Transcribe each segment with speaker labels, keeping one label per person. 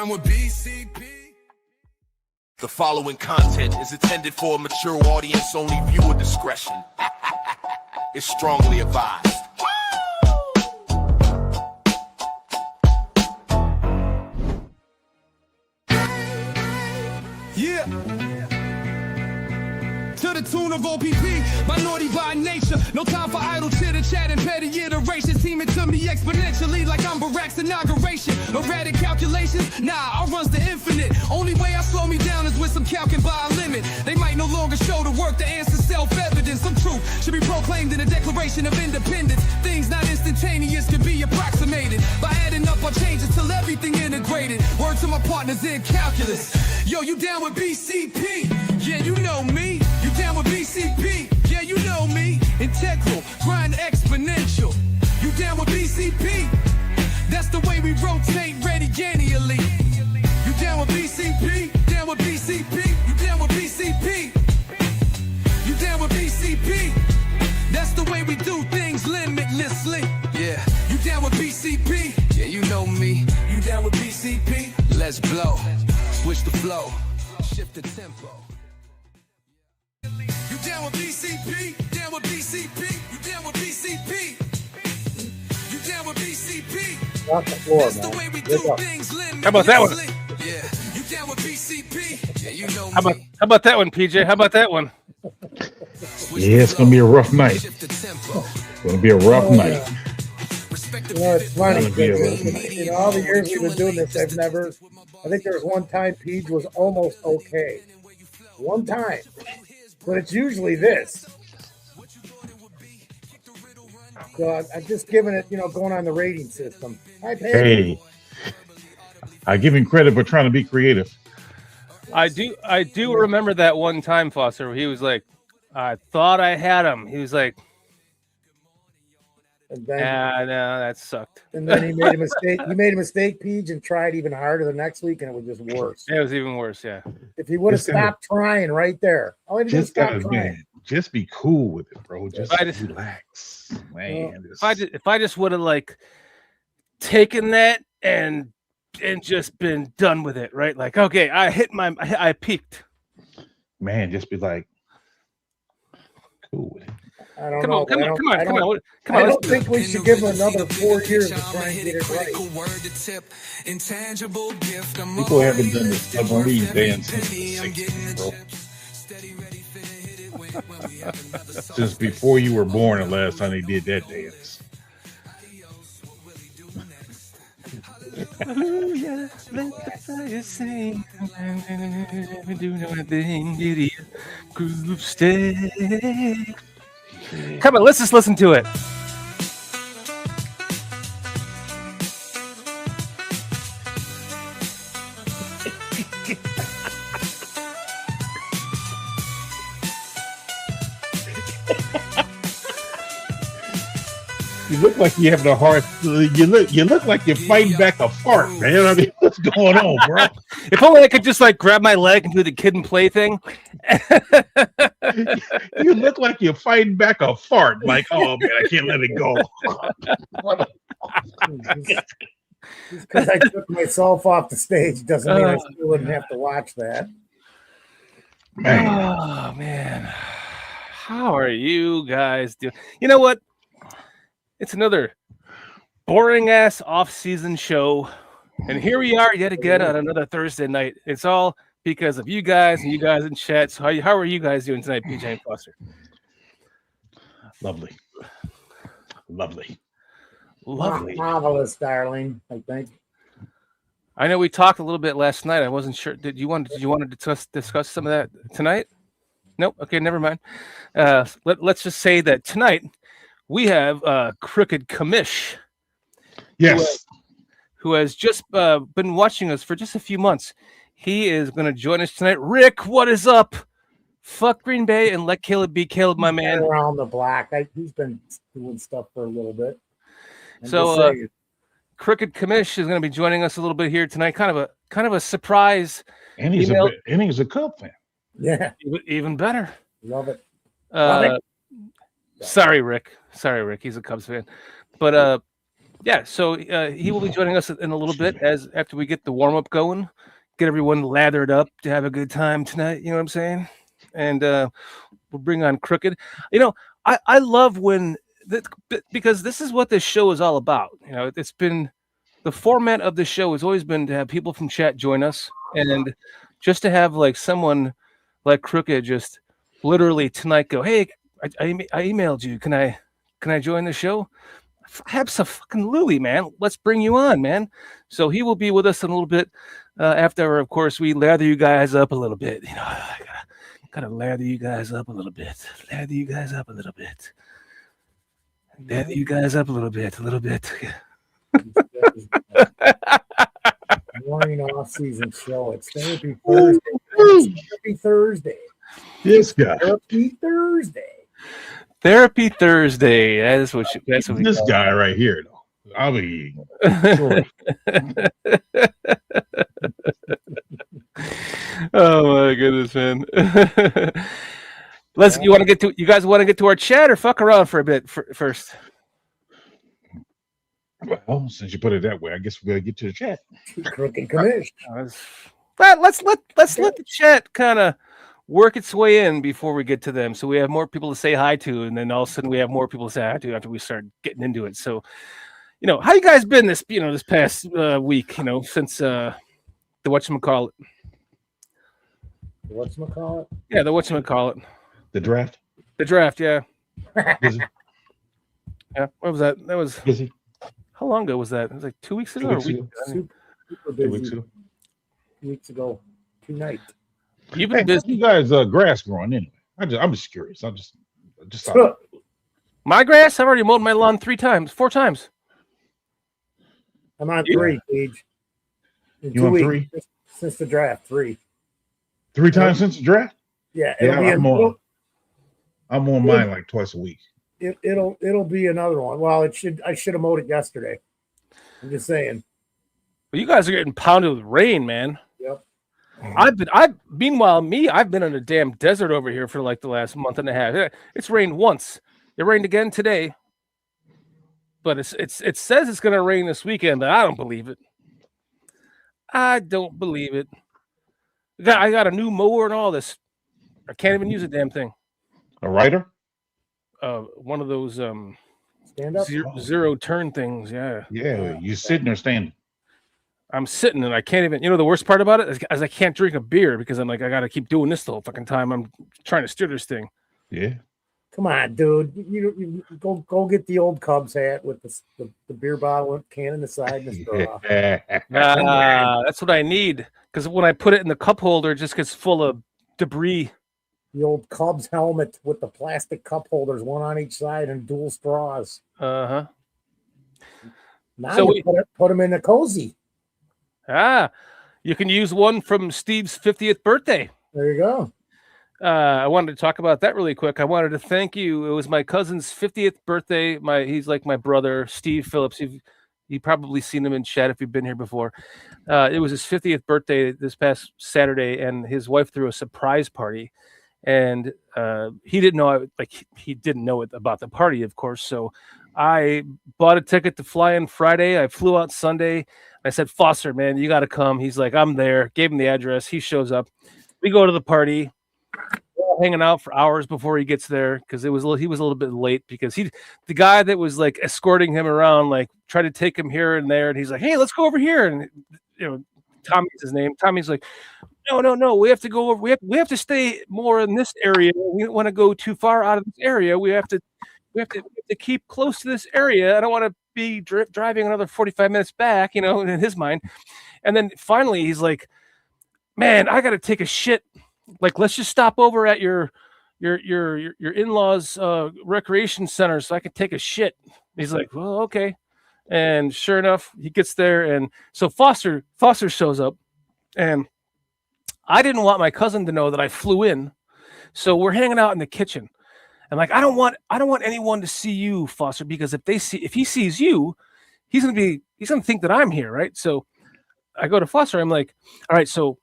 Speaker 1: down with BCP? The following content is intended for a mature audience. Only viewer discretion is strongly advised.
Speaker 2: Yeah. To the tune of OPP, minority by nature. No time for idle chitter chat and petty iterations. Teaming to me exponentially like I'm Barack's inauguration. Erratic calculations, nah, I runs the infinite. Only way I slow me down is with some calcing by a limit. They might no longer show the work, the answer self-evident. Some truth should be proclaimed in a Declaration of Independence. Things not instantaneous can be approximated by adding up our changes till everything integrated. Word to my partners in calculus. Yo, you down with BCP? Yeah, you know me. You down with BCP? Yeah, you know me. Integral, grind exponential. You down with BCP? That's the way we rotate radiannually. You down with BCP? Down with BCP? You down with BCP? You down with BCP? That's the way we do things limitlessly. Yeah. You down with BCP? Yeah, you know me. You down with BCP? Let's blow. Switch the flow. Shift the tempo. You down with BCP? Down with BCP? You down with BCP? You down with BCP?
Speaker 3: Off the floor,
Speaker 2: That's the way we do things.
Speaker 4: How about that one?
Speaker 2: Yeah. You down with BCP? Yeah, you know
Speaker 4: How about that one, PJ? How about that one?
Speaker 5: Yeah, it's gonna be a rough night. It's gonna be a rough night.
Speaker 3: You know, it's funny. In all the years we've been doing this, I think there was one time Peach was almost okay. One time. But it's usually this. So I'm just giving it, going on the rating system.
Speaker 5: Hey, I give him credit for trying to be creative.
Speaker 4: I do remember that one time, Foster, where he was like, I thought I had him. He was like,
Speaker 3: and then,
Speaker 4: no, that sucked.
Speaker 3: And then he made a mistake. He made a mistake, Peach, and tried even harder the next week, and it was just worse.
Speaker 4: It was even worse, yeah.
Speaker 3: If he would have stopped trying right there. All he did was stop trying.
Speaker 5: Man, just be cool with it, bro. Just relax. Man,
Speaker 4: if I just would have like taken that and just been done with it, right? Like, okay, I peaked.
Speaker 5: Man, just be like cool with it.
Speaker 3: I don't know. Come on. I don't think we should give him another 4 years to try and get it right.
Speaker 5: People haven't done this submarine dance since the 60s, bro. Since before you were born, the last time they did that dance.
Speaker 4: Hallelujah, let the fire sing. Do nothing, idiot. Groove stay. Come on, let's just listen to it.
Speaker 5: You look like you're having a hard. You look like you're fighting back a fart, man. I mean, what's going on, bro?
Speaker 4: If only I could just like grab my leg and do the kid and play thing.
Speaker 5: You look like you're fighting back a fart. Like, oh man, I can't let it go.
Speaker 3: Just because I took myself off the stage doesn't mean I still wouldn't have to watch that.
Speaker 5: Man.
Speaker 4: Oh man, how are you guys doing? You know what? It's another boring ass off-season show, and here we are yet again on another Thursday night. It's all because of you guys and you guys in chat. So how are you guys doing tonight, PJ and Foster?
Speaker 5: Lovely.
Speaker 3: Marvelous, darling, I think.
Speaker 4: I know we talked a little bit last night. I wasn't sure. Did you want to discuss some of that tonight? Nope. Okay, never mind. Let's just say that tonight we have Crooked Commish.
Speaker 5: Yes.
Speaker 4: Who has just been watching us for just a few months. He is going to join us tonight. Rick, what is up? Fuck Green Bay and let Caleb be Caleb, my man.
Speaker 3: Around the block. He's been doing stuff for a little bit.
Speaker 4: So Crooked Commish is going to be joining us a little bit here tonight. Kind of a surprise.
Speaker 5: And he's a Cub fan.
Speaker 3: Yeah.
Speaker 4: Even better.
Speaker 3: Love it.
Speaker 4: Sorry, Rick. He's a Cubs fan. But yeah, so he will be joining us in a little bit after we get the warm up going, get everyone lathered up to have a good time tonight. You know what I'm saying? And we'll bring on Crooked. I love when because this is what this show is all about. It's been the format of the show has always been to have people from chat join us, and just to have like someone like Crooked just literally tonight go, hey, I emailed you. Can I join the show? Absolutely, man. Let's bring you on, man. So he will be with us in a little bit after, of course, we lather you guys up a little bit. I gotta lather you guys up a little bit. Lather you guys up a little bit. Lather you guys up a little bit.
Speaker 3: Morning off-season show. It's Therapy Thursday. Therapy Thursday.
Speaker 5: This guy.
Speaker 3: Therapy Thursday.
Speaker 4: Therapy Thursday. That's what
Speaker 5: this guy right here, though. I'll be.
Speaker 4: Oh my goodness, man. You guys want to get to our chat or fuck around for a bit first?
Speaker 5: Well, since you put it that way, I guess we'll get to the chat.
Speaker 3: Crooked commish.
Speaker 4: Let's let the chat kind of work its way in before we get to them, so we have more people to say hi to, and then all of a sudden we have more people to say hi to after we start getting into it. So, how you guys been this past week? Since the whatchamacallit.
Speaker 3: Whatchamacallit?
Speaker 4: Yeah, the whatchamacallit.
Speaker 5: The draft.
Speaker 4: The draft, yeah.
Speaker 5: Busy.
Speaker 4: Yeah. What was that? That was
Speaker 5: busy.
Speaker 4: How long ago was that? It was like 2 weeks ago.
Speaker 5: 2 weeks ago.
Speaker 3: Super busy. 2 weeks ago. Tonight.
Speaker 4: You've been busy.
Speaker 5: You guys grass growing anyway. I'm just curious. I just
Speaker 4: my grass. I've already mowed my lawn 4 times.
Speaker 3: I'm on 3, Gage. In
Speaker 5: you
Speaker 3: 2
Speaker 5: on
Speaker 3: weeks
Speaker 5: 3
Speaker 3: since the draft. 3.
Speaker 5: 3 times since the draft.
Speaker 3: Yeah,
Speaker 5: I'm on mine like twice a week.
Speaker 3: It'll be another one. Well, I should have mowed it yesterday. I'm just saying.
Speaker 4: Well, you guys are getting pounded with rain, man.
Speaker 3: Yep.
Speaker 4: Meanwhile, I've been in a damn desert over here for like the last month and a half. It's rained once. It rained again today. But it says it's going to rain this weekend, but I don't believe it. I don't believe it. I got a new mower and all this. I can't even use a damn thing.
Speaker 5: A writer?
Speaker 4: One of those
Speaker 3: stand up
Speaker 4: zero turn things. Yeah.
Speaker 5: Yeah. You sitting or standing?
Speaker 4: I'm sitting and I can't even. The worst part about it is I can't drink a beer because I'm like I got to keep doing this the whole fucking time. I'm trying to steer this thing.
Speaker 5: Yeah.
Speaker 3: Come on, dude. You go get the old Cubs hat with the beer bottle and can in the side and the straw.
Speaker 4: That's what I need because when I put it in the cup holder, it just gets full of debris.
Speaker 3: The old Cubs helmet with the plastic cup holders, one on each side, and dual straws.
Speaker 4: Now
Speaker 3: so you put them in a cozy.
Speaker 4: You can use one from Steve's 50th birthday.
Speaker 3: There you go.
Speaker 4: I wanted to talk about that really quick. I wanted to thank you. It was my cousin's 50th birthday. He's like my brother, Steve Phillips. You've probably seen him in chat if you've been here before. It was his 50th birthday this past Saturday, and his wife threw a surprise party. And he didn't know he didn't know about the party, of course. So I bought a ticket to fly in Friday. I flew out Sunday. I said, Foster, man, you got to come. He's like, I'm there. Gave him the address. He shows up. We go to the party. We're all hanging out for hours before he gets there because he was a little bit late because the guy that was like escorting him around like tried to take him here and there, and he's like, hey, let's go over here. And Tommy's his name. Tommy's like, no, we have to go over. We have to stay more in this area. We don't want to go too far out of this area. We have to keep close to this area. I don't want to be driving another 45 minutes back, in his mind. And then finally he's like, man, I got to take a shit. Like, let's just stop over at your in-laws recreation center so I can take a shit. He's like, well, okay. And sure enough, he gets there. And so Foster shows up, and I didn't want my cousin to know that I flew in. So we're hanging out in the kitchen. And like, I don't want anyone to see you, Foster, because if he sees you, he's gonna think that I'm here, right? So I go to Foster. I'm like, all right, so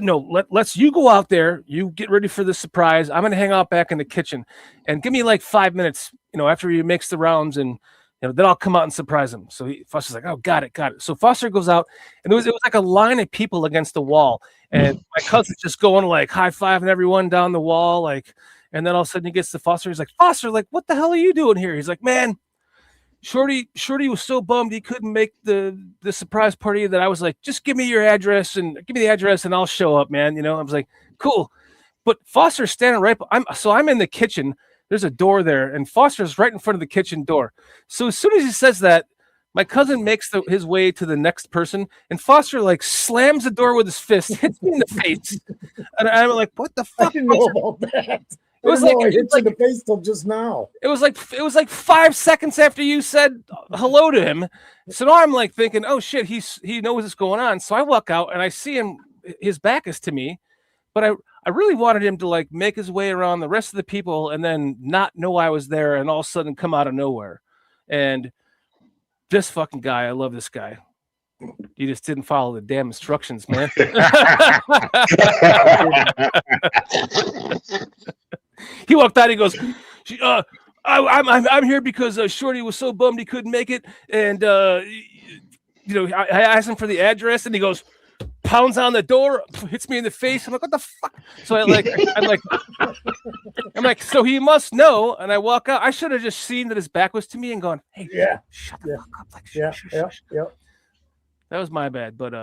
Speaker 4: no, let's you go out there, you get ready for the surprise. I'm gonna hang out back in the kitchen, and give me like 5 minutes, after he makes the rounds and then I'll come out and surprise him. So Foster's like, oh, got it. So Foster goes out, and it was like a line of people against the wall, and my cousin's just going like high-fiving everyone down the wall, like, and then all of a sudden he gets to Foster. He's like, Foster, like, what the hell are you doing here? He's like, man, Shorty was so bummed he couldn't make the surprise party that I was like, just give me the address and I'll show up, man. I was like, cool. But Foster's standing right. I'm in the kitchen. There's a door there, and Foster's right in front of the kitchen door. So as soon as he says that, my cousin makes his way to the next person, and Foster like slams the door with his fist, hits me in the face, and I'm like, what the fuck?
Speaker 3: I didn't know about that.
Speaker 4: It was like
Speaker 3: I hit you in the face till just now.
Speaker 4: It was like 5 seconds after you said hello to him. So now I'm like thinking, oh shit, he knows what's going on. So I walk out and I see him. His back is to me, but I really wanted him to like make his way around the rest of the people and then not know I was there and all of a sudden come out of nowhere. And this fucking guy, I love this guy. He just didn't follow the damn instructions, man. He walked out. He goes, "I'm here because Shorty was so bummed he couldn't make it, and I asked him for the address, and he goes, pounds on the door, hits me in the face. I'm like, what the fuck? So I'm like, so he must know. And I walk out. I should have just seen that his back was to me and gone, hey, shut the fuck up, like, shush. That was my bad, but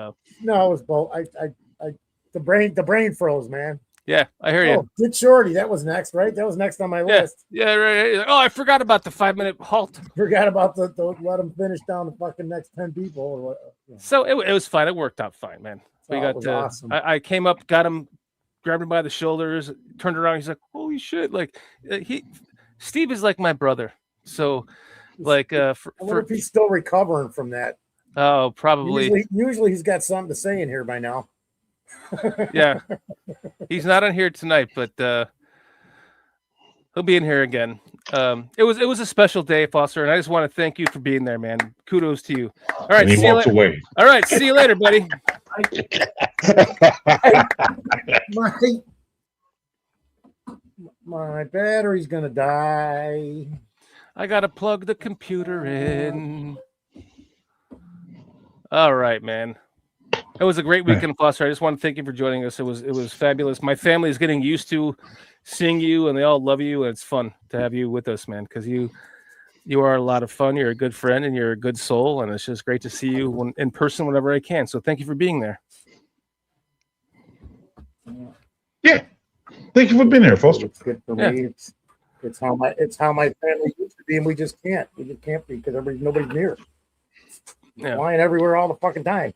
Speaker 3: no, it was both. The brain froze, man.
Speaker 4: Yeah, I hear you.
Speaker 3: Get Shorty. That was next, right? That was next on my list.
Speaker 4: Yeah, right. Oh, I forgot about the 5-minute halt.
Speaker 3: Forgot about the let him finish down the fucking next 10 people. Or what,
Speaker 4: So it was fine. It worked out fine, man. We got
Speaker 3: awesome.
Speaker 4: I came up, got him, grabbed him by the shoulders, turned around. He's like, holy shit! Like Steve is like my brother. So like,
Speaker 3: I wonder if he's still recovering from that.
Speaker 4: Oh, probably.
Speaker 3: Usually he's got something to say in here by now.
Speaker 4: Yeah, he's not on here tonight, but he'll be in here again. It was a special day, Foster, and I just want to thank you for being there, man. Kudos to you. All right,
Speaker 5: and he walks away.
Speaker 4: All right, see you later, buddy.
Speaker 3: My battery's gonna die.
Speaker 4: I gotta plug the computer in. All right, man. It was a great weekend, Foster. I just want to thank you for joining us. It was fabulous. My family is getting used to seeing you, and they all love you. And it's fun to have you with us, man, because you are a lot of fun. You're a good friend, and you're a good soul. And it's just great to see you in person whenever I can. So thank you for being there.
Speaker 3: Yeah,
Speaker 5: thank you for being there, Foster.
Speaker 3: It's good for me. It's how my family used to be, and we just can't be because nobody's near. Flying everywhere all the fucking time.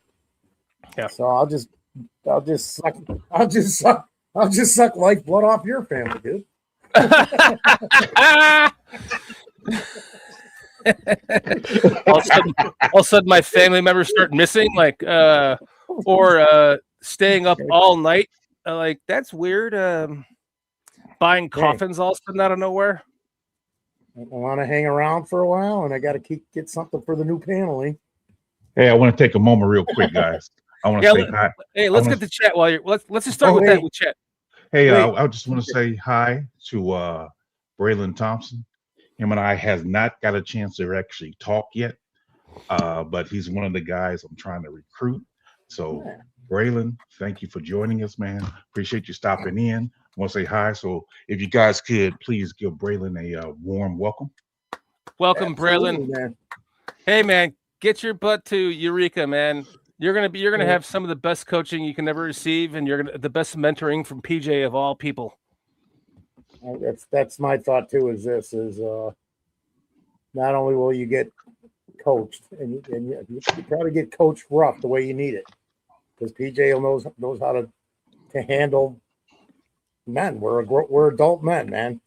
Speaker 4: Yeah.
Speaker 3: So I'll just suck lifeblood off your family, dude.
Speaker 4: All of a sudden my family members start missing, like or staying up all night. Like that's weird. Buying coffins all of a sudden out of nowhere.
Speaker 3: I want to hang around for a while, and I got to get something for the new paneling.
Speaker 5: Hey, I want to take a moment real quick, guys. I want to say hi.
Speaker 4: Hey, let's get the chat while you're. Let's just start with that with chat.
Speaker 5: Hey, I just want to say hi to Braylon Thompson. Him and I has not got a chance to actually talk yet, but he's one of the guys I'm trying to recruit. So, Braylon, thank you for joining us, man. Appreciate you stopping in. I want to say hi. So, if you guys could please give Braylon a warm welcome.
Speaker 4: Welcome, Braylon.
Speaker 3: Man.
Speaker 4: Hey, man, get your butt to Eureka, man. You're gonna have some of the best coaching you can ever receive, and the best mentoring from PJ of all people.
Speaker 3: That's my thought too. Is not only will you get coached, and you probably get coached rough the way you need it, because PJ knows how to handle men. We're adult men, man.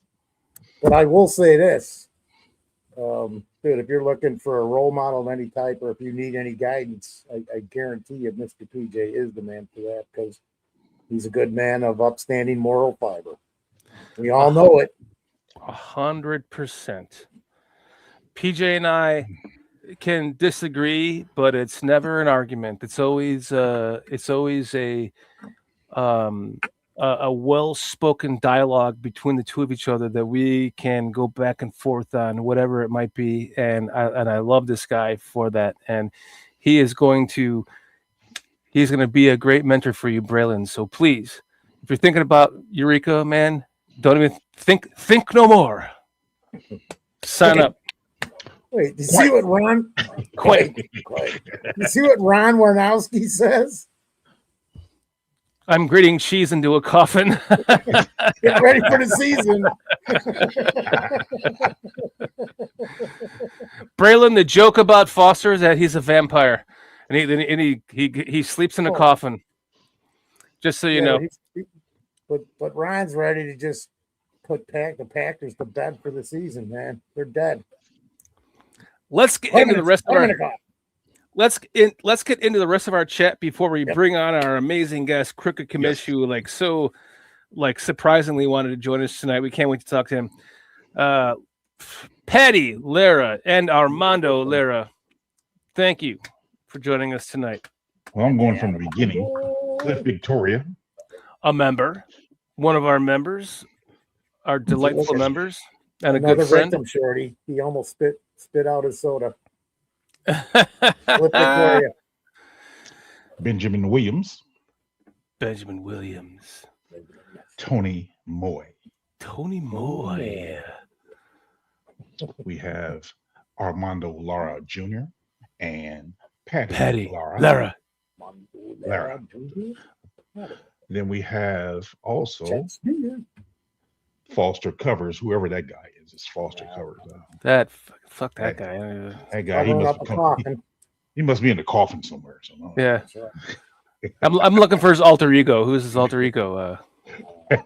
Speaker 3: But I will say this. Dude, if you're looking for a role model of any type, or if you need any guidance, I guarantee you Mr. PJ is the man for that, because he's a good man of upstanding moral fiber. We all know it.
Speaker 4: 100%. PJ and I can disagree, but it's never an argument. It's always a a well-spoken dialogue between the two of each other that we can go back and forth on whatever it might be. And I love this guy for that. And he's going to be a great mentor for you, Braylon. So please, if you're thinking about Eureka, man, don't even think no more. Sign up.
Speaker 3: Wait, you see what Ron?
Speaker 4: Quick.
Speaker 3: You see what Ron Warnowski says?
Speaker 4: I'm gritting cheese into a coffin.
Speaker 3: Get ready for the season.
Speaker 4: Braylon, the joke about Foster is that he's a vampire, and he sleeps in a coffin. Just so you know.
Speaker 3: But Ron's ready to just put the Packers to bed for the season, man. They're dead.
Speaker 4: Let's get into the rest of our. Let's get into the rest of our chat before we bring on our amazing guest, Crooked Commish, who surprisingly wanted to join us tonight. We can't wait to talk to him. Patty Lara and Armando Lara, thank you for joining us tonight.
Speaker 5: Well, I'm going from the beginning. Cliff Victoria,
Speaker 4: a member, one of our members, our delightful members, and
Speaker 3: another
Speaker 4: good friend.
Speaker 3: Victim, Shorty. He almost spit out his soda.
Speaker 5: Benjamin Williams, Tony Moy. We have Armando Lara Jr. and Patty Lara. Then we have also Foster Covers, whoever that guy is. It's Foster Covers.
Speaker 4: Fuck that guy.
Speaker 5: That guy, he must be in the coffin somewhere. So no.
Speaker 4: Yeah. I'm looking for his alter ego. Who's his alter ego?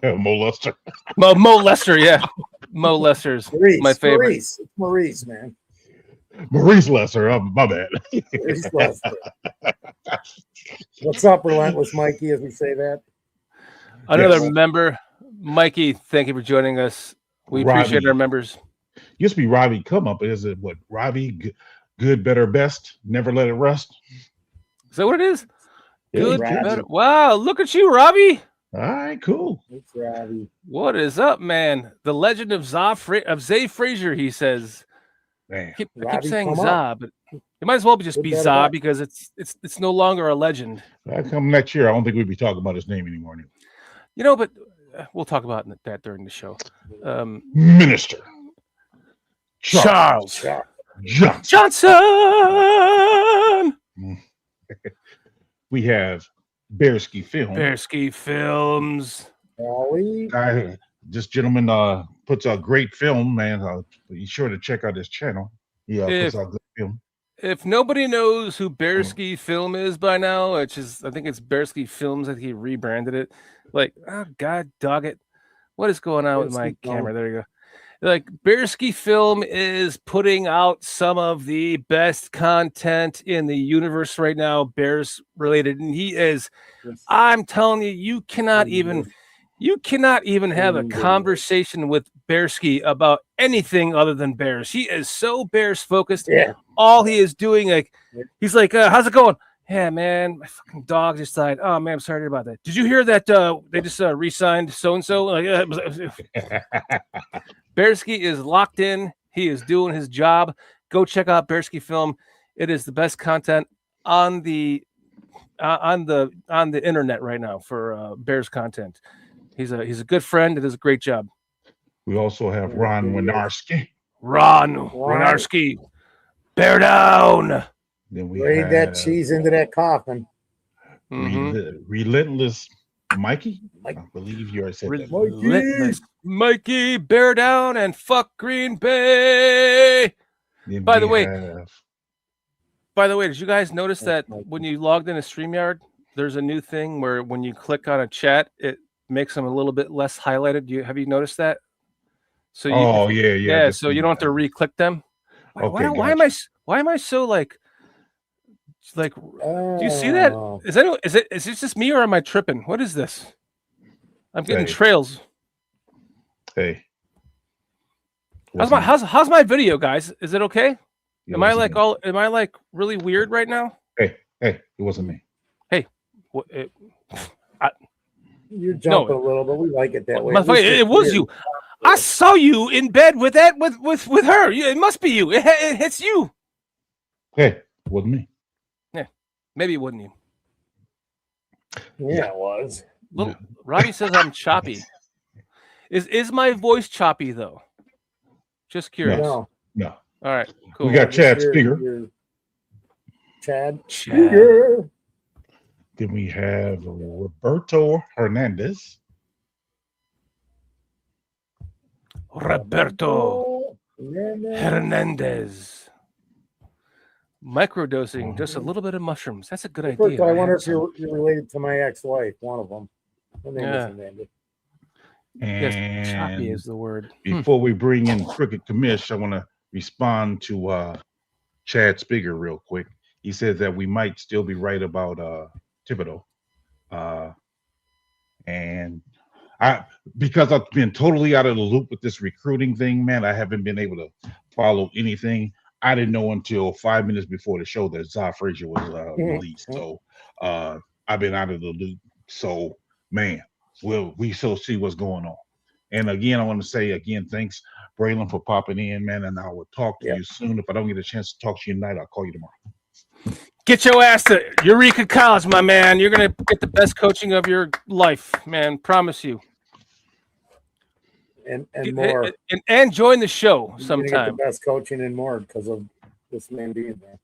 Speaker 5: Mo Lester.
Speaker 4: Mo Lester, yeah. Mo Lester's my favorite.
Speaker 3: Maurice, man.
Speaker 5: Maurice Lester. Oh, my bad.
Speaker 3: Maurice Lester. What's up, Relentless Mikey, as we say that?
Speaker 4: Another member. Mikey, thank you for joining us. We appreciate our members.
Speaker 5: Used to be Robbie Come Up. Is it what? Robbie Good, Better, Best, Never Let It Rest?
Speaker 4: Is that what it is? Good, better. Wow, look at you, Robbie.
Speaker 5: All right, cool.
Speaker 3: It's Robbie.
Speaker 4: What is up, man? The legend of Zah Frazier, he says.
Speaker 5: Man.
Speaker 4: I keep saying Zah, but it might as well just be Zah because it's no longer a legend.
Speaker 5: Come next year, I don't think we'd be talking about his name anymore.
Speaker 4: You know, but we'll talk about that during the show.
Speaker 5: Minister
Speaker 4: Charles
Speaker 5: Johnson. We have Bearski Films. This gentleman puts out great film, man. Be sure to check out his channel. Yeah, puts out good film.
Speaker 4: If nobody knows who Bearski Film is by now, I think it's Bearski Films that he rebranded it. Like, oh God, dog it. What is going on with my camera? There you go. Like, Bearski Film is putting out some of the best content in the universe right now, Bears related. And he is, I'm telling you, you cannot even have a conversation with Bearski about anything other than Bears. He is so Bears focused.
Speaker 3: Yeah.
Speaker 4: All he is doing, he's like, how's it going? Yeah, man, my fucking dog just died. Oh, man, I'm sorry about that. Did you hear that they just re-signed so-and-so? Bearski is locked in. He is doing his job. Go check out Bearski Film. It is the best content on the internet right now for Bears content. He's a good friend and does a great job.
Speaker 5: We also have Ron Winarski.
Speaker 4: Bear down.
Speaker 5: Then we
Speaker 3: braid that cheese into that coffin.
Speaker 5: Relentless Mikey. I believe you already said that.
Speaker 4: Relentless Mikey, bear down and fuck Green Bay. By the way, did you guys notice that when you logged into StreamYard, there's a new thing where when you click on a chat, it makes them a little bit less highlighted. Have you noticed that? So so you don't have to re-click them.
Speaker 5: Okay,
Speaker 4: why am I so like? Do you see that? Is it just me or am I tripping? What is this? I'm getting trails.
Speaker 5: Hey.
Speaker 4: How's my video, guys? Is it okay? Am I like really weird right now?
Speaker 5: Hey, it wasn't me.
Speaker 4: Hey,
Speaker 3: You're jumping a little, but we like it that way.
Speaker 4: It was you. I saw you in bed with her. It must be you. It's you.
Speaker 5: Hey, wasn't me.
Speaker 4: Yeah, maybe it wasn't you.
Speaker 3: Yeah, it was.
Speaker 4: Robbie says I'm choppy. Is my voice choppy though? Just curious.
Speaker 3: No.
Speaker 5: No.
Speaker 4: All right, cool.
Speaker 5: We got Chad Speaker.
Speaker 3: Chad.
Speaker 5: Then we have Roberto Hernandez.
Speaker 4: Roberto Hernandez. Microdosing, just a little bit of mushrooms. That's a good idea.
Speaker 3: I wonder if you're related to my ex-wife, one of them. Her name is Amanda.
Speaker 5: And
Speaker 4: yes, choppy is the word.
Speaker 5: Before we bring in Crooked Commish, I want to respond to Chad Spiger real quick. He says that we might still be right about Thibodeau. And because I've been totally out of the loop with this recruiting thing, man, I haven't been able to follow anything. I didn't know until 5 minutes before the show that Zah Frazier was released. So I've been out of the loop. So, man, we still see what's going on. And again, I want to say again, thanks, Braylon, for popping in, man. And I will talk to you soon. If I don't get a chance to talk to you tonight, I'll call you tomorrow.
Speaker 4: Get your ass to Eureka College, my man. You're going to get the best coaching of your life, man. Promise you.
Speaker 3: And more.
Speaker 4: And join the show sometime.
Speaker 3: You're gonna get the best coaching and more because of this man being there.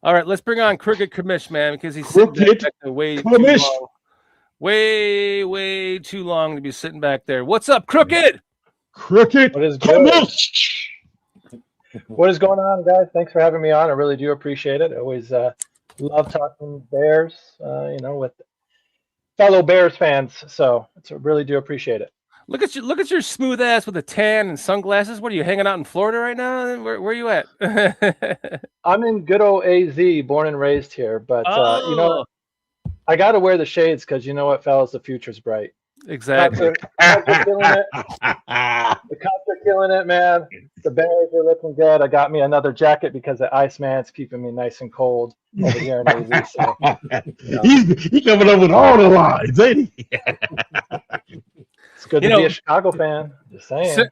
Speaker 4: All right, let's bring on Crooked Commish, man, because he's sitting back there way too long. Way too long to be sitting back there. What's up, Crooked?
Speaker 5: Crooked.
Speaker 6: What is good? What is going on, guys? Thanks for having me on. I really do appreciate it. I always love talking Bears, with fellow Bears fans. So I really do appreciate it.
Speaker 4: Look at your smooth ass with a tan and sunglasses. What are you hanging out in Florida right now? Where are you at?
Speaker 6: I'm in good old AZ, born and raised here, but I got to wear the shades because you know what, fellas, the future's bright.
Speaker 4: Exactly.
Speaker 6: The Cubs are killing it. The Cubs are killing it, man. The Bears are looking good. I got me another jacket because the Iceman's keeping me nice and cold over here in AZ. So,
Speaker 5: He's coming up with all the lines, ain't he?
Speaker 6: It's good to be a Chicago fan. Just saying.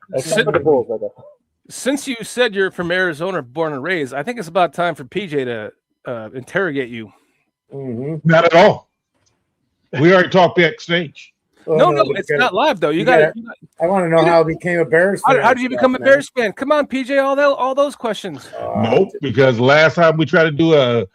Speaker 4: Since you said you're from Arizona, born and raised, I think it's about time for PJ to interrogate you.
Speaker 3: Mm-hmm.
Speaker 5: Not at all. We already talked backstage.
Speaker 4: No, it's not live though. You got.
Speaker 3: I want to know how I became a Bears fan.
Speaker 4: How did you become a Bears fan? Come on, PJ. All those questions.
Speaker 5: Nope, because last time we tried to do a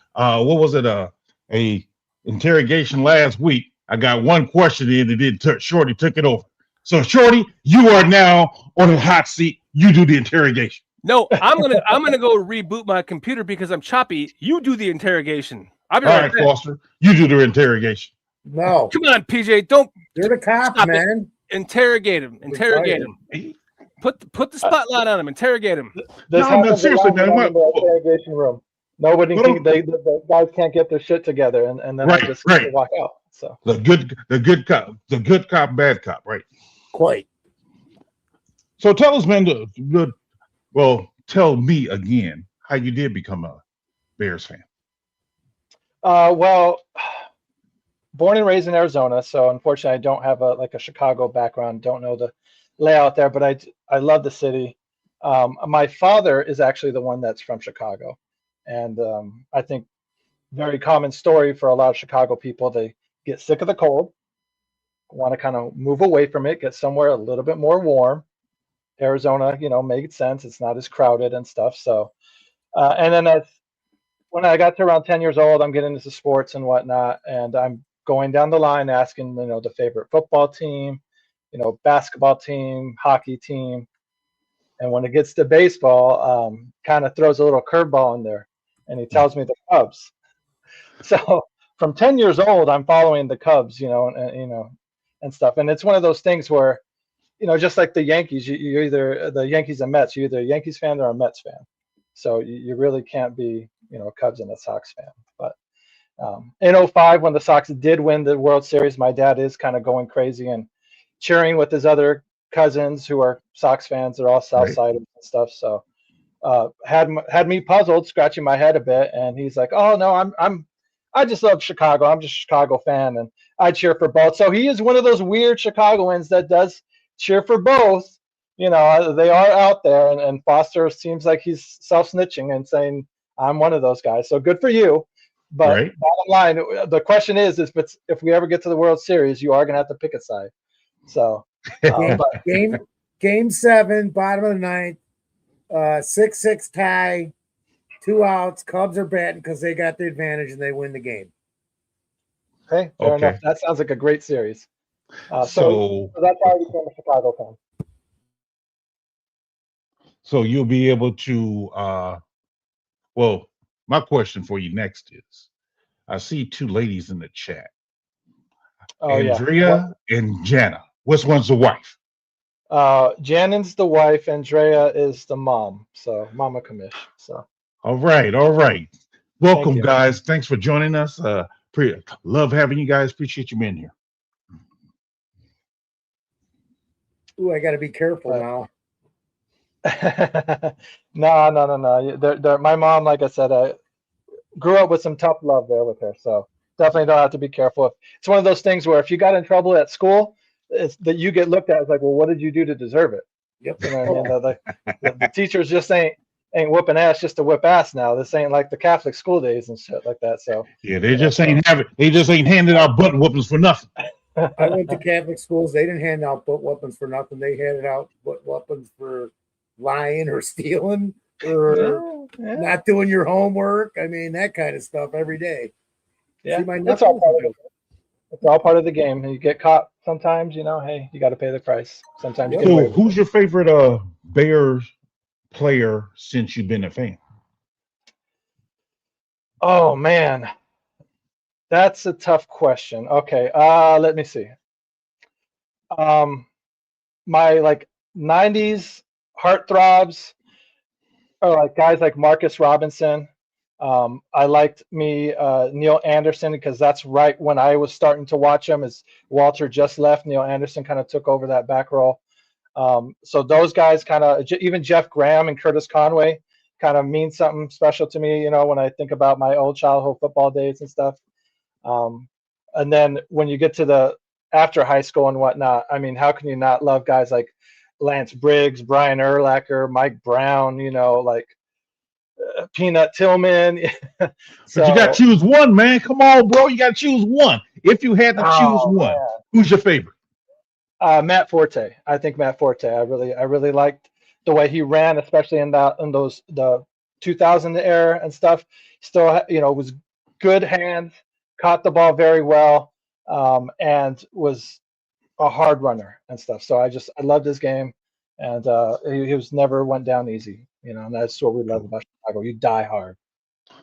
Speaker 5: interrogation last week, I got one question in and then Shorty took it over. So Shorty, you are now on the hot seat. You do the interrogation.
Speaker 4: No, I'm gonna go reboot my computer because I'm choppy. You do the interrogation. I'll be right back.
Speaker 5: Foster, you do the interrogation.
Speaker 3: No,
Speaker 4: come on, PJ. Don't.
Speaker 3: You're the cop, man.
Speaker 4: Interrogate him. Interrogate him. Put the spotlight on him. Interrogate him.
Speaker 5: No, seriously, man.
Speaker 6: Interrogation room. Nobody. The guys can't get their shit together, and then they just walk out. So
Speaker 5: the good cop, bad cop, right?
Speaker 3: Quite.
Speaker 5: So tell us, man. Tell me again how you did become a Bears fan.
Speaker 6: Well, born and raised in Arizona, so unfortunately I don't have a Chicago background. Don't know the layout there, but I love the city. My father is actually the one that's from Chicago, and I think very common story for a lot of Chicago people. They get sick of the cold, want to kind of move away from it, get somewhere a little bit more warm. Arizona, makes sense. It's not as crowded and stuff. So, and then when I got to around 10 years old, I'm getting into sports and whatnot, and I'm going down the line asking, the favorite football team, basketball team, hockey team. And when it gets to baseball, kind of throws a little curveball in there, and he tells me the Cubs. So from 10 years old, I'm following the Cubs, and stuff. And it's one of those things where, just like the Yankees, you're either the Yankees and Mets, you're either a Yankees fan or a Mets fan. So you really can't be, a Cubs and a Sox fan. But in 2005, when the Sox did win the World Series, my dad is kind of going crazy and cheering with his other cousins who are Sox fans. They're all Southsiders and stuff. So had me puzzled, scratching my head a bit. And he's like, "Oh no, I just love Chicago. I'm just a Chicago fan, and I cheer for both. So he is one of those weird Chicagoans that does cheer for both. You know, they are out there, and Foster seems like he's self-snitching and saying, I'm one of those guys. So good for you. But
Speaker 5: Right.
Speaker 6: bottom line, the question is if we ever get to the World Series, you are going to have to pick a side. So,
Speaker 3: Game 7, bottom of the ninth, 6-6 tie, 2 outs. Cubs are batting because they got the advantage and they win the game.
Speaker 6: okay, fair enough. That sounds like a great series. So that's how I became a Chicago fan.
Speaker 5: So you'll be able to. Well, my question for you next is: I see 2 ladies in the chat, Andrea and Jana. Which one's the wife?
Speaker 6: Janen's the wife, Andrea is the mom. So Mama Kamish. So
Speaker 5: All right. Welcome, guys. Thanks for joining us. Love having you guys. Appreciate you being here.
Speaker 3: Ooh, I got to be careful now.
Speaker 6: No. My mom, like I said, I grew up with some tough love there with her. So definitely don't have to be careful. It's one of those things where if you got in trouble at school, it's that you get looked at as like, well, what did you do to deserve it?
Speaker 3: Yep.
Speaker 6: You know what I mean? The teachers just ain't whooping ass just to whip ass now. This ain't like the Catholic school days and shit like that. So
Speaker 5: yeah, they just ain't handed out butt whoopings for nothing.
Speaker 3: I went to Catholic schools. They didn't hand out butt weapons for nothing. They handed out butt weapons for lying or stealing or not doing your homework. I mean, that kind of stuff every day.
Speaker 6: Yeah, it's all part of it. It's all part of the game. And you get caught sometimes, you know, hey, you got to pay the price. Sometimes you get away with it.
Speaker 5: Who's your favorite Bears player since you've been a fan?
Speaker 6: Oh, man. That's a tough question. Okay, let me see. My like 90s heartthrobs are like guys like Marcus Robinson. I liked Neil Anderson because that's right when I was starting to watch him. As Walter just left, Neil Anderson kind of took over that back role. So those guys kind of, even Jeff Graham and Curtis Conway kind of mean something special to me, you know, when I think about my old childhood football days and stuff. And then when you get to the after high school and whatnot, I mean, how can you not love guys like Lance Briggs, Brian Urlacher, Mike Brown, you know, like Peanut Tillman.
Speaker 5: So, but you got to choose one, man. Come on, bro. You got to choose one. If you had to choose one, who's your favorite?
Speaker 6: Matt Forte. I think Matt Forte. I really liked the way he ran, especially in the 2000 era and stuff. Still, you know, was good hands, caught the ball very well, and was a hard runner and stuff. So I loved his game, and he was never went down easy. You know, and that's what we love about Chicago. You die hard.
Speaker 5: I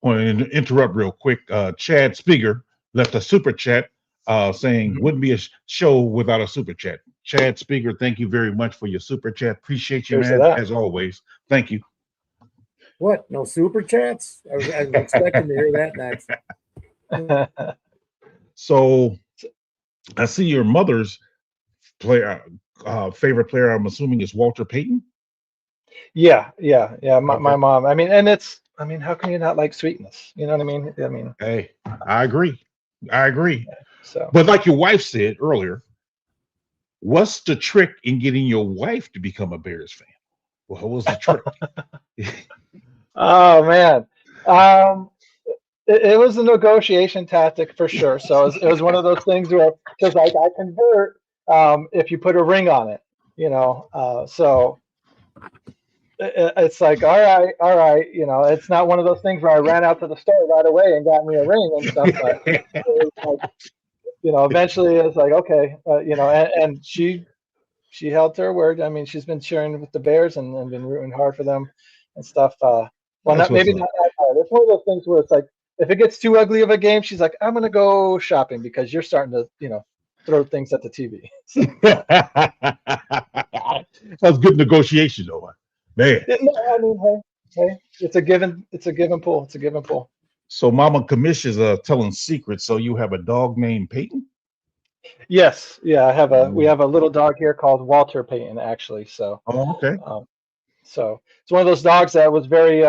Speaker 5: want to interrupt real quick. Chad Speaker left a super chat saying wouldn't be a show without a super chat. Chad Speaker, thank you very much for your super chat. Appreciate you, man, as always. Thank you.
Speaker 3: What? No super chats? I was expecting to hear that next.
Speaker 5: So I see your mother's favorite player, I'm assuming, is Walter Payton.
Speaker 6: Yeah. My mom. I mean, how can you not like sweetness? You know what I mean?
Speaker 5: Hey, I agree.
Speaker 6: So,
Speaker 5: but like your wife said earlier, what's the trick in getting your wife to become a Bears fan? Well, what was the trick?
Speaker 6: Oh man, it was a negotiation tactic for sure. So it was one of those things where, because I convert if you put a ring on it, you know. So it's like, all right, you know, it's not one of those things where I ran out to the store right away and got me a ring and stuff. But it was like, you know, eventually it's like, okay, you know, and she held to her word. I mean, she's been cheering with the Bears and been rooting hard for them and stuff. Well, maybe not that hard. It's one of those things where it's like, if it gets too ugly of a game, she's like, I'm gonna go shopping because you're starting to, you know, throw things at the TV.
Speaker 5: That's good negotiation, though, man.
Speaker 6: I mean, hey, it's a given pull. It's a given pull.
Speaker 5: So Mama Kamish is telling secrets. So you have a dog named Peyton?
Speaker 6: Yes, yeah. We have a little dog here called Walter Payton, actually. So.
Speaker 5: Oh, okay.
Speaker 6: So it's one of those dogs that was very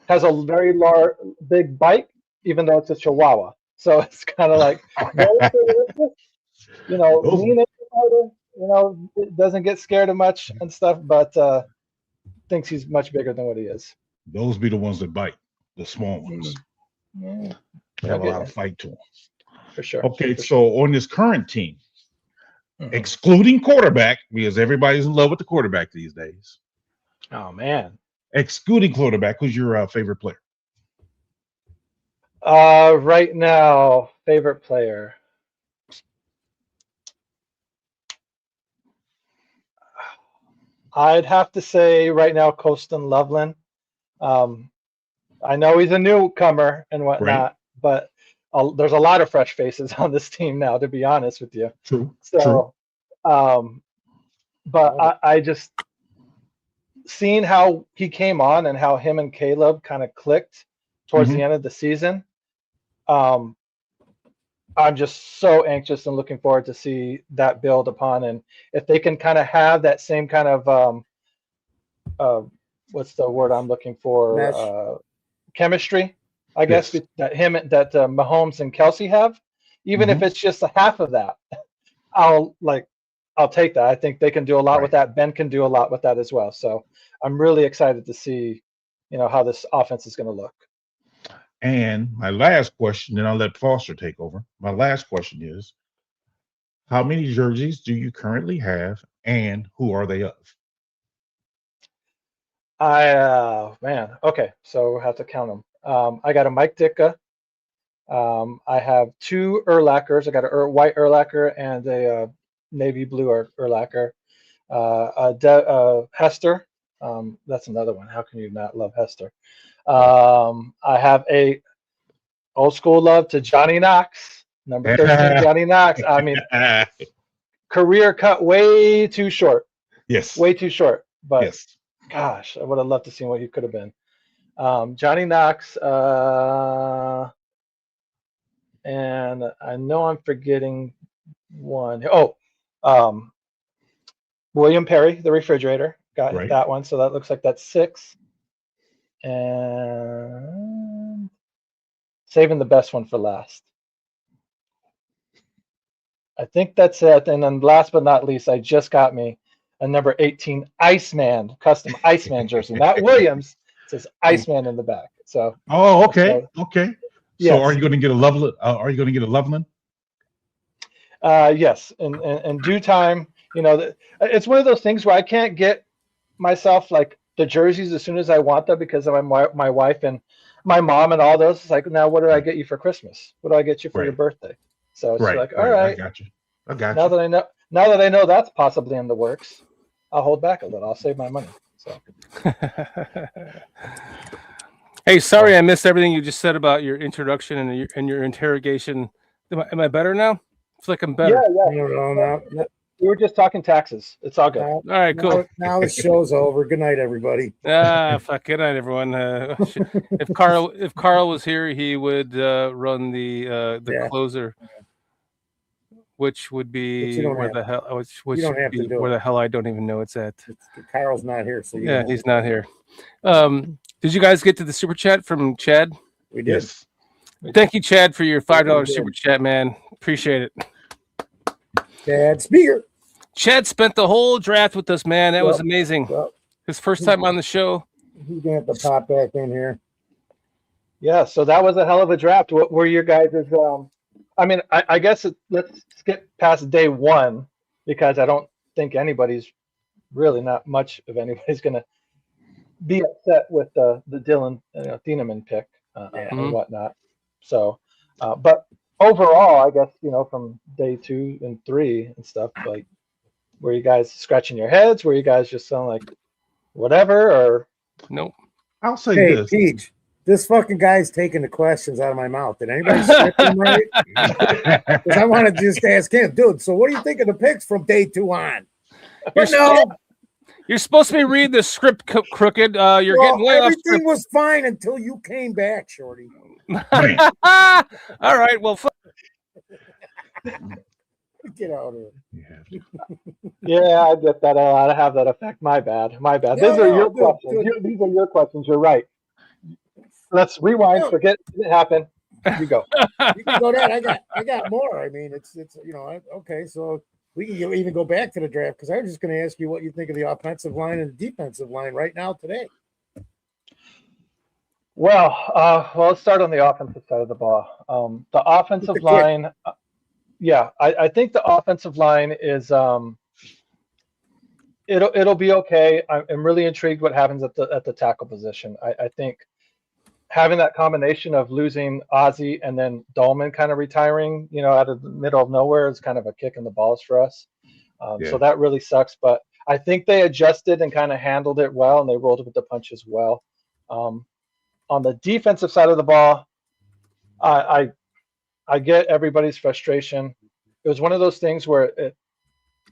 Speaker 6: has a very big bite, even though it's a Chihuahua. So it's kind of like, you know,
Speaker 5: Those-
Speaker 6: lean fighter, you know, doesn't get scared of much and stuff, but thinks he's much bigger than what he is.
Speaker 5: Those be the ones that bite, the small ones.
Speaker 6: Yeah,
Speaker 5: They have a
Speaker 6: I get
Speaker 5: lot
Speaker 6: it.
Speaker 5: of fight to them.
Speaker 6: for sure.
Speaker 5: Okay,
Speaker 6: for
Speaker 5: so on this current team,
Speaker 6: sure. Mhm.
Speaker 5: excluding quarterback, because everybody's in love with the quarterback these days.
Speaker 6: Oh man.
Speaker 5: Excluding quarterback, who's your favorite player?
Speaker 6: Right now, favorite player. I'd have to say right now, Colston Loveland. I know he's a newcomer and whatnot, but there's a lot of fresh faces on this team now, to be honest with you.
Speaker 5: True.
Speaker 6: So, but I just seeing how he came on and how him and Caleb kind of clicked towards the end of the season. I'm just so anxious and looking forward to see that build upon, and if they can kind of have that same kind of what's the word I'm looking for? Chemistry, I guess,
Speaker 5: Yes.
Speaker 6: that Mahomes and Kelsey have, even if it's just a half of that, I'll take that. I think they can do a lot with that. Ben can do a lot with that as well. So I'm really excited to see, you know, how this offense is going to look.
Speaker 5: And my last question, and I'll let Foster take over. My last question is, how many jerseys do you currently have, and who are they of?
Speaker 6: Man, okay, so we'll have to count them. I got a Mike Ditka. I have 2 Urlachers. I got a white Urlacher and a navy blue Urlacher. Hester. That's another one. How can you not love Hester? I have a old school love to Johnny Knox, number 13, Johnny Knox. I mean, career cut way too short.
Speaker 5: Yes.
Speaker 6: Way too short. But
Speaker 5: Yes.
Speaker 6: gosh, I would have loved to see what he could have been. Johnny Knox, and I know I'm forgetting one. William Perry, the refrigerator, got that one. So that looks like that's 6. And saving the best one for last. I think that's it. And then last but not least, I just got me a number 18 Iceman, custom Iceman jersey. Matt Williams says Iceman in the back. So.
Speaker 5: Oh, okay. Okay. So
Speaker 6: yes.
Speaker 5: are you going to get a Loveland? Are you going to get a Loveland?
Speaker 6: Yes. In due time, you know, it's one of those things where I can't get myself like the jerseys as soon as I want them because of my wife and my mom and all those. It's like, now what do I get you for Christmas? What do I get you for your birthday? So it's like, all right.
Speaker 5: I got you. I got
Speaker 6: now
Speaker 5: you.
Speaker 6: Now that I know that's possibly in the works, I'll hold back a little. I'll save my money. So.
Speaker 4: Hey, sorry I missed everything you just said about your introduction and your interrogation. Am I better now? It's like I'm better.
Speaker 6: Yeah.
Speaker 3: No.
Speaker 6: We were just talking taxes. It's all good.
Speaker 4: All right, cool.
Speaker 3: Now the show's over. Good night, everybody.
Speaker 4: Fuck. Good night, everyone. If Carl was here, he would run the closer, which would be where the hell I don't even know it's at.
Speaker 3: Carl's not here, so
Speaker 4: he's not here. Did you guys get to the super chat from Chad?
Speaker 3: We did.
Speaker 5: Yes.
Speaker 4: Thank you, Chad, for your $5 super chat, man. Appreciate it.
Speaker 3: Chad Speaker.
Speaker 4: Chad spent the whole draft with us, man. That was amazing. His first time on the show.
Speaker 3: He's gonna have to pop back in here.
Speaker 6: Yeah, so that was a hell of a draft. What were your guys' I mean, I guess let's skip past day 1 because I don't think anybody's really not much of anybody's gonna be upset with the Dylan Thieneman pick and whatnot. So, but overall, I guess, you know, from day 2 and 3 and stuff, like, were you guys scratching your heads? Were you guys just sound like whatever or
Speaker 4: nope?
Speaker 5: I'll say this.
Speaker 3: Peach, this fucking guy's taking the questions out of my mouth. Did anybody script him right? Because I want to just ask him, dude. So what do you think of the picks from day 2 on?
Speaker 4: You're supposed to be reading the script crooked. You're getting way off script.
Speaker 3: Everything was fine until you came back, Shorty.
Speaker 4: All right. Well,
Speaker 3: get out of here.
Speaker 6: Yeah, I get that. I have that effect. My bad. These are your questions. These are your questions. You're right. Let's rewind. Forget it happened. You go.
Speaker 3: You can go that. I got more. I mean, it's okay. So we can even go back to the draft because I was just going to ask you what you think of the offensive line and the defensive line right now today.
Speaker 6: Well, let's start on the offensive side of the ball. The offensive line, I think the offensive line is it'll be okay. I'm really intrigued what happens at the tackle position. I think having that combination of losing Ozzie and then Dolman kind of retiring, out of the middle of nowhere is kind of a kick in the balls for us. So that really sucks. But I think they adjusted and kind of handled it well, and they rolled with the punches well. On the defensive side of the ball, I get everybody's frustration. It was one of those things where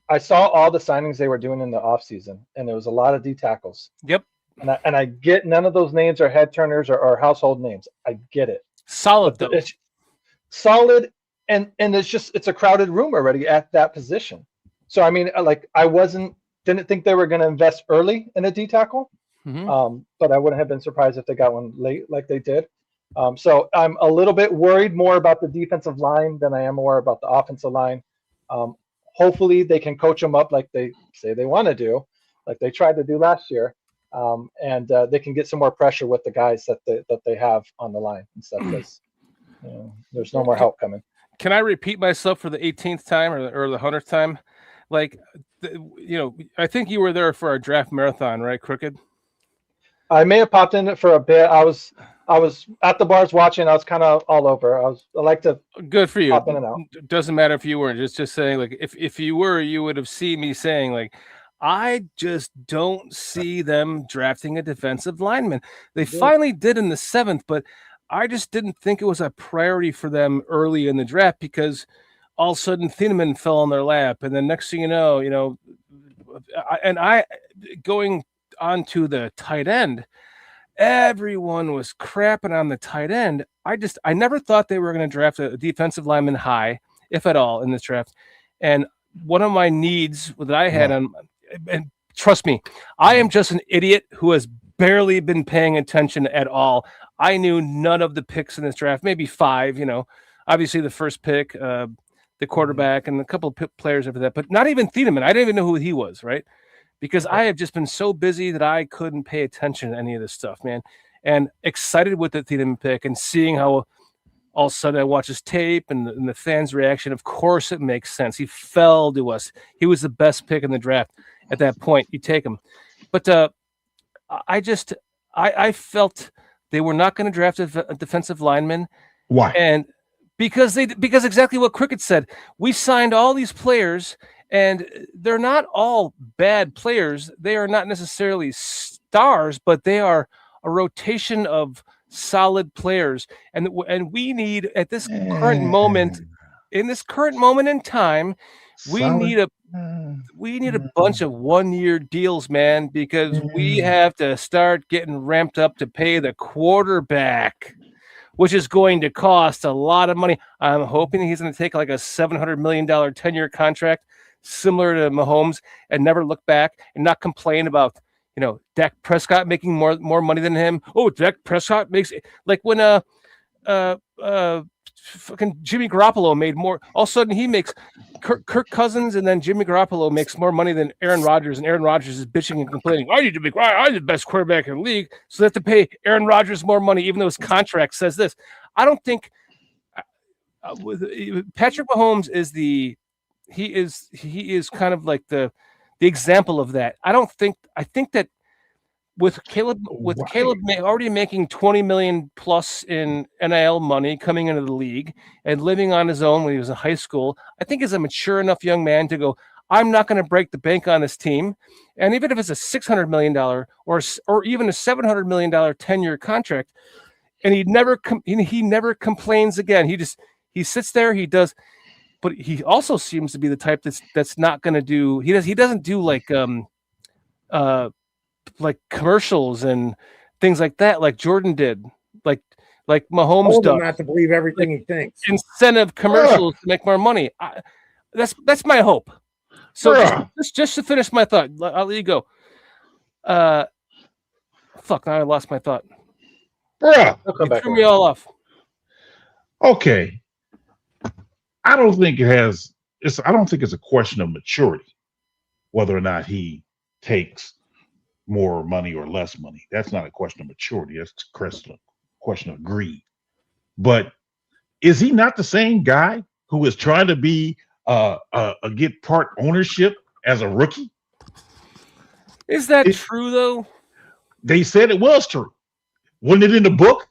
Speaker 6: I saw all the signings they were doing in the offseason, and there was a lot of D tackles.
Speaker 4: Yep.
Speaker 6: And I get none of those names are head turners or household names. I get it.
Speaker 4: Solid though.
Speaker 6: It's solid, and it's a crowded room already at that position. So I mean, like didn't think they were going to invest early in a D tackle.
Speaker 4: Mm-hmm.
Speaker 6: But I wouldn't have been surprised if they got one late like they did. So I'm a little bit worried more about the defensive line than I am more about the offensive line. Hopefully they can coach them up like they say they want to do, like they tried to do last year, and they can get some more pressure with the guys that they have on the line and stuff, because there's no more help coming.
Speaker 4: Can I repeat myself for the 18th time or the 100th time? Like, I think you were there for our draft marathon, right, Crooked?
Speaker 6: I may have popped in it for a bit. I was at the bars watching. I was kind of all over. I like to
Speaker 4: good for you.
Speaker 6: Pop in and out.
Speaker 4: Doesn't matter if you weren't. Just saying, like, if you were, you would have seen me saying, like, I just don't see them drafting a defensive lineman. They finally did in the 7th, but I just didn't think it was a priority for them early in the draft, because all of a sudden Thieneman fell on their lap, and then next thing you know, going onto the tight end, everyone was crapping on the tight end. I never thought they were going to draft a defensive lineman high, if at all, in this draft. And one of my needs that I had and trust me, I am just an idiot who has barely been paying attention at all. I knew none of the picks in this draft, maybe 5, obviously the first pick, the quarterback, and a couple of players after that, but not even Thieneman. I didn't even know who he was, right? Because I have just been so busy that I couldn't pay attention to any of this stuff, man. And excited with the Thieneman pick and seeing how all of a sudden I watch his tape and the fans' reaction. Of course it makes sense. He fell to us. He was the best pick in the draft at that point. You take him. But I felt they were not going to draft a defensive lineman.
Speaker 5: Why?
Speaker 4: And because exactly what Cricket said. We signed all these players, and they're not all bad players. They are not necessarily stars, but they are a rotation of solid players. And we need, at this current moment, in time, we need a bunch of 1-year deals, man, because we have to start getting ramped up to pay the quarterback, which is going to cost a lot of money. I'm hoping he's going to take like a $700 million 10-year contract, similar to Mahomes, and never look back and not complain about, Dak Prescott making more money than him. Oh, Dak Prescott makes, like when fucking Jimmy Garoppolo made more. All of a sudden he makes Kirk Cousins, and then Jimmy Garoppolo makes more money than Aaron Rodgers, and Aaron Rodgers is bitching and complaining. I'm the best quarterback in the league, so they have to pay Aaron Rodgers more money, even though his contract says this. I don't think Patrick Mahomes is he is kind of like the example of that. I think that with Caleb already making $20 million plus in NIL money coming into the league and living on his own when he was in high school, I think he's a mature enough young man to go, I'm not going to break the bank on this team. And even if it's a $600 million or even a $700 million 10-year contract, and he never complains again. He sits there, he does. But he also seems to be the type that's not going to do. He doesn't do like commercials and things like that, like Jordan did, like Mahomes does.
Speaker 3: Not to believe everything he thinks.
Speaker 4: Incentive commercials to make more money. That's my hope. So just to finish my thought, I'll let you go. Fuck! Now I lost my thought.
Speaker 5: You
Speaker 6: come back
Speaker 4: threw me all off.
Speaker 5: Okay, I don't think it has. I don't think it's a question of maturity whether or not he takes more money or less money. That's not a question of maturity. That's a question of greed. But is he not the same guy who is trying to be get part ownership as a rookie?
Speaker 4: Is that true though?
Speaker 5: They said it was true. Wasn't it in the book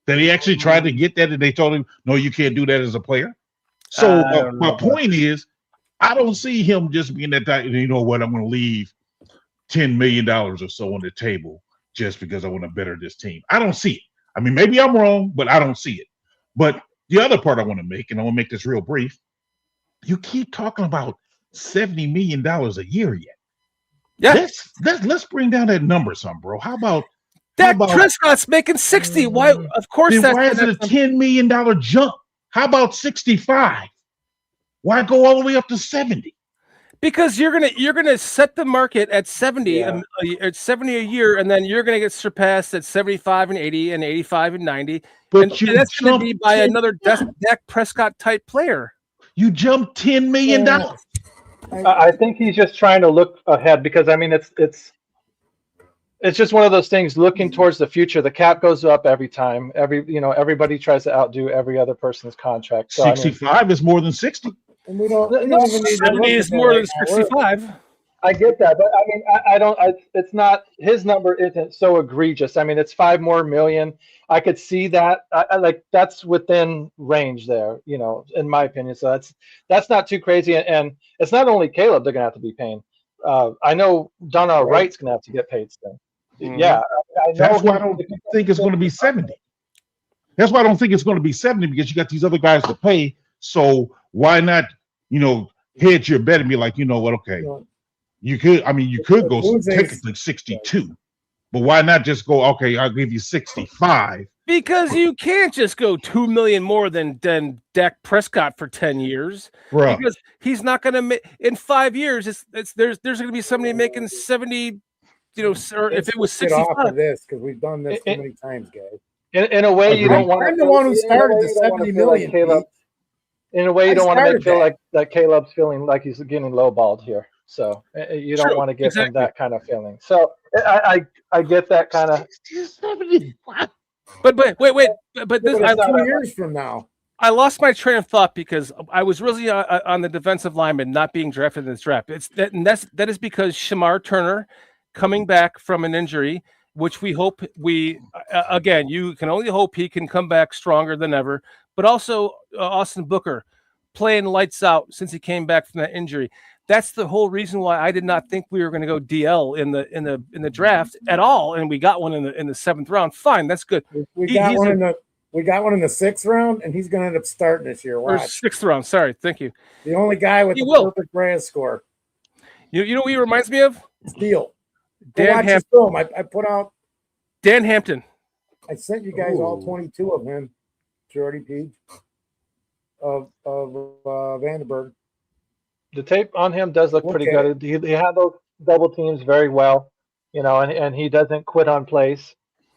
Speaker 5: that he actually tried to get that, and they told him, "No, you can't do that as a player." So my point is, I don't see him just being that guy. You know what? I'm going to leave $10 million or so on the table just because I want to better this team. I don't see it. I mean, maybe I'm wrong, but I don't see it. But the other part I want to make, and I want to make this real brief, you keep talking about $70 million a year yet. Yeah. Let's bring down that number some, bro. How about
Speaker 4: Prescott's making 60? Why? Of course,
Speaker 5: why is it a $10 million jump? How about 65? Why go all the way up to 70?
Speaker 4: Because you're gonna set the market at 70, at 70 a year, and then you're gonna get surpassed at 75 and 80 and 85 and 90.
Speaker 5: But
Speaker 4: and that's gonna be by another Dak Prescott type player.
Speaker 5: You jumped $10 million.
Speaker 6: I think he's just trying to look ahead because I mean it's just one of those things looking towards the future. The cap goes up every time. Everybody tries to outdo every other person's contract. So,
Speaker 5: 65 is more than 60.
Speaker 3: And we don't even need
Speaker 4: 70 is more than 65.
Speaker 6: I get that, but I mean, I don't. It's not his number isn't so egregious. I mean, it's $5 more million. I could see that. I like that's within range there, in my opinion. So that's not too crazy. And it's not only Caleb they're gonna have to be paying. I know Donnell Wright's gonna have to get paid still. Mm-hmm. Yeah, I know.
Speaker 5: That's why I don't think it's going to be 70. That's why I don't think it's going to be 70 because you got these other guys to pay. So why not, hedge your bet and be like, you know what? Okay, you could go technically 62, but why not just go? Okay, I'll give you 65.
Speaker 4: Because you can't just go $2 million more than Dak Prescott for 10 years.
Speaker 5: Right.
Speaker 4: Because he's not going to make in 5 years. There's going to be somebody making 70. Or if it was 65.
Speaker 3: Get off of this because we've done this so many times, guys.
Speaker 6: In a way, you don't want.
Speaker 3: I'm the one who started the 70 million.
Speaker 6: Caleb, in a way, you don't want to feel like that Caleb's feeling like he's getting lowballed here. So you don't want to give him that kind of feeling. So I get that kind of.
Speaker 4: But wait. But this
Speaker 3: 2 years from now.
Speaker 4: I lost my train of thought because I was really on the defensive lineman not being drafted in this draft. That is because Shamar Turner coming back from an injury, which we hope again, you can only hope he can come back stronger than ever, but also Austin Booker playing lights out since he came back from that injury. That's the whole reason why I did not think we were going to go DL in the draft at all. And we got one in the 7th round. Fine. That's good.
Speaker 3: We got one in the 6th round and he's going to end up starting this year.
Speaker 4: Or 6th round. Sorry. Thank you.
Speaker 3: The only guy with the perfect brand score.
Speaker 4: You know what he reminds me of?
Speaker 3: Steele.
Speaker 4: Dan Hampton.
Speaker 3: Film. I put out
Speaker 4: Dan Hampton.
Speaker 3: I sent you guys all 22 of him, Jordy Peach of Vandenberg.
Speaker 6: The tape on him does look pretty good. He handles double teams very well, and he doesn't quit on plays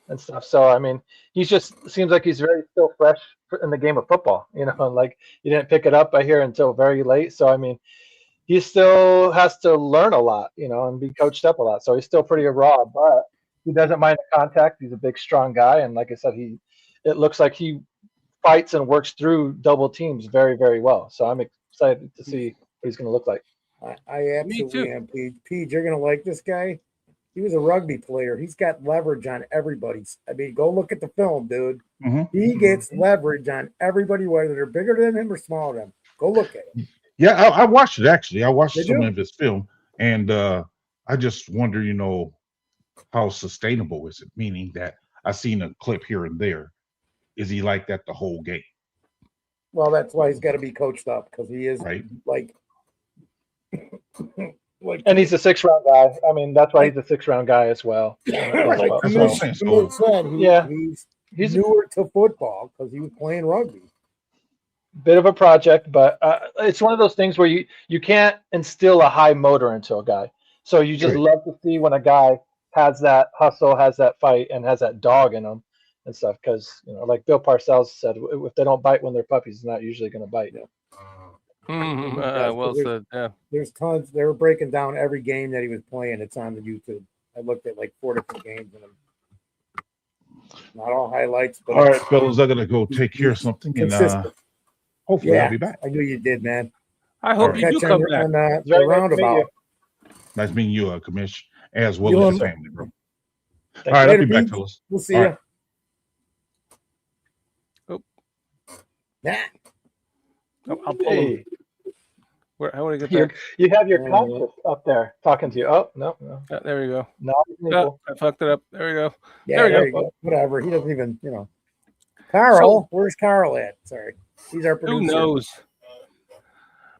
Speaker 6: and stuff. So I mean, he just seems like he's very still fresh in the game of football. Like he didn't pick it up I hear until very late. So I mean. He still has to learn a lot, and be coached up a lot. So he's still pretty raw, but he doesn't mind the contact. He's a big, strong guy. And like I said, it looks like he fights and works through double teams very, very well. So I'm excited to see what he's going to look like.
Speaker 3: I absolutely am, Pete. You're going to like this guy. He was a rugby player. He's got leverage on everybody. I mean, go look at the film, dude.
Speaker 5: Mm-hmm.
Speaker 3: He gets leverage on everybody, whether they're bigger than him or smaller than him. Go look at it.
Speaker 5: Yeah, I watched it actually. I watched some of his film, and I just wonder, how sustainable is it? Meaning that I've seen a clip here and there. Is he like that the whole game?
Speaker 3: Well, that's why he's got to be coached up because he is like.
Speaker 6: And he's a 6th round guy. I mean, that's why he's a 6th round guy as well.
Speaker 5: That's what I'm saying.
Speaker 3: He's newer to football because he was playing rugby.
Speaker 6: Bit of a project, but it's one of those things where you can't instill a high motor into a guy. So you just love to see when a guy has that hustle, has that fight, and has that dog in him. and stuff. Because like Bill Parcells said, if they don't bite when they're puppies, they're not usually going to bite.
Speaker 4: Well said. Yeah.
Speaker 3: There's tons. They were breaking down every game that he was playing. It's on the YouTube. I looked at like 4 different games in them. Not all highlights, but
Speaker 5: all right, fellas, I'm gonna go take care of something, and hopefully I'll be back.
Speaker 3: I knew you did, man.
Speaker 4: I hope you do come back.
Speaker 3: On the roundabout.
Speaker 5: Nice meeting you, Commish, as well as your family, bro. All right,
Speaker 3: Later,
Speaker 5: I'll be back,
Speaker 3: Beans.
Speaker 5: fellas.
Speaker 3: We'll see
Speaker 5: All
Speaker 3: you.
Speaker 5: right.
Speaker 4: I'll pull him. How would I get back?
Speaker 6: You have your conscious up there talking to you. Oh, no.
Speaker 4: There we go.
Speaker 6: No,
Speaker 4: I fucked it up. There we go.
Speaker 3: Yeah, there you go. Whatever. He doesn't even, Carl, where's Carl at? Sorry. He's our producer.
Speaker 4: Who knows?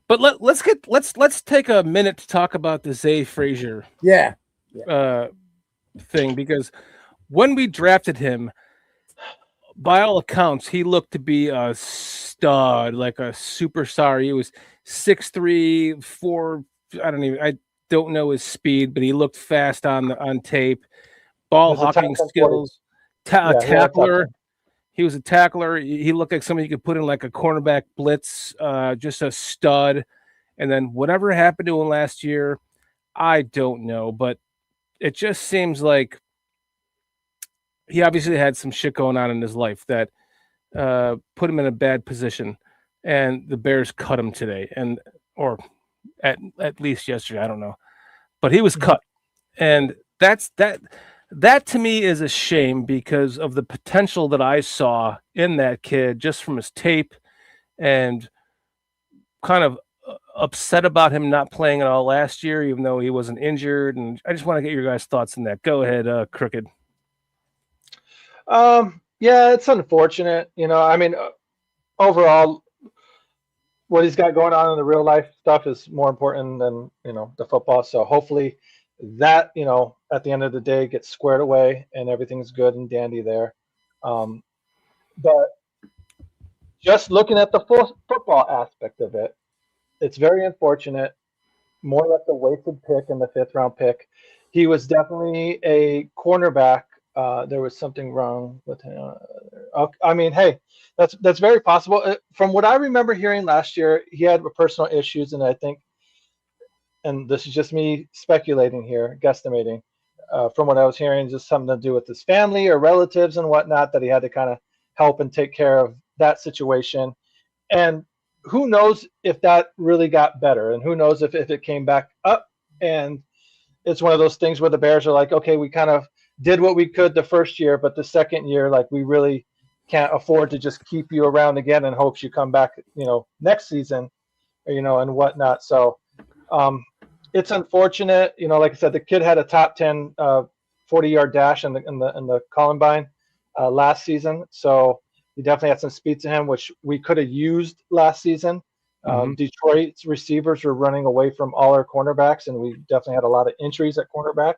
Speaker 4: But let's take a minute to talk about the Zah Frazier thing, because when we drafted him, by all accounts, he looked to be a stud, like a superstar. He was 6'3", 4. I don't know his speed, but he looked fast on tape. Ball hawking skills, tackler. He was a tackler. He looked like somebody you could put in like a cornerback blitz, just a stud. And then whatever happened to him last year, I don't know, but it just seems like he obviously had some shit going on in his life that put him in a bad position, and the Bears cut him today, or at least yesterday. I don't know, but he was cut, and that to me is a shame because of the potential that I saw in that kid just from his tape, and kind of upset about him not playing at all last year, even though he wasn't injured. And I just want to get your guys' thoughts on that. Go ahead, Crooked.
Speaker 6: Yeah, it's unfortunate. I mean, overall, what he's got going on in the real life stuff is more important than, the football. So hopefully that, at the end of the day gets squared away and everything's good and dandy there. But just looking at the football aspect of it, it's very unfortunate. More or less a wasted pick in the 5th round pick. He was definitely a cornerback. There was something wrong with him. I mean, hey, that's very possible. From what I remember hearing last year, he had personal issues, and I think, and this is just me speculating here, guesstimating, from what I was hearing, just something to do with his family or relatives and whatnot, that he had to kind of help and take care of that situation. And who knows if that really got better, and who knows if it came back up. And it's one of those things where the Bears are like, okay, we kind of did what we could the first year, but the second year, like, we really can't afford to just keep you around again in hopes you come back, next season, and whatnot. So it's unfortunate. Like I said, the kid had a top 10 40-yard dash in the Columbine last season. So he definitely had some speed to him, which we could have used last season. Detroit's receivers were running away from all our cornerbacks, and we definitely had a lot of injuries at cornerback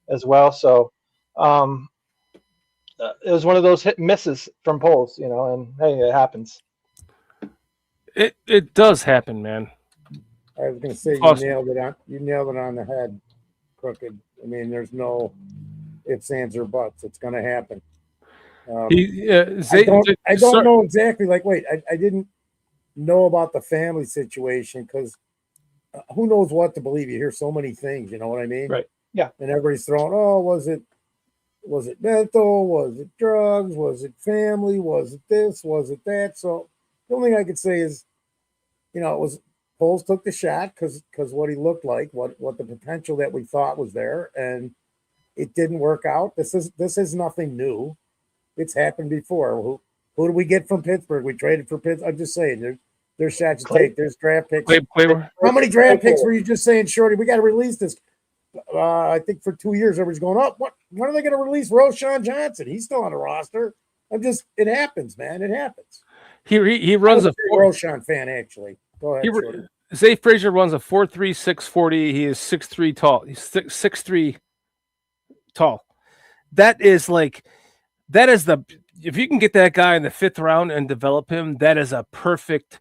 Speaker 6: as well. So it was one of those hit and misses from polls, and hey, it happens.
Speaker 4: It does happen, man.
Speaker 3: I was going to say, you nailed it on the head, Crooked. I mean, there's no ifs, ands, or buts. It's going to happen. I don't know exactly. Like, wait, I didn't know about the family situation, because who knows what to believe? You hear so many things. You know what I mean?
Speaker 6: Right. Yeah.
Speaker 3: And everybody's throwing, was it mental? Was it drugs? Was it family? Was it this? Was it that? So the only thing I could say is, it was Poles took the shot because what he looked like, what the potential that we thought was there, and it didn't work out. This is nothing new. It's happened before. Who did we get from Pittsburgh? We traded for Pittsburgh. I'm just saying, there's shots to take. There's draft picks. How many draft picks were you just saying, Shorty? We got to release this. I think for 2 years, everybody's going, when are they going to release Roschon Johnson? He's still on the roster. It happens, man. It happens.
Speaker 4: He runs a
Speaker 3: Roschon fan, actually. Go ahead.
Speaker 4: Zah Frazier runs a 4.3 640. He is 6'3" tall. He's 6'3" tall. That is if you can get that guy in the 5th round and develop him, that is a perfect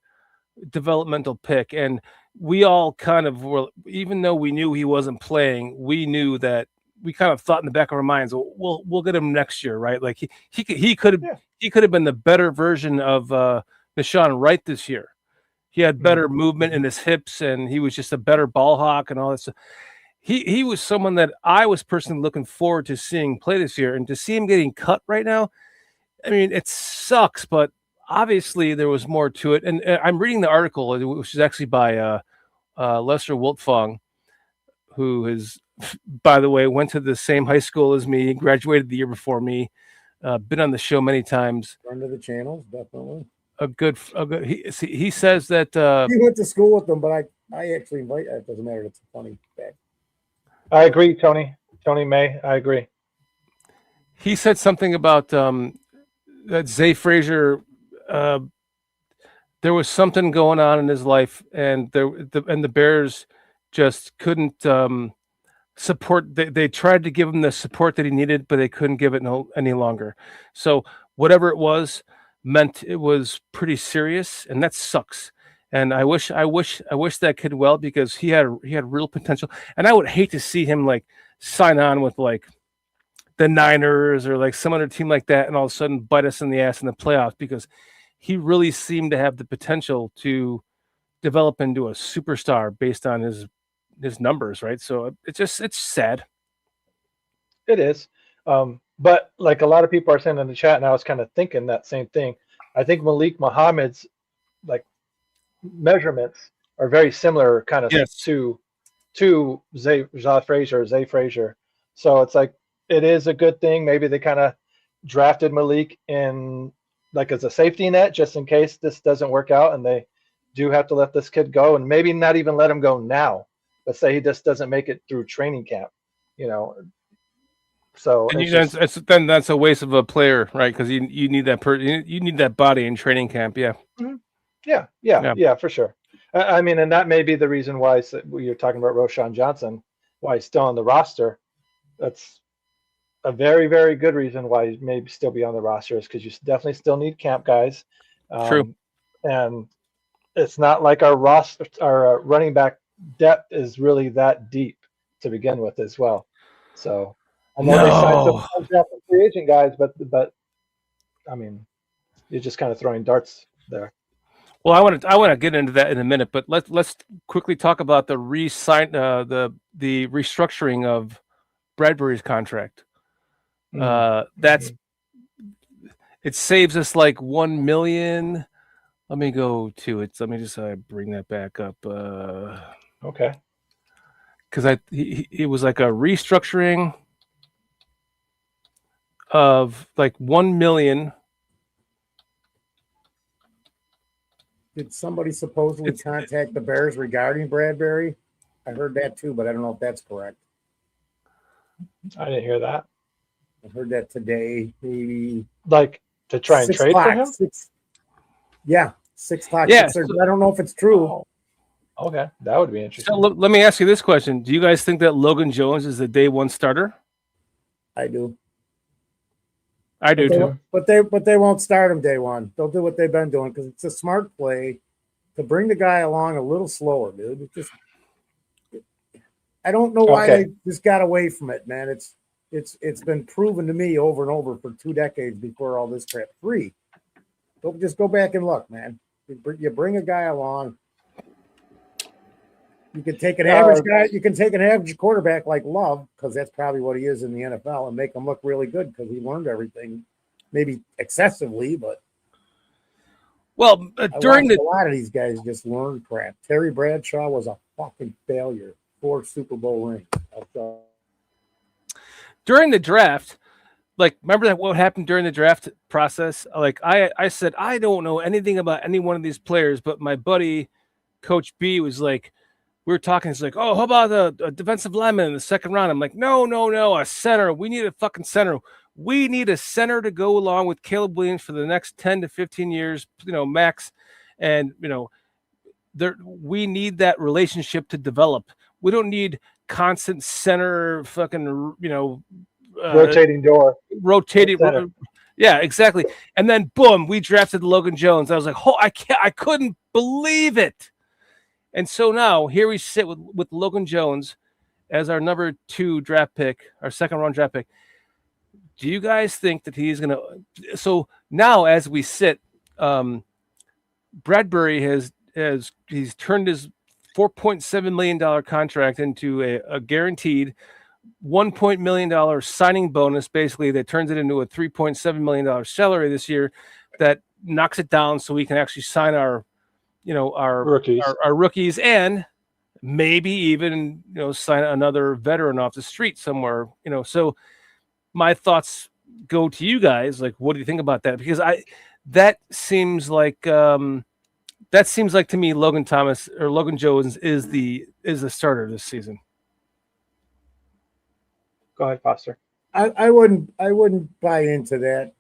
Speaker 4: developmental pick. And we all kind of were, even though we knew he wasn't playing, we knew that we kind of thought in the back of our minds, well, we'll get him next year, right? Like he could have been the better version of Deshaun Wright this year. He had better movement in his hips, and he was just a better ball hawk and all that stuff. He was someone that I was personally looking forward to seeing play this year, and to see him getting cut right now, I mean, it sucks, but obviously there was more to it. And I'm reading the article, which is actually by Lester Wiltfong, who is, by the way, went to the same high school as me, graduated the year before me, been on the show many times.
Speaker 3: Under the channels, definitely.
Speaker 4: He says that
Speaker 3: he went to school with them, but I actually invite. It doesn't matter. It's a funny fact.
Speaker 6: I agree, Tony May. I agree.
Speaker 4: He said something about that Zah Frazier. There was something going on in his life, and the Bears just couldn't support. They tried to give him the support that he needed, but they couldn't give it any longer. So whatever it was meant it was pretty serious, and that sucks. And I wish that kid well, because he had real potential, and I would hate to see him like sign on with like the Niners or like some other team like that, and all of a sudden bite us in the ass in the playoffs, because he really seemed to have the potential to develop into a superstar based on his numbers, right? So it's sad.
Speaker 6: It is. But like a lot of people are saying in the chat, and I was kind of thinking that same thing. I think Malik Muhammad's like measurements are very similar kind of to Zah Frazier. So it's like, it is a good thing. Maybe they kind of drafted Malik in like as a safety net, just in case this doesn't work out and they do have to let this kid go, and maybe not even let him go now, but say he just doesn't make it through training camp, So
Speaker 4: then that's a waste of a player, right? Because you need that you need that body in training camp. Yeah.
Speaker 6: Mm-hmm. Yeah, for sure. I mean, and that may be the reason why you're talking about Roschon Johnson, why he's still on the roster. That's a very, very good reason why he may still be on the roster, is because you definitely still need camp guys.
Speaker 4: True.
Speaker 6: And it's not like our running back depth is really that deep to begin with as well. So I know they signed some free agent guys, but I mean, you're just kind of throwing darts there.
Speaker 4: Well, I want to get into that in a minute, but let's quickly talk about the restructuring of Bradbury's contract. It saves us like $1 million. Let me go to it. Let me just bring that back up.
Speaker 6: Okay.
Speaker 4: Because it was like a restructuring of like $1 million.
Speaker 3: Did somebody supposedly contact the Bears regarding Bradbury? I heard that too, but I don't know if that's correct.
Speaker 6: I didn't hear that.
Speaker 3: I heard that today, maybe
Speaker 6: like to try and trade for him.
Speaker 3: 6 o'clock.
Speaker 4: Yeah,
Speaker 3: I don't know if it's true.
Speaker 6: Oh, okay, that would be interesting.
Speaker 4: So let me ask you this question: do you guys think that Logan Jones is the day one starter?
Speaker 3: I do.
Speaker 4: I do too.
Speaker 3: But they won't start him day one. They'll do what they've been doing, because it's a smart play to bring the guy along a little slower, dude. I don't know why they just got away from it, man. It's been proven to me over and over for 2 decades before all this crap. 3. Don't just go back and look, man. You bring a guy along. You can take an average guy. You can take an average quarterback like Love, because that's probably what he is in the NFL, and make him look really good because he learned everything, maybe excessively, but.
Speaker 4: Well,
Speaker 3: a lot of these guys just learned crap. Terry Bradshaw was a fucking failure. 4 Super Bowl rings.
Speaker 4: During the draft, like, remember that what happened during the draft process? Like, I said, I don't know anything about any one of these players, but my buddy, Coach B, was like, we were talking, it's like, oh, how about a defensive lineman in the second round? I'm like, no, a center. We need a fucking center. We need a center to go along with Caleb Williams for the next 10 to 15 years, max. And, we need that relationship to develop. We don't need constant center fucking,
Speaker 6: rotating door.
Speaker 4: Yeah, exactly. And then boom, we drafted Logan Jones. I was like, I couldn't believe it. And so now here we sit with Logan Jones, as our number 2 draft pick, our second round draft pick, do you guys think that he's going to? So now, as we sit, Bradbury he's turned his $4.7 million contract into a guaranteed $1 million signing bonus, basically, that turns it into a $3.7 million salary this year. That knocks it down so we can actually sign our
Speaker 6: Rookies.
Speaker 4: our rookies, and maybe even sign another veteran off the street somewhere. So my thoughts go to you guys. Like, what do you think about that? Because that seems like to me Logan Jones is the starter this season.
Speaker 6: Go ahead, Foster.
Speaker 3: I wouldn't buy into that.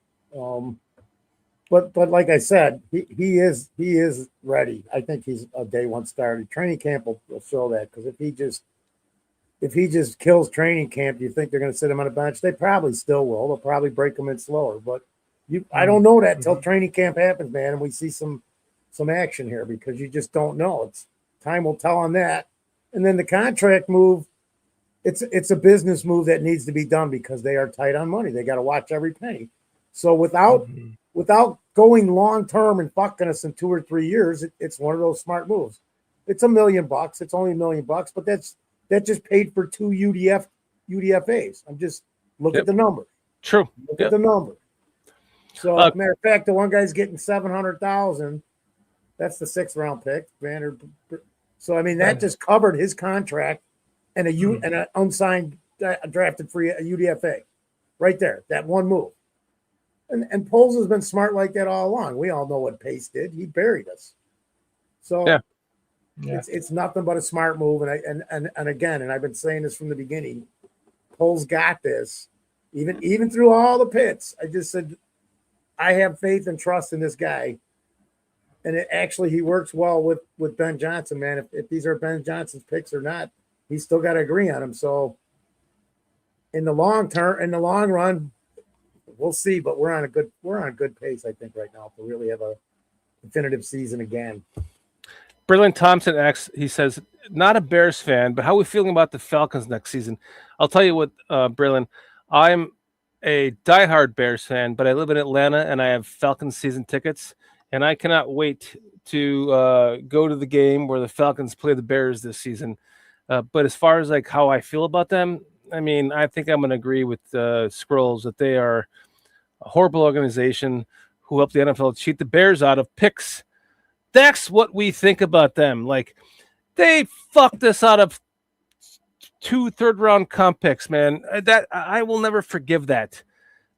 Speaker 3: But like I said, he is ready. I think he's a day one starter. Training camp will show that, because if he just kills training camp, do you think they're going to sit him on a bench? They probably still will. They'll probably break him in slower. But I don't know that until training camp happens, man, and we see some action here, because you just don't know. It's time will tell on that. And then the contract move, it's a business move that needs to be done, because they are tight on money. They got to watch every penny. So without going long term and fucking us in 2 or 3 years, it's one of those smart moves. It's $1 million. It's only $1 million, but that just paid for 2 UDFAs. I'm just look at the number.
Speaker 4: True.
Speaker 3: Look at the number. So, matter of fact, the one guy's getting $700,000. That's the 6th round pick, So I mean, that just covered his contract and and an unsigned drafted free UDFA, right there. That one move. And Poles has been smart like that all along. We all know what Pace did. He buried us. So it's nothing but a smart move. And again, and I've been saying this from the beginning, Poles got this. Even through all the pits, I just said, I have faith and trust in this guy. And he works well with Ben Johnson, man. If these are Ben Johnson's picks or not, he's still got to agree on them. So in the long run, we'll see, but we're on a good pace, I think, right now to really have a definitive season again.
Speaker 4: Berlin Thompson asks, he says, not a Bears fan, but how are we feeling about the Falcons next season? I'll tell you what, Berlin, I'm a diehard Bears fan, but I live in Atlanta and I have Falcons season tickets, and I cannot wait to go to the game where the Falcons play the Bears this season. But as far as like how I feel about them, I mean, I think I'm going to agree with Scrolls that they are a horrible organization who helped the NFL cheat the Bears out of picks. That's what we think about them. Like, they fucked us out of 2 third-round comp picks, man. That I will never forgive that.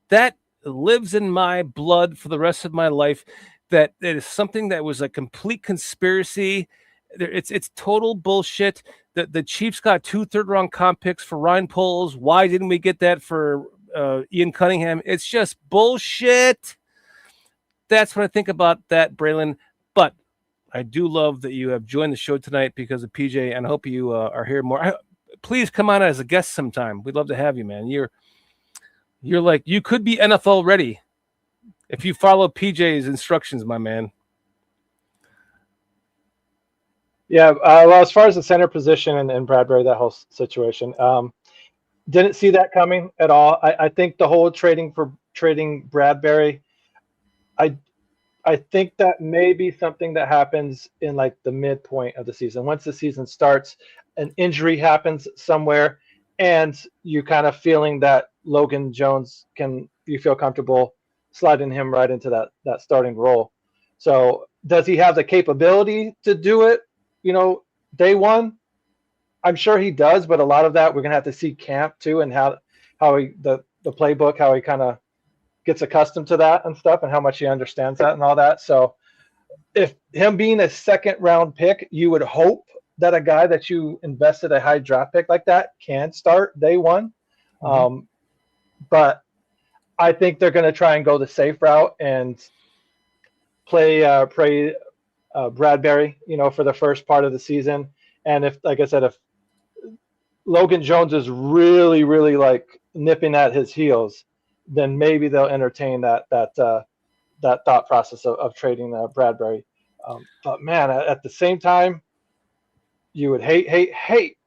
Speaker 4: That lives in my blood for the rest of my life. That it is something that was a complete conspiracy. It's total bullshit. The Chiefs got 2 third-round comp picks for Ryan Poles. Why didn't we get that for Ian Cunningham? It's just bullshit. That's what I think about that, Braylon. But I do love that you have joined the show tonight because of PJ, and I hope you are here more. Please come on as a guest sometime. We'd love to have you, man. You're like, you could be NFL ready if you follow PJ's instructions, my man.
Speaker 6: Yeah, well, as far as the center position and Bradbury, that whole situation, didn't see that coming at all. I think the whole trading Bradbury, I think that may be something that happens in like the midpoint of the season. Once the season starts, an injury happens somewhere, and you kind of feeling that Logan Jones you feel comfortable sliding him right into that starting role. So does he have the capability to do it? Day one, I'm sure he does, but a lot of that we're gonna have to see camp too, and how he the playbook, how he kind of gets accustomed to that and stuff, and how much he understands that and all that. So if him being a 2nd round pick, you would hope that a guy that you invested a high draft pick like that can start day one. But I think they're going to try and go the safe route and play Bradbury, for the first part of the season. And if, like I said, if Logan Jones is really, really like nipping at his heels, then maybe they'll entertain that thought process of trading Bradbury. But man, at the same time, you would hate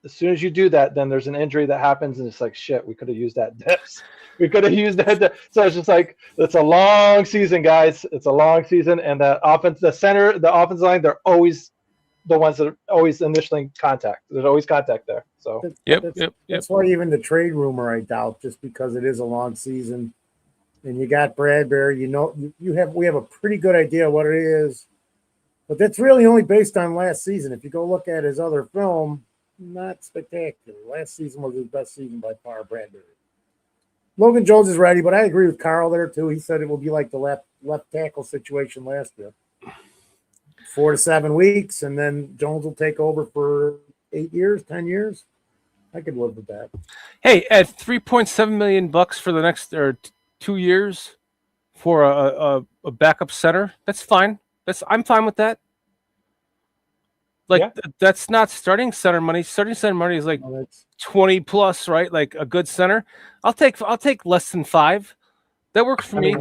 Speaker 6: as soon as you do that, then there's an injury that happens, and it's like, shit, we could have used that depth. We could have used that. So it's just like, it's a long season, guys. It's a long season, and the offensive line, they're always the ones that are always initially contact. There's always contact there. So
Speaker 3: That's why even the trade rumor, I doubt, just because it is a long season, and you got Bradbury. We have a pretty good idea what it is, but that's really only based on last season. If you go look at his other film, not spectacular. Last season was his best season by far, Bradbury. Logan Jones is ready, but I agree with Carl there too. He said it will be like the left tackle situation last year. 4 to 7 weeks, and then Jones will take over for 8 years, 10 years. I could live with that.
Speaker 4: Hey, at $3.7 million for the next 2 years for a backup center, that's fine. I'm fine with that. Like that's not starting center money. Starting center money is like 20 plus, right? Like a good center. I'll take less than 5. That works for me.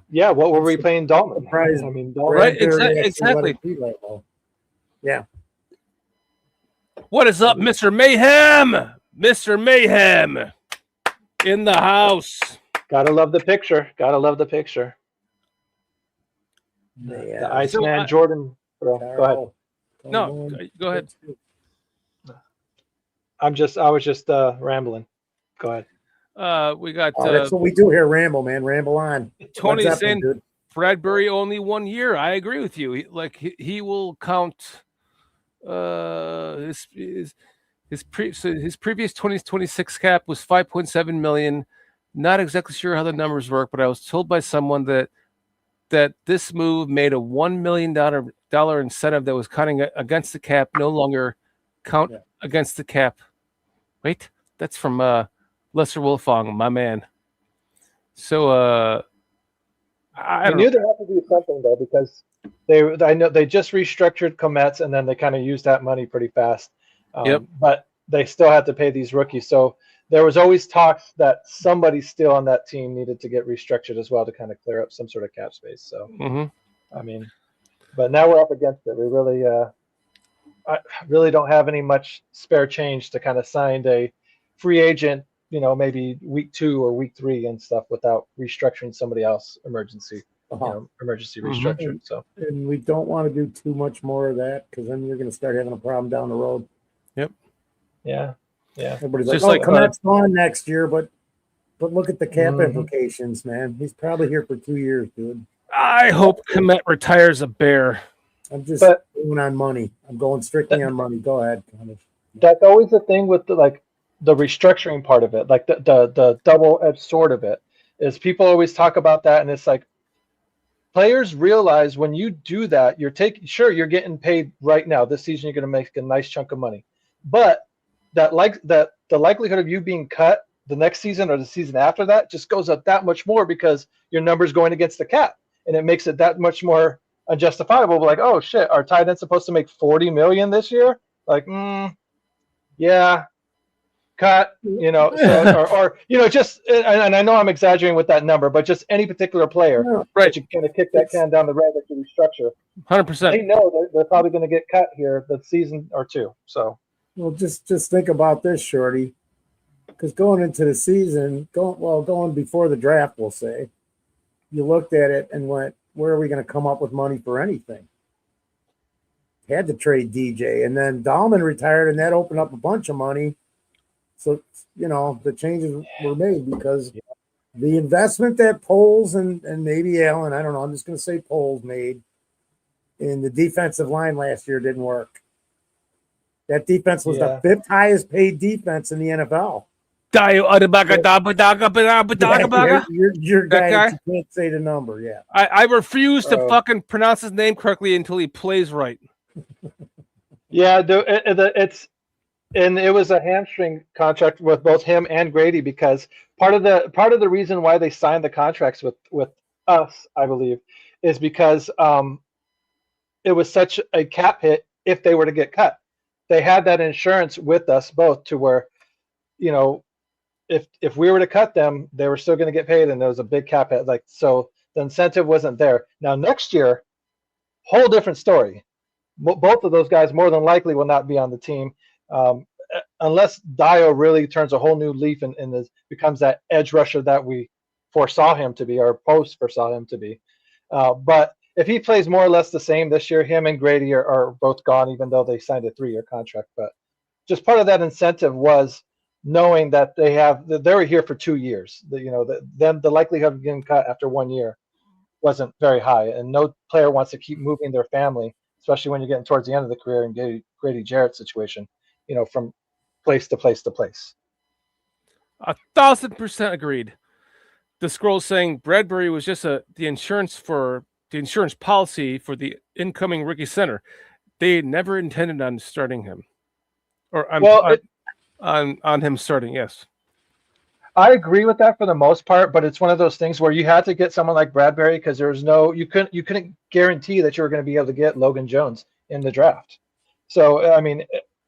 Speaker 6: Yeah, what were we paying Dalton?
Speaker 3: Surprised.
Speaker 6: I mean,
Speaker 4: Right, exactly.
Speaker 3: Yeah.
Speaker 4: What is up, Mr. Mayhem? Mr. Mayhem in the house.
Speaker 6: Gotta love the picture.
Speaker 3: Yeah.
Speaker 6: The Iceman Jordan. Go ahead.
Speaker 4: No, go ahead.
Speaker 6: I was just rambling. Go ahead.
Speaker 4: We got.
Speaker 3: That's what we do here. Ramble, man. Ramble on.
Speaker 4: Tony is saying Bradbury only 1 year. I agree with you. He will count. His previous 2026 cap was 5.7 million. Not exactly sure how the numbers work, but I was told by someone that this move made a $1 million incentive that was counting against the cap no longer count against the cap. Wait, that's from Lesser Wolfong, my man. So I
Speaker 6: knew they had to do something though, because I know they just restructured Kometz, and then they kind of used that money pretty fast. But they still had to pay these rookies. So there was always talks that somebody still on that team needed to get restructured as well to kind of clear up some sort of cap space. So, I mean, but now we're up against it. We really, I really don't have any much spare change to kind of sign a free agent, maybe week 2 or week 3 and stuff without restructuring somebody else emergency restructured. So,
Speaker 3: and we don't want to do too much more of that, because then you're going to start having a problem down the road.
Speaker 4: Yep.
Speaker 6: Yeah.
Speaker 3: Everybody's like, Komet's gone next year, but look at the cap implications, man. He's probably here for 2 years, dude.
Speaker 4: I hope Komet retires a Bear.
Speaker 3: I'm just going on money. I'm going strictly on money. Go ahead.
Speaker 6: That's always the thing with the restructuring part of it, like the double-edged sword of it, is people always talk about that, and it's like players realize when you do that, you're getting paid right now. This season, you're going to make a nice chunk of money, but the likelihood of you being cut the next season or the season after that just goes up that much more, because your number's going against the cap, and it makes it that much more unjustifiable. But like, oh shit, our tight end's supposed to make $40 million this year? Like, yeah, cut. Just, and I know I'm exaggerating with that number, but just any particular player, right? You kind of kick that can down the road that you restructure.
Speaker 4: 100%.
Speaker 6: They know they're probably going to get cut here the season or two. So.
Speaker 3: Well, just think about this, Shorty, because going into the season, going before the draft, we'll say, you looked at it and went, where are we going to come up with money for anything? Had to trade DJ, and then Dahlman retired, and that opened up a bunch of money. So, the changes were made because the investment that Poles and maybe Allen, I don't know, I'm just going to say Poles made in the defensive line last year didn't work. That defense was the 5th highest paid defense in the NFL. Your guy, you can't say the number.
Speaker 4: I refuse to fucking pronounce his name correctly until he plays right.
Speaker 6: It was a hamstring contract with both him and Grady, because part of the reason why they signed the contracts with us, I believe, is because it was such a cap hit if they were to get cut. They had that insurance with us both, to where, if we were to cut them, they were still going to get paid, and there was a big cap hit. So the incentive wasn't there. Now next year, whole different story. Both of those guys more than likely will not be on the team. unless Dio really turns a whole new leaf and becomes that edge rusher that we foresaw him to be, or post foresaw him to be. But if he plays more or less the same this year, him and Grady are both gone, even though they signed a 3-year contract. But just part of that incentive was knowing that they were here for 2 years. The likelihood of getting cut after 1 year wasn't very high, and no player wants to keep moving their family, especially when you're getting towards the end of the career and Grady Jarrett's situation, from place to place to place.
Speaker 4: 1,000% agreed. The scroll saying Bradbury was just the insurance policy for the incoming rookie center. They never intended on starting him, or on him starting. Yes,
Speaker 6: I agree with that for the most part, but it's one of those things where you had to get someone like Bradbury because you couldn't guarantee that you were going to be able to get Logan Jones in the draft. So I mean,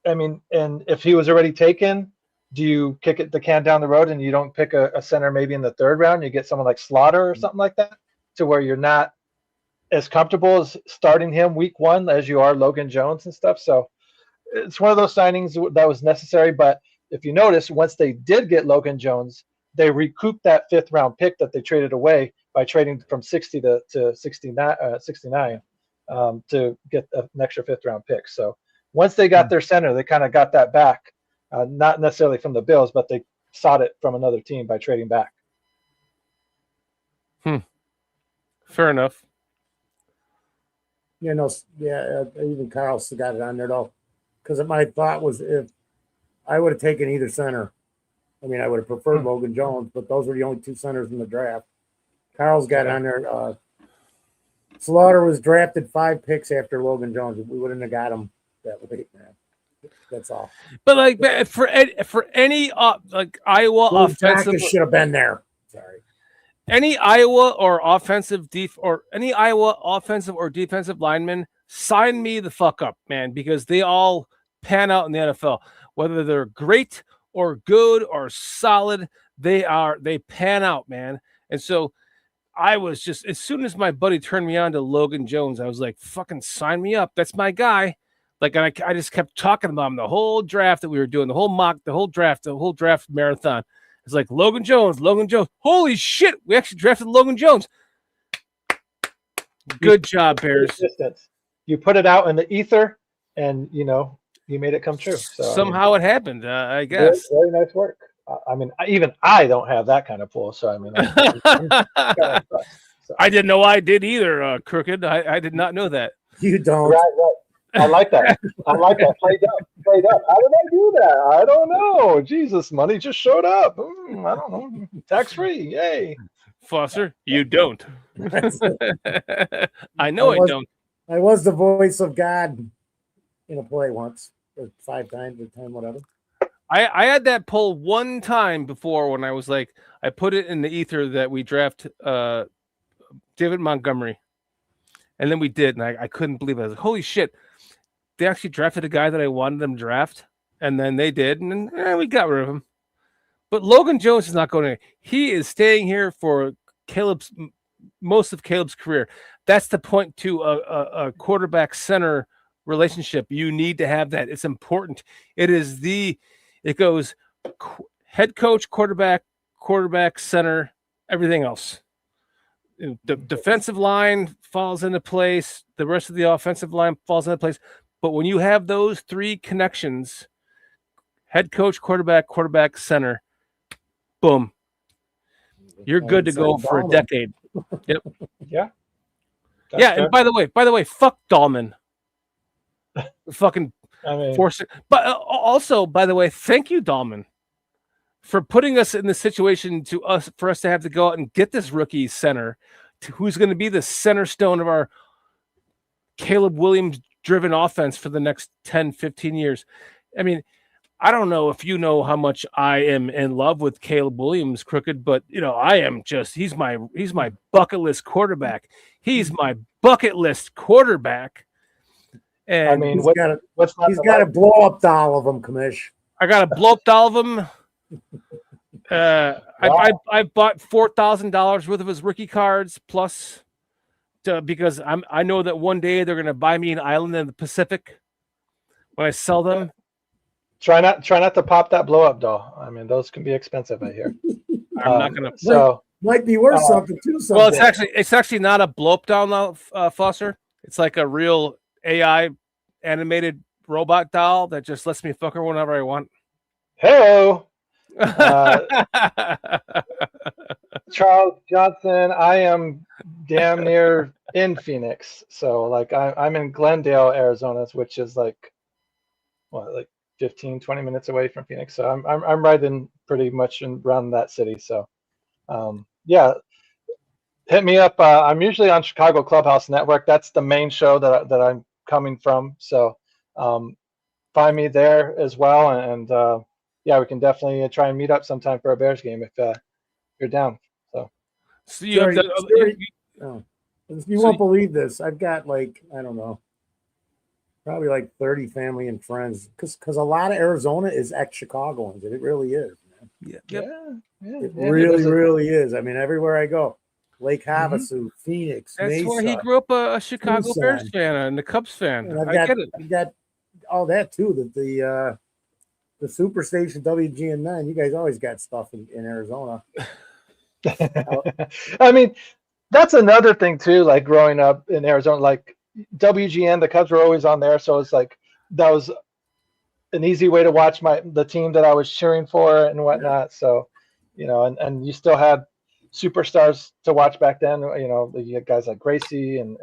Speaker 6: and if he was already taken, do you kick the can down the road and you don't pick a center maybe in the 3rd round? You get someone like Slaughter or something like that, to where you're not as comfortable as starting him week 1 as you are Logan Jones and stuff. So it's one of those signings that was necessary, but if you notice, once they did get Logan Jones, they recouped that 5th round pick that they traded away by trading from 60 to 69 to get an extra 5th round pick. So once they got their center, they kind of got that back, not necessarily from the Bills, but they sought it from another team by trading back.
Speaker 4: Fair enough.
Speaker 3: Even Carl's got it on there though, because my thought was if I would have taken either center. I mean, I would have preferred Logan Jones, but those were the only 2 centers in the draft. Carl's got on there. Slaughter was drafted 5 picks after Logan Jones. We wouldn't have got him that way, man. That's all.
Speaker 4: But for any Iowa offensive,
Speaker 3: should have been there. Sorry.
Speaker 4: Any Iowa or offensive or defensive lineman, sign me the fuck up, man, because they all pan out in the NFL. Whether they're great or good or solid, they pan out, man. And so I was just, as soon as my buddy turned me on to Logan Jones, I was like, fucking sign me up. That's my guy. Like, I just kept talking about him the whole draft that we were doing, the whole draft marathon. It's like Logan Jones. Holy shit, we actually drafted Logan Jones. Good job, Bears.
Speaker 6: You put it out in the ether, and you made it come true. So,
Speaker 4: somehow it happened, I guess.
Speaker 6: Very, very nice work. I mean, even I don't have that kind of pull. So, I mean,
Speaker 4: I didn't know I did either, Crooked. I did not know that.
Speaker 3: You don't.
Speaker 6: Right. I like that. Played up. How did I do that? I don't know. Jesus, money just showed up. I don't know. Tax free. Yay.
Speaker 4: Foster, you don't. I know I don't.
Speaker 3: I was the voice of God in a play once, or 5 times, or 10, whatever.
Speaker 4: I had that pull one time before when I was like, I put it in the ether that we draft David Montgomery. And then we did, and I couldn't believe it. I was like, holy shit. They actually drafted a guy that I wanted them to draft, and then they did, and then we got rid of him. But Logan Jones is not going to. He is staying here for most of Caleb's career. That's the point to a quarterback center relationship. You need to have that. It's important. It goes head coach, quarterback, center, everything else. The defensive line falls into place. The rest of the offensive line falls into place. But when you have those 3 connections, head coach, quarterback, center, boom, you're good to go for a decade. Yep.
Speaker 6: Yeah.
Speaker 4: Yeah. And by the way, fuck Dahlman. Fucking force it. But also, by the way, thank you, Dahlman, for putting us in the situation for us to have to go out and get this rookie center, who's going to be the center stone of our Caleb Williams driven offense for the next 10, 15 years. I mean, I don't know if you know how much I am in love with Caleb Williams, Crooked, but I am just, he's my bucket list quarterback. He's my bucket list quarterback. And
Speaker 6: I mean,
Speaker 3: he's got to blow up all of them, Commish.
Speaker 4: I got to blow up all of them. I bought $4,000 worth of his rookie cards plus because I know that one day they're going to buy me an island in the Pacific when I sell them.
Speaker 6: Try not to pop that blow up doll. I mean, those can be expensive, I hear.
Speaker 4: I'm not gonna.
Speaker 6: So
Speaker 3: might be worth something too.
Speaker 4: Well,
Speaker 3: Someday.
Speaker 4: it's actually not a blow up doll now, Foster. It's like a real AI animated robot doll that just lets me fuck her whenever I want.
Speaker 6: Hello, Charles Johnson. I am damn near in Phoenix, so like I'm in Glendale, Arizona, which is like 15, 20 minutes away from Phoenix. So I'm right in pretty much around that city. So yeah, hit me up. I'm usually on Chicago Clubhouse Network. That's the main show that I'm coming from. So find me there as well. And yeah, we can definitely try and meet up sometime for a Bears game if you're down.
Speaker 4: So you
Speaker 3: won't believe this. I've got like, I don't know, probably like 30 family and friends because a lot of Arizona is ex-Chicagoans, and it really is, man. It really is. I mean, everywhere I go, Lake Havasu, Phoenix,
Speaker 4: That's
Speaker 3: Mesa,
Speaker 4: where he grew up a Chicago
Speaker 3: Tucson.
Speaker 4: Bears fan and a Cubs fan.
Speaker 3: And
Speaker 4: I get it.
Speaker 3: I've got all that too. The Superstation WGN9. You guys always got stuff in Arizona.
Speaker 6: I mean, that's another thing too. Like growing up in Arizona, like WGN, the Cubs were always on there, so it's like that was an easy way to watch the team that I was cheering for and whatnot. So, you know, and you still had superstars to watch back then. You know, you had guys like Gracie and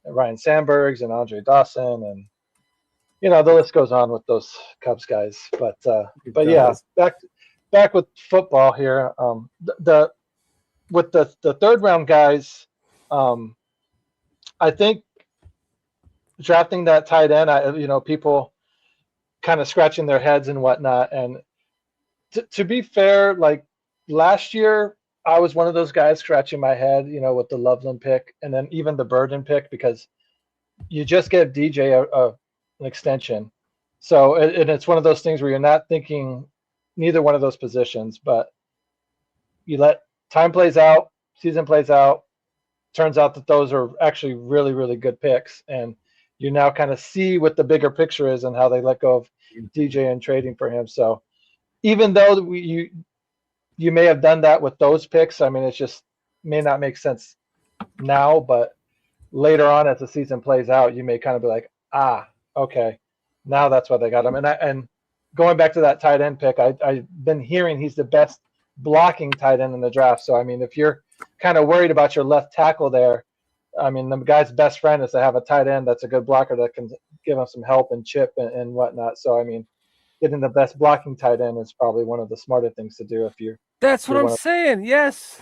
Speaker 6: Ryan Sandbergs and Andre Dawson, and you know the list goes on with those Cubs guys. But yeah, back with football here. With the third round guys, I think drafting that tight end, you know, people kind of scratching their heads and whatnot. And to be fair, like last year, I was one of those guys scratching my head, you know, with the Loveland pick and then even the Burden pick, because you just gave DJ an extension. So and it's one of those things where you're not thinking neither one of those positions, but you let time plays out, season plays out. Turns out that those are actually really, really good picks. And you now kind of see what the bigger picture is and how they let go of DJ and trading for him. So even though you may have done that with those picks, I mean, it just may not make sense now, but later on as the season plays out, you may kind of be like, okay, now that's why they got him. And going back to that tight end pick, I've been hearing he's the best blocking tight end in the draft. So, I mean, if you're kind of worried about your left tackle there, I mean, the guy's best friend is to have a tight end that's a good blocker that can give him some help and chip and whatnot. So, I mean, getting the best blocking tight end is probably one of the smarter things to do if you're.
Speaker 4: That's what I'm saying. Yes.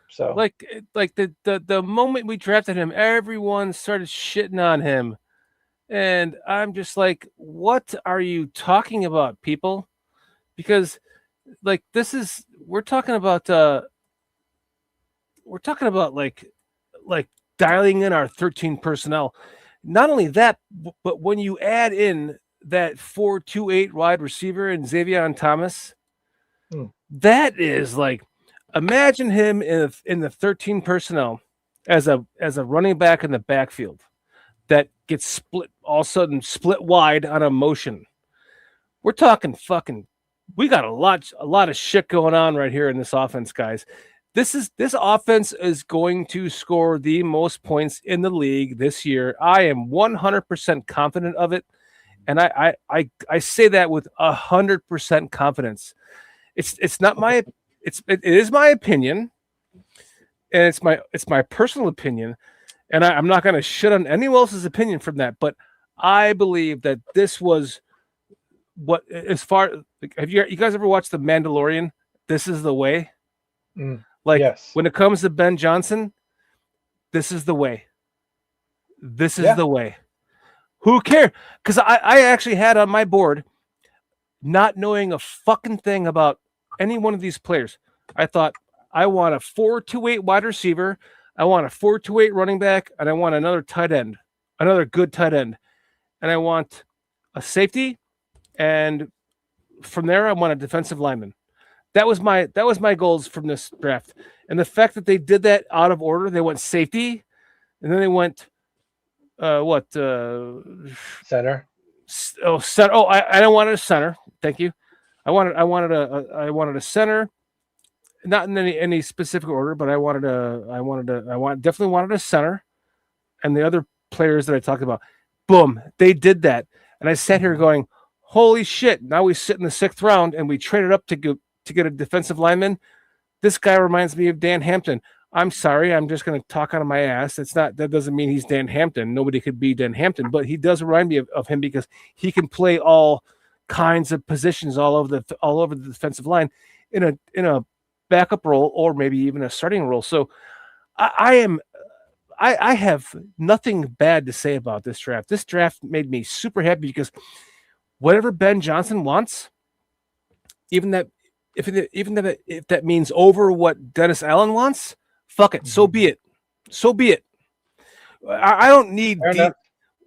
Speaker 6: So,
Speaker 4: like the moment we drafted him, everyone started shitting on him, and I'm just like, what are you talking about, people? Because like we're talking about like dialing in our 13 personnel. Not only that, but when you add in that 4.28 wide receiver in Xavier Thomas, that is like, imagine him in the 13 personnel as a running back in the backfield that gets split all of a sudden, split wide on a motion. We're talking fucking. We got a lot of shit going on right here in this offense, guys. This offense is going to score the most points in the league this year. I am 100% confident of it, and I say that with 100% confidence. It is my opinion, and it's my personal opinion, and I'm not going to shit on anyone else's opinion from that. But I believe that this was what, as far, have you guys ever watched The Mandalorian? This is the way.
Speaker 6: yes.
Speaker 4: When it comes to Ben Johnson, this is the way. This is the way. Who cares? Because I actually had on my board, not knowing a fucking thing about any one of these players, I thought, I want a 4.28 wide receiver, I want a 4.28 running back, and I want another tight end, another good tight end, and I want a safety, and from there I want a defensive lineman. That was my goals from this draft. And the fact that they did that out of order, they went safety, and then they went
Speaker 6: center.
Speaker 4: Center. Oh, I don't want a center. Thank you. I wanted a center, not in any specific order, but I definitely wanted a center, and the other players that I talked about, boom, they did that, and I sat here going, holy shit! Now we sit in the 6th round and we traded up to get a defensive lineman. This guy reminds me of Dan Hampton. I'm sorry, I'm just going to talk out of my ass. That doesn't mean he's Dan Hampton. Nobody could be Dan Hampton, but he does remind me of him because he can play all kinds of positions all over the defensive line in a backup role or maybe even a starting role. So I have nothing bad to say about this draft. This draft made me super happy because whatever Ben Johnson wants, if that means over what Dennis Allen wants, fuck it. So be it. So be it. I don't need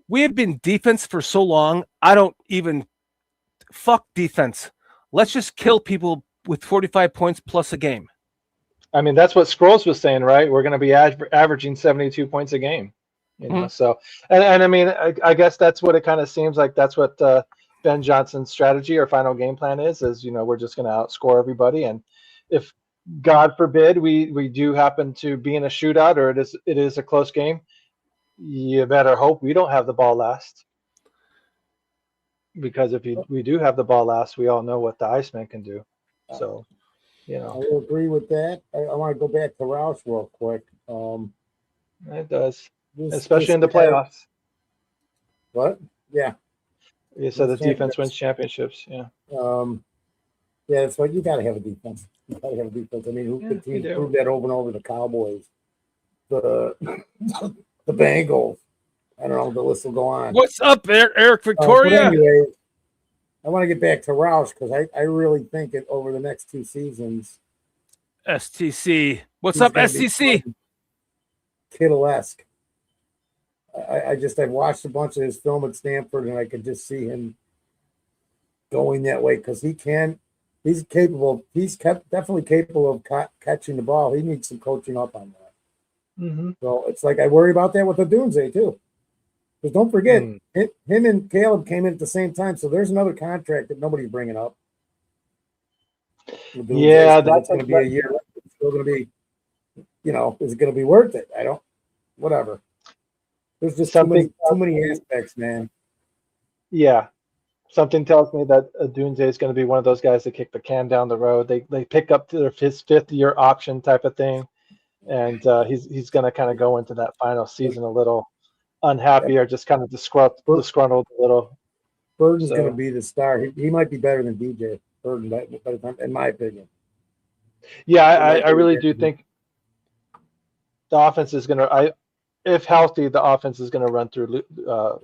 Speaker 4: we have been defense for so long. I don't even fuck defense. Let's just kill people with 45 points plus a game.
Speaker 6: I mean, that's what Scrolls was saying, right? We're going to be averaging 72 points a game. You know, so and I mean, I guess that's what it kind of seems like. That's what Ben Johnson's strategy or final game plan is, you know, we're just going to outscore everybody. And if God forbid we do happen to be in a shootout or it is a close game, you better hope we don't have the ball last. Because if we do have the ball last, we all know what the Iceman can do. So, you know.
Speaker 3: I will agree with that. I want to go back to Roush real quick.
Speaker 6: It does, especially in the playoffs.
Speaker 3: What? Yeah.
Speaker 6: You said the defense wins championships. Yeah.
Speaker 3: Yeah, so you got to have a defense. You got to have a defense. I mean, who could prove that over and over? The Cowboys, the Bengals. I don't know. The list will go on.
Speaker 4: What's up, Eric Victoria?
Speaker 3: Anyway, I want to get back to Roush because I really think it over the next 2 seasons.
Speaker 4: STC. What's up, STC?
Speaker 3: Kittle-esque. I've watched a bunch of his film at Stanford, and I could just see him going that way because he's capable. Definitely capable of catching the ball. He needs some coaching up on that.
Speaker 6: Mm-hmm.
Speaker 3: So it's like I worry about that with the Doomsday too. Because don't forget, him and Caleb came in at the same time, so there's another contract that nobody's bringing up.
Speaker 6: Yeah, that's
Speaker 3: going to be a year. It's still going to be, you know, is it going to be worth it? Whatever. There's just too many aspects, man.
Speaker 6: Yeah. Something tells me that Doomsday is going to be one of those guys that kick the can down the road. They pick up to his 5th-year option type of thing, and he's going to kind of go into that final season a little unhappy or just kind of disgruntled a little.
Speaker 3: Burton's going to be the star. He might be better than DJ Burton, in my opinion.
Speaker 6: Yeah, I really do think the offense is going to. If healthy, the offense is going to run through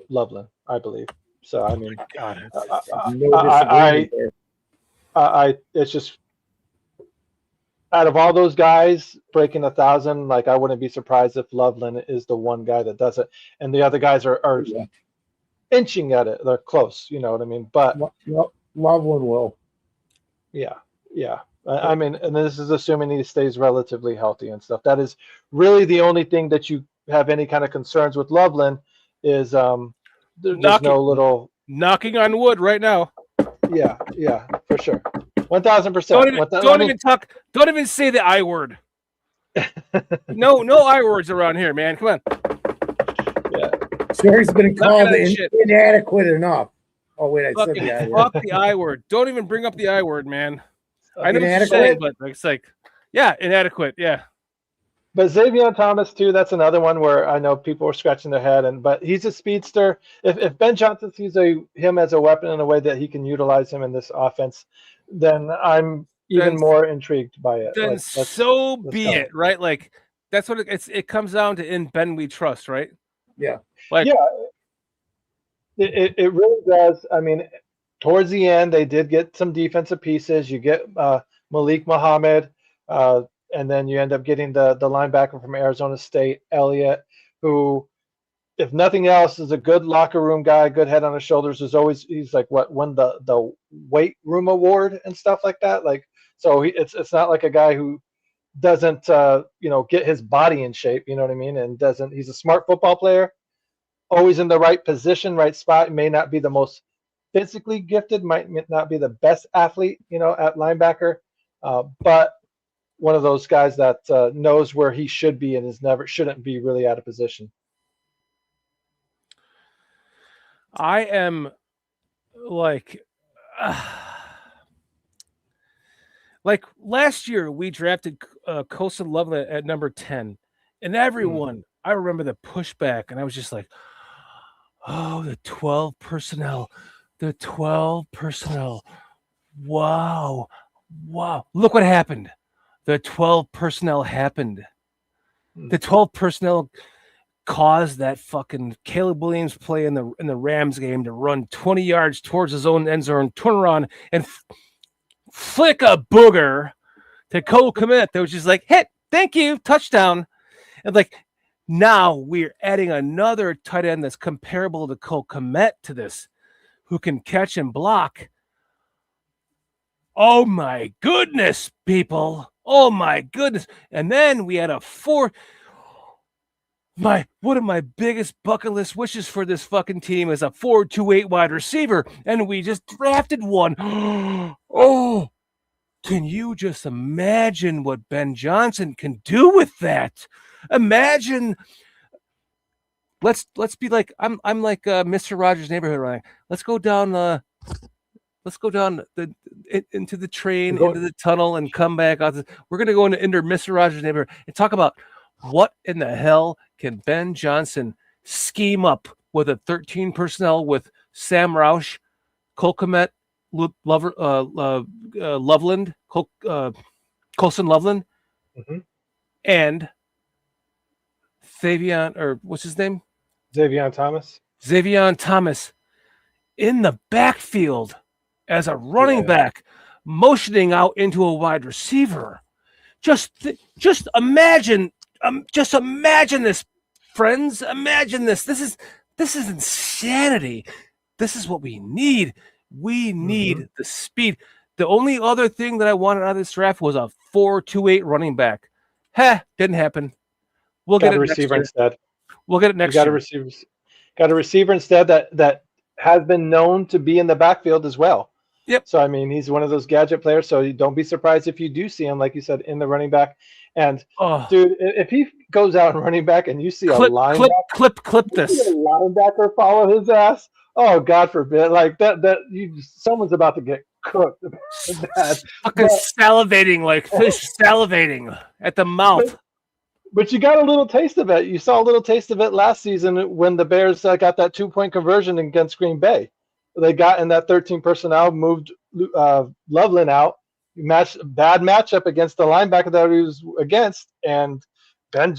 Speaker 6: Loveland, I believe. So I mean, it's just out of all those guys breaking 1,000, like I wouldn't be surprised if Loveland is the one guy that does it, and the other guys are inching at it. They're close, you know what I mean? But
Speaker 3: Loveland will.
Speaker 6: Yeah. I mean, and this is assuming he stays relatively healthy and stuff. That is really the only thing that you have any kind of concerns with Loveland is there's no little
Speaker 4: knocking on wood right now.
Speaker 6: Yeah, for sure. 1,000%.
Speaker 4: Don't even say the I word. No I words around here, man. Come on.
Speaker 6: Yeah.
Speaker 3: Sure, he's been called inadequate enough. Oh wait, I said the I word.
Speaker 4: Fuck the I word. Don't even bring up the I word, man. I know what you're saying, but it's like, yeah, inadequate. Yeah.
Speaker 6: But Xavier Thomas too, that's another one where I know people are scratching their head, but he's a speedster. If Ben Johnson sees him as a weapon in a way that he can utilize him in this offense, then I'm even more intrigued by it.
Speaker 4: Then so be it, right? Like that's what it comes down to. In Ben we trust, right?
Speaker 3: Yeah.
Speaker 6: It really does. I mean, towards the end, they did get some defensive pieces. You get Malik Muhammad. And then you end up getting the linebacker from Arizona State, Elliott, who, if nothing else, is a good locker room guy, good head on his shoulders. He's like won the weight room award and stuff like that. Like, so it's not like a guy who doesn't get his body in shape. You know what I mean? And he's a smart football player, always in the right position, right spot. May not be the most physically gifted, might not be the best athlete, at linebacker, but one of those guys that knows where he should be and shouldn't be really out of position.
Speaker 4: I am like last year we drafted Colson Loveland at number 10, and everyone, I remember the pushback, and I was just like, oh, the 12 personnel. Wow. Look what happened. The 12 personnel happened. The 12 personnel caused that fucking Caleb Williams play in the Rams game to run 20 yards towards his own end zone, turn around and flick a booger to Cole Kmet that was just like, hey, thank you, touchdown. And like, now we're adding another tight end that's comparable to Cole Kmet to this, who can catch and block. Oh my goodness, people. Oh my goodness. And then we had one of my biggest bucket list wishes for this fucking team is a 4-2-8 wide receiver. And we just drafted one. Oh, can you just imagine what Ben Johnson can do with that? Imagine. Let's be like, I'm like Mr. Rogers' Neighborhood, right? Let's go down into the train, into the tunnel, and come back out. We're gonna go into Mr. Rogers' Neighborhood and talk about what in the hell can Ben Johnson scheme up with a 13 personnel with Sam Roush, Cole Kmet, Loveland, Colson Loveland, and Thavion, or what's his name? Xavier Thomas in the backfield as a running back, motioning out into a wide receiver. Just imagine this, friends. Imagine this. This is insanity. This is what we need. We need the speed. The only other thing that I wanted out of this draft was a 4-2-8 running back. Didn't happen. We'll get a receiver
Speaker 6: instead.
Speaker 4: We'll get it next year.
Speaker 6: Got a receiver instead that has been known to be in the backfield as well.
Speaker 4: Yep.
Speaker 6: So, I mean, he's one of those gadget players. So don't be surprised if you do see him, like you said, in the running back. And, dude, if he goes out and running back and you see a linebacker,
Speaker 4: clip this.
Speaker 6: A linebacker follow his ass. Oh, God forbid. Like someone's about to get cooked.
Speaker 4: Fucking salivating like fish salivating at the mouth.
Speaker 6: But you got a little taste of it. You saw a little taste of it last season when the Bears got that 2-point conversion against Green Bay. They got in that 13 personnel, moved Loveland out, bad matchup against the linebacker that he was against, and Ben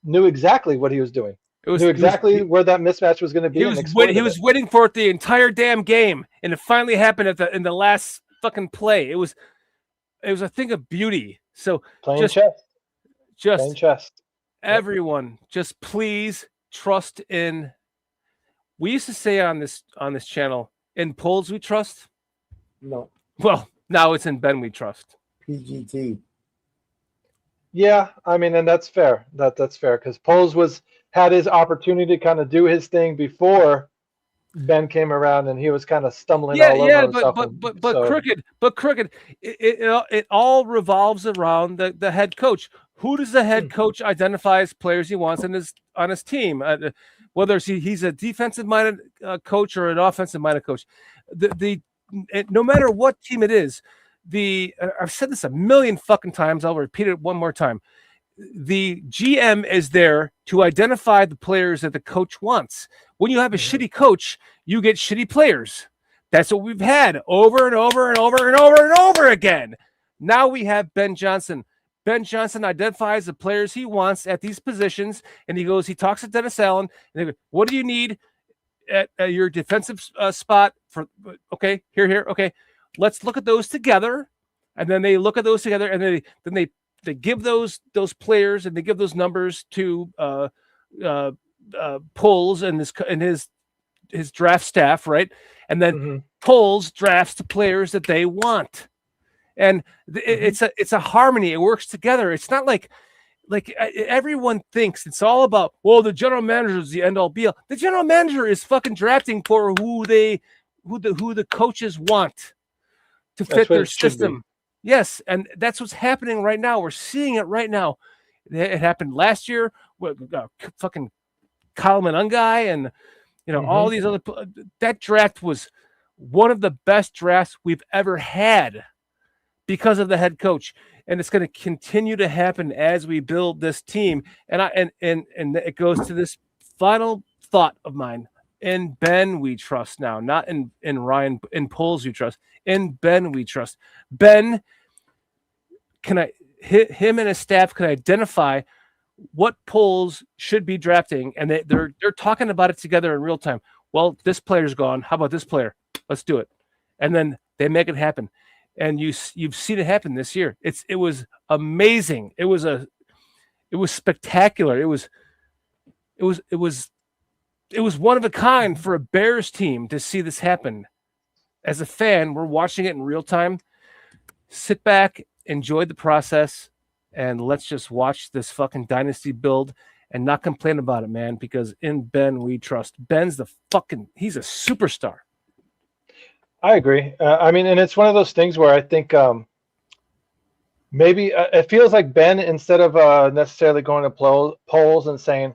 Speaker 6: knew exactly what he was doing. Knew exactly where that mismatch was going to be.
Speaker 4: He was waiting for it the entire damn game, and it finally happened in the last fucking play. It was a thing of beauty. So
Speaker 6: playing chess.
Speaker 4: Everyone, just please trust in. We used to say on this channel, in polls we trust.
Speaker 3: No.
Speaker 4: Well, now it's in Ben we trust.
Speaker 3: PGT.
Speaker 6: Yeah, I mean, and that's fair. That's fair because Poles had his opportunity to kind of do his thing before Ben came around, and he was kind of stumbling all over himself.
Speaker 4: But crooked. It all revolves around the head coach. Who does the head coach identify as players he wants on his team? Whether he's a defensive-minded coach or an offensive-minded coach, no matter what team it is, I've said this a million fucking times. I'll repeat it one more time. The GM is there to identify the players that the coach wants. When you have a shitty coach, you get shitty players. That's what we've had over and over and over and over and over again. Now we have Ben Johnson. Ben Johnson identifies the players he wants at these positions, and he talks to Dennis Allen, and they go, what do you need at your defensive spot? Okay, here, okay. Let's look at those together, and then they look at those together, and then they give those players and they give those numbers to Poles and his draft staff, right? And then Poles drafts the players that they want. And it's a harmony. It works together. It's not like everyone thinks it's all about, well, the general manager is the end all be all. The general manager is fucking drafting for who who the coaches want to
Speaker 6: That's
Speaker 4: fit
Speaker 6: what
Speaker 4: their
Speaker 6: it should be.
Speaker 4: system. Yes, and that's what's happening right now. We're seeing it right now. It happened last year with fucking Kyle Manungai and all these other. That draft was one of the best drafts we've ever had because of the head coach, and it's going to continue to happen as we build this team. And it goes to this final thought of mine. In Ben we trust now, not in Ryan. In Poles we trust. In Ben we trust. Ben, him and his staff can identify what Poles should be drafting, and they're talking about it together in real time. Well, this player's gone. How about this player? Let's do it, and then they make it happen. And you've seen it happen this year. It was amazing. It was spectacular. It was one of a kind for a Bears team to see this happen. As a fan, we're watching it in real time. Sit back, enjoy the process, and let's just watch this fucking dynasty build and not complain about it, man, because in Ben we trust. Ben's he's a superstar.
Speaker 6: I agree. I mean, and it's one of those things where I think maybe it feels like Ben, instead of necessarily going to polls and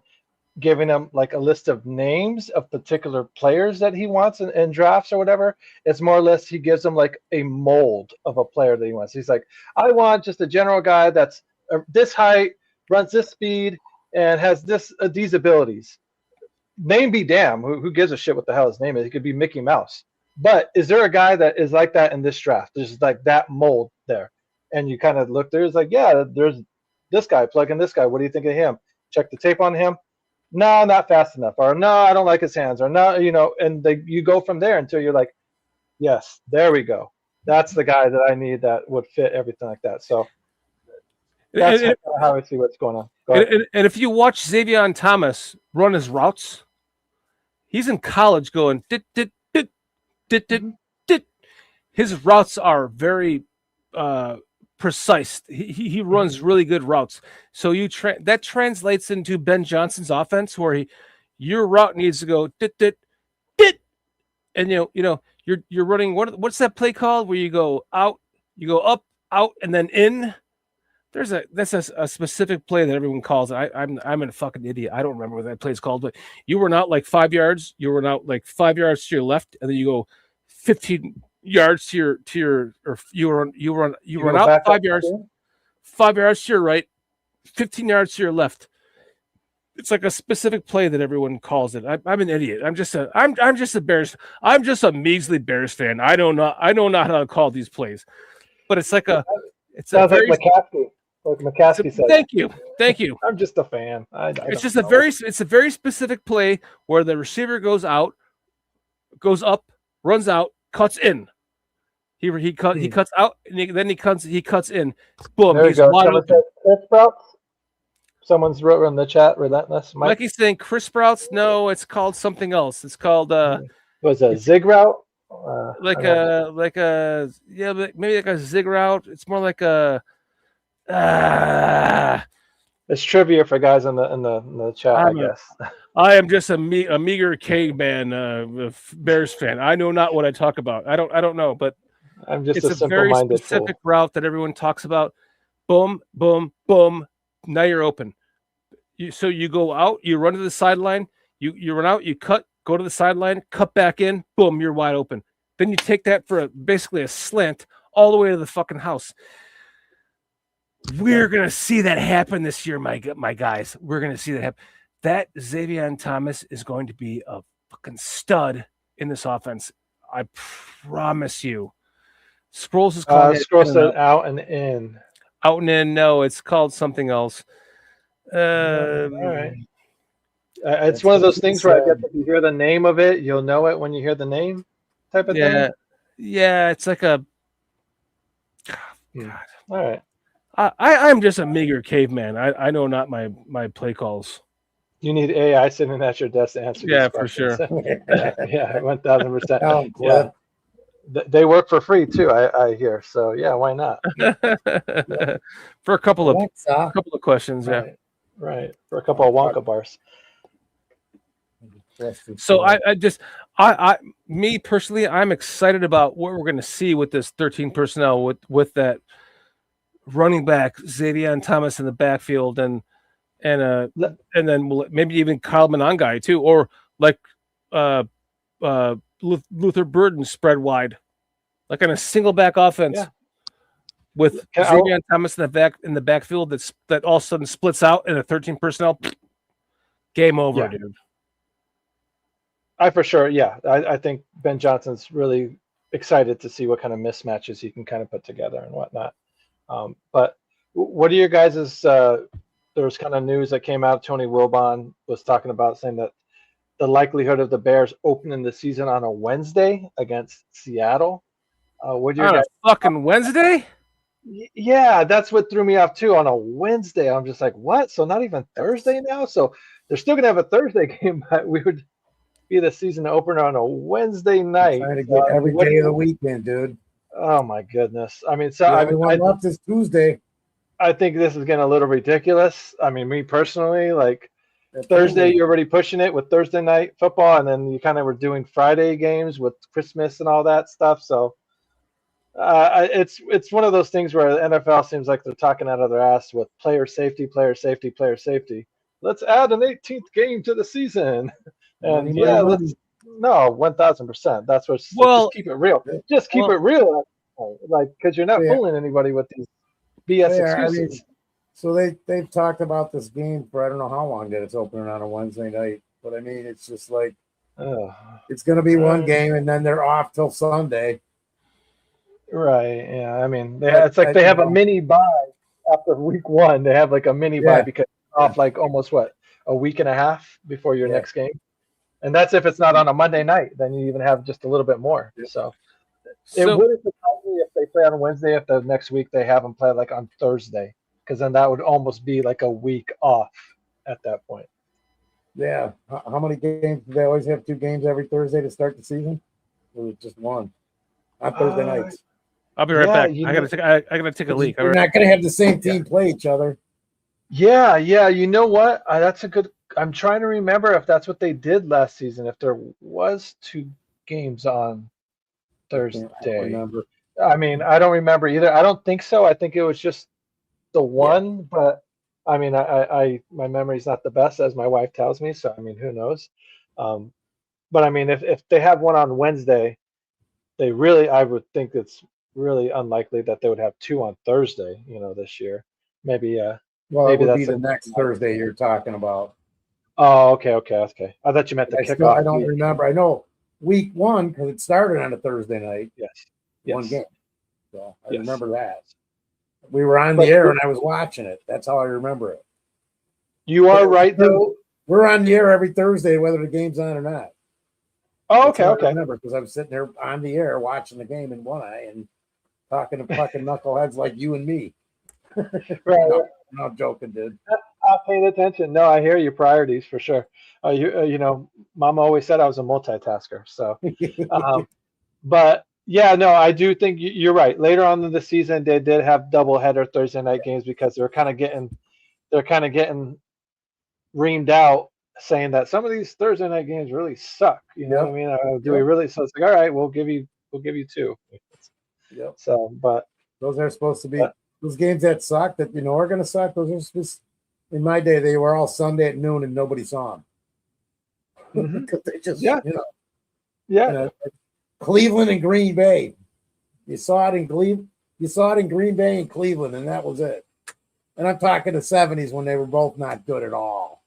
Speaker 6: giving him like a list of names of particular players that he wants in drafts or whatever, it's more or less he gives them like a mold of a player that he wants. He's like, I want just a general guy that's this height, runs this speed, and has these abilities. Name be damn, who gives a shit what the hell his name is? He could be Mickey Mouse. But is there a guy that is like that in this draft? There's like that mold there. And you kind of look, there's like, yeah, there's this guy, plug in this guy. What do you think of him? Check the tape on him. No, not fast enough. Or no, I don't like his hands. Or no, and you go from there until you're like, yes, there we go. That's the guy that I need that would fit everything like that. So that's how I see what's going on.
Speaker 4: And if you watch Xavier Thomas run his routes, he's in college going, his routes are very precise. He runs really good routes. So that translates into Ben Johnson's offense, where your route needs to go and you're running. What's that play called where you go out, you go up, out, and then in? That's a specific play that everyone calls. I'm a fucking idiot. I don't remember what that play is called, but you run out like 5 yards. You run out like 5 yards to your left, and then you go 15 yards to your, or you run out 5 yards, 5 yards to your right, 15 yards to your left. It's like a specific play that everyone calls it. I'm an idiot. I'm just a Bears. I'm just a measly Bears fan. I don't know how to call these plays, but it's like
Speaker 6: sounds like McCaskey. Like McCaskey said.
Speaker 4: Thank you.
Speaker 6: I'm just a fan.
Speaker 4: It's a very specific play where the receiver goes out, goes up, runs out, cuts in. He cuts out, and then he cuts in. Boom.
Speaker 6: There
Speaker 4: he's
Speaker 6: you go.
Speaker 4: wide open.
Speaker 6: Chris Sprouts? Someone's wrote in the chat, Relentless.
Speaker 4: Mikey's saying Chris Sprouts. No, it's called something else. It's called
Speaker 6: was a zig route?
Speaker 4: Maybe like a zig route. It's more like a.
Speaker 6: It's trivia for guys in the chat, I guess.
Speaker 4: I am just a meager caveman, Bears fan. I know not what I talk about. I don't know, but
Speaker 6: I'm just
Speaker 4: it's a very specific route that everyone talks about. Boom, boom, boom. Now you're open. So you go out, you run to the sideline, you run out, you cut, go to the sideline, cut back in, boom, you're wide open. Then you take that for basically a slant all the way to the fucking house. We're going to see that happen this year, my guys. We're going to see that happen. That Xavier Thomas is going to be a fucking stud in this offense. I promise you. Sproles is called
Speaker 6: out and in.
Speaker 4: Out and in. No, it's called something else.
Speaker 6: All right. It's one of those things where I guess if you hear the name of it, you'll know it when you hear the name type of thing.
Speaker 4: Yeah, it's like a. God.
Speaker 6: All right.
Speaker 4: I'm just a meager caveman. I know not my play calls.
Speaker 6: You need AI sitting at your desk to answer.
Speaker 4: Yeah, for sure.
Speaker 6: Yeah, 1,000%. Yeah, they work for free too. I hear. So yeah, why not?
Speaker 4: For a couple of questions.
Speaker 6: Right. For a couple of Wonka bars.
Speaker 4: So me personally, I'm excited about what we're going to see with this 13 personnel with that running back Xavier Thomas in the backfield and then maybe even Kyle Monangai too, or like Luther Burden spread wide, like on a single back offense with Xavier Thomas in the backfield that all of a sudden splits out in a 13 personnel. Game over, dude.
Speaker 6: I for sure, I think Ben Johnson's really excited to see what kind of mismatches he can kind of put together and whatnot. But what are your guys'? There was kind of news that came out. Tony Wilbon was talking about saying that the likelihood of the Bears opening the season on a Wednesday against Seattle. What do you guys?
Speaker 4: Fucking Wednesday?
Speaker 6: Yeah, that's what threw me off too. On a Wednesday, I'm just like, what? So not even Thursday now? So they're still gonna have a Thursday game, but we would be the season opener on a Wednesday night.
Speaker 3: Trying to get every day of the weekend, dude.
Speaker 6: Oh my goodness! I mean, so
Speaker 3: I left this Tuesday.
Speaker 6: I think this is getting a little ridiculous. I mean, me personally, like Thursday, you're already pushing it with Thursday night football, and then you kind of were doing Friday games with Christmas and all that stuff. So it's one of those things where the NFL seems like they're talking out of their ass with player safety. Let's add an 18th game to the season, and let's 1,000%. That's what. Just keep it real. Just keep it real, like because you're not fooling anybody with these BS excuses.
Speaker 3: So they've talked about this game for I don't know how long that it's opening on a Wednesday night, but I mean it's just like it's going to be one game and then they're off till Sunday.
Speaker 6: Right. Yeah. I mean, it's like they have a mini bye after week one. They have like a mini bye because they're off like almost a week and a half before your next game, and that's if it's not on a Monday night. Then you even have just a little bit more. So it wouldn't surprise me if they play on Wednesday. If the next week they have them play like on Thursday. Because then that would almost be like a week off at that point.
Speaker 3: Yeah. How many games do they always have? 2 games every Thursday to start the season? Or was it just one on Thursday nights?
Speaker 4: I'll be right back. I gotta take a leak.
Speaker 3: They're not gonna have the same team play each other.
Speaker 6: Yeah. You know what? That's a good. I'm trying to remember if that's what they did last season. If there was 2 games on Thursday. I mean, I don't remember either. I don't think so. I think it was just the one, but I mean, I my memory's not the best, as my wife tells me. So I mean, who knows? But I mean, if they have one on Wednesday, I would think it's really unlikely that they would have 2 on Thursday. This year, maybe.
Speaker 3: Maybe that's the next Thursday you're talking about.
Speaker 6: Oh, okay. I thought you meant the kickoff.
Speaker 3: I don't remember. I know week 1 because it started on a Thursday night.
Speaker 6: Yes.
Speaker 3: One game. So I remember that. We were on the air and I was watching it. That's how I remember it.
Speaker 6: You are right, though.
Speaker 3: We're on the air every Thursday, whether the game's on or not.
Speaker 6: Oh, okay.
Speaker 3: I remember because I was sitting there on the air watching the game in one eye and talking to fucking knuckleheads like you and me.
Speaker 6: Right.
Speaker 3: No, I'm joking, dude.
Speaker 6: I paid attention. No, I hear your priorities for sure. Mom always said I was a multitasker. So, but. Yeah, no, I do think you're right. Later on in the season, they did have doubleheader Thursday night games because they're kind of getting reamed out, saying that some of these Thursday night games really suck. You know what I mean? Do we really? So it's like, all right, we'll give you 2.
Speaker 3: Yep.
Speaker 6: So, but
Speaker 3: those are supposed to be those games that suck that are going to suck. Those are supposed. In my day, they were all Sunday at noon and nobody saw them because they just Cleveland and Green Bay. You saw it in Cleveland. You saw it in Green Bay and Cleveland, and that was it. And I'm talking the 70s when they were both not good at all.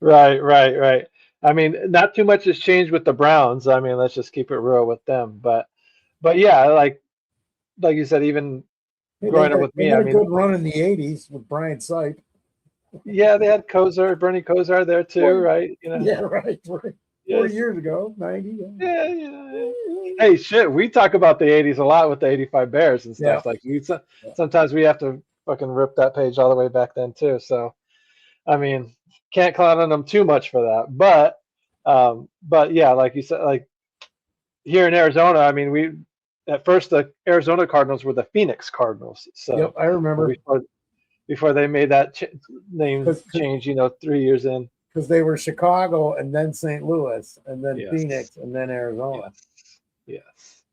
Speaker 6: Right. I mean, not too much has changed with the Browns. I mean, let's just keep it real with them. But yeah, like you said, even growing up with me,
Speaker 3: they had a good run in the 80s with Brian Sipe.
Speaker 6: Yeah, they had Bernie Kosar there too, right?
Speaker 3: Yeah, right. 4 years ago, 90.
Speaker 6: Yeah. Hey, shit, we talk about the 80s a lot with the 85 Bears and stuff. Like, sometimes we have to fucking rip that page all the way back then, too. So, I mean, can't clown on them too much for that. But yeah, like you said, like here in Arizona, I mean, at first the Arizona Cardinals were the Phoenix Cardinals. So,
Speaker 3: I remember.
Speaker 6: Before they made that name change, 3 years in.
Speaker 3: because they were Chicago and then St. Louis and then
Speaker 6: Yes.
Speaker 3: Phoenix and then Arizona.
Speaker 6: Yes.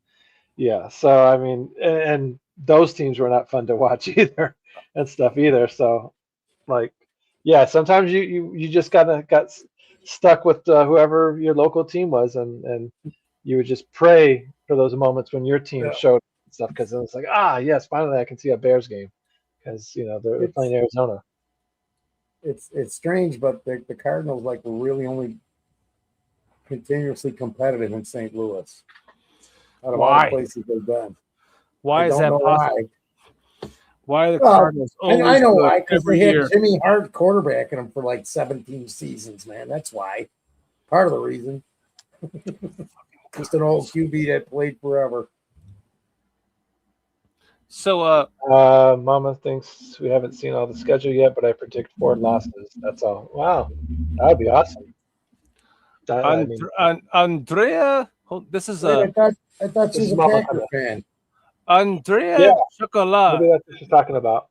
Speaker 6: Yeah. So I mean, and those teams were not fun to watch either, and stuff either. So, like, yeah, sometimes you just got stuck with whoever your local team was, and you would just pray for those moments when your team showed stuff, because it was like, yes, finally I can see a Bears game, because they're playing Arizona.
Speaker 3: It's strange, but the Cardinals were really only continuously competitive in St. Louis. Out of all the places they've been.
Speaker 4: Why is that possible? Why are the
Speaker 3: Well,
Speaker 4: Cardinals always
Speaker 3: I know why, because
Speaker 4: every
Speaker 3: they had
Speaker 4: year?
Speaker 3: Jimmy Hart quarterbacking them for 17 seasons, man. That's why. Part of the reason. Just an old QB that played forever.
Speaker 4: So,
Speaker 6: Mama thinks we haven't seen all the schedule yet, but I predict 4 losses. That's all. Wow, that would be awesome.
Speaker 4: Andrea, this is
Speaker 3: I thought she was a Packer fan.
Speaker 4: Andrea Chocolat.
Speaker 6: Maybe that's what she's talking about.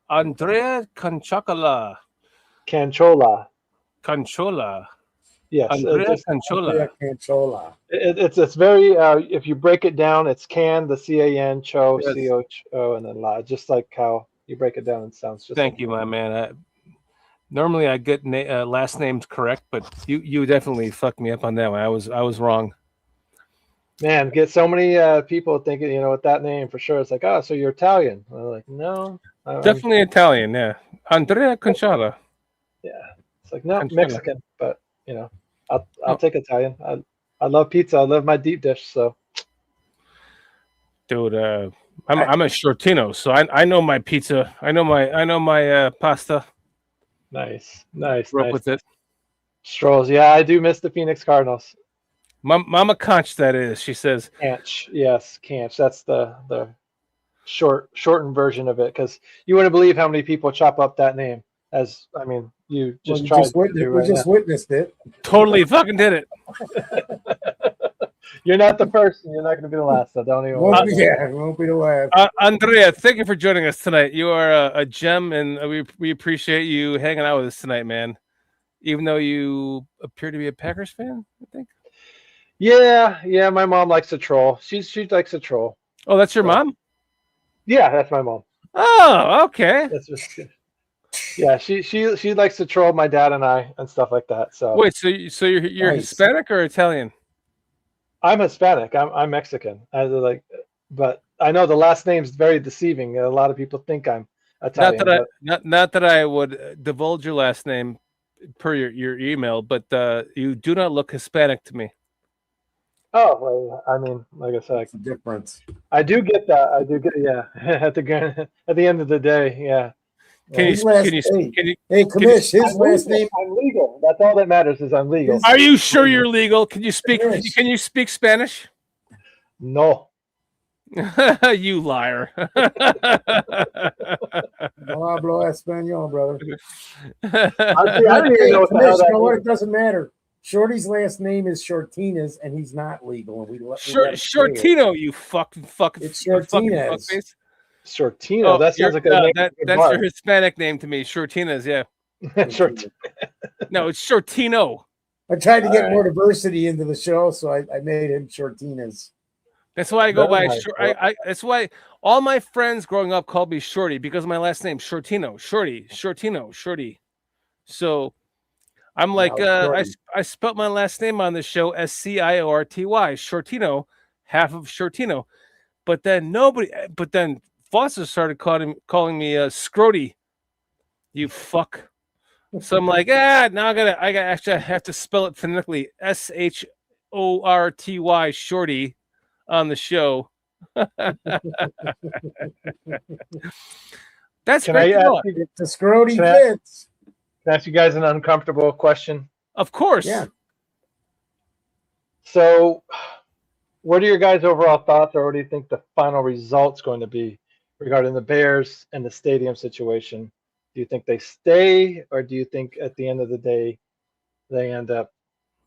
Speaker 4: Andrea Canchola.
Speaker 6: Canchola. Yes,
Speaker 4: Andrea Canchola.
Speaker 6: It's very. If you break it down, it's can, the CAN, cho,
Speaker 4: Yes.
Speaker 6: CHO, and then la. Just like how you break it down, it sounds just.
Speaker 4: Thank you, my man. Normally I get last names correct, but you definitely fucked me up on that one. I was wrong.
Speaker 6: Man, get so many people thinking, with that name for sure. It's like, so you're Italian. I'm like, no.
Speaker 4: Definitely Italian, yeah. Andrea Conchola.
Speaker 6: Yeah, it's like no Mexican, but I'll take Italian. I love pizza. I love my deep dish. So,
Speaker 4: dude, I'm a Shortino, so I know my pizza. I know my pasta.
Speaker 6: Nice.
Speaker 4: Broke with it.
Speaker 6: Strolls. Yeah, I do miss the Phoenix Cardinals.
Speaker 4: Mama Conch, that is. She says.
Speaker 6: Canch. Yes, Canch. That's the shortened version of it, because you wouldn't believe how many people chop up that name. You just
Speaker 3: witnessed it.
Speaker 4: Totally fucking did it.
Speaker 6: You're not the first, and you're not going to be the last. So don't even.
Speaker 3: Won't be the last.
Speaker 4: Andrea, thank you for joining us tonight. You are a gem, and we appreciate you hanging out with us tonight, man. Even though you appear to be a Packers fan, I think.
Speaker 6: Yeah. My mom likes to troll. She likes to troll.
Speaker 4: Oh, that's your mom?
Speaker 6: Yeah, that's my mom.
Speaker 4: Oh, okay.
Speaker 6: That's just good. Yeah, she likes to troll my dad and I and stuff like that. So
Speaker 4: wait, so you're
Speaker 3: Nice.
Speaker 4: Hispanic or Italian?
Speaker 6: I'm Hispanic. I'm Mexican. But I know the last name's very deceiving. A lot of people think I'm Italian.
Speaker 4: Not that I would divulge your last name per your email, but you do not look Hispanic to me.
Speaker 6: Oh, well, like I said,
Speaker 3: That's the difference.
Speaker 6: I do get that. At the end of the day, yeah.
Speaker 4: Can you
Speaker 3: Hey, Commish, his last name.
Speaker 6: I'm legal. That's all that matters, is I'm legal.
Speaker 4: Are you sure you're legal? Can you speak Spanish?
Speaker 6: No.
Speaker 4: You liar.
Speaker 3: No hablo español, brother.
Speaker 6: I
Speaker 3: Commish, you know what? It doesn't matter. Shorty's last name is Shortinez, and he's not legal. And
Speaker 4: Shortino, you fucking.
Speaker 3: It's Shortinez.
Speaker 6: Shortino. That sounds like a name.
Speaker 4: That's your Hispanic name to me. Shortinez, yeah. No, it's Shortino.
Speaker 3: I tried to get more diversity into the show, so I made him Shortinez.
Speaker 4: That's why I go by short. That's why all my friends growing up called me Shorty, because of my last name, Shortino, Shortino, Shorty. So I'm like, I spelt my last name on the show SCIORTY, Shortino, half of Shortino. But then Foster started calling me Scroty. You fuck. So I'm like, now I actually have to spell it phonetically, SHORTY, Shorty, on the show. That's
Speaker 6: Can I ask
Speaker 3: you the Scroty fits.
Speaker 6: Can I ask you guys an uncomfortable question?
Speaker 4: Of course.
Speaker 3: Yeah.
Speaker 6: So, what are your guys' overall thoughts, or what do you think the final result's going to be regarding the Bears and the stadium situation? Do you think they stay, or do you think at the end of the day they end up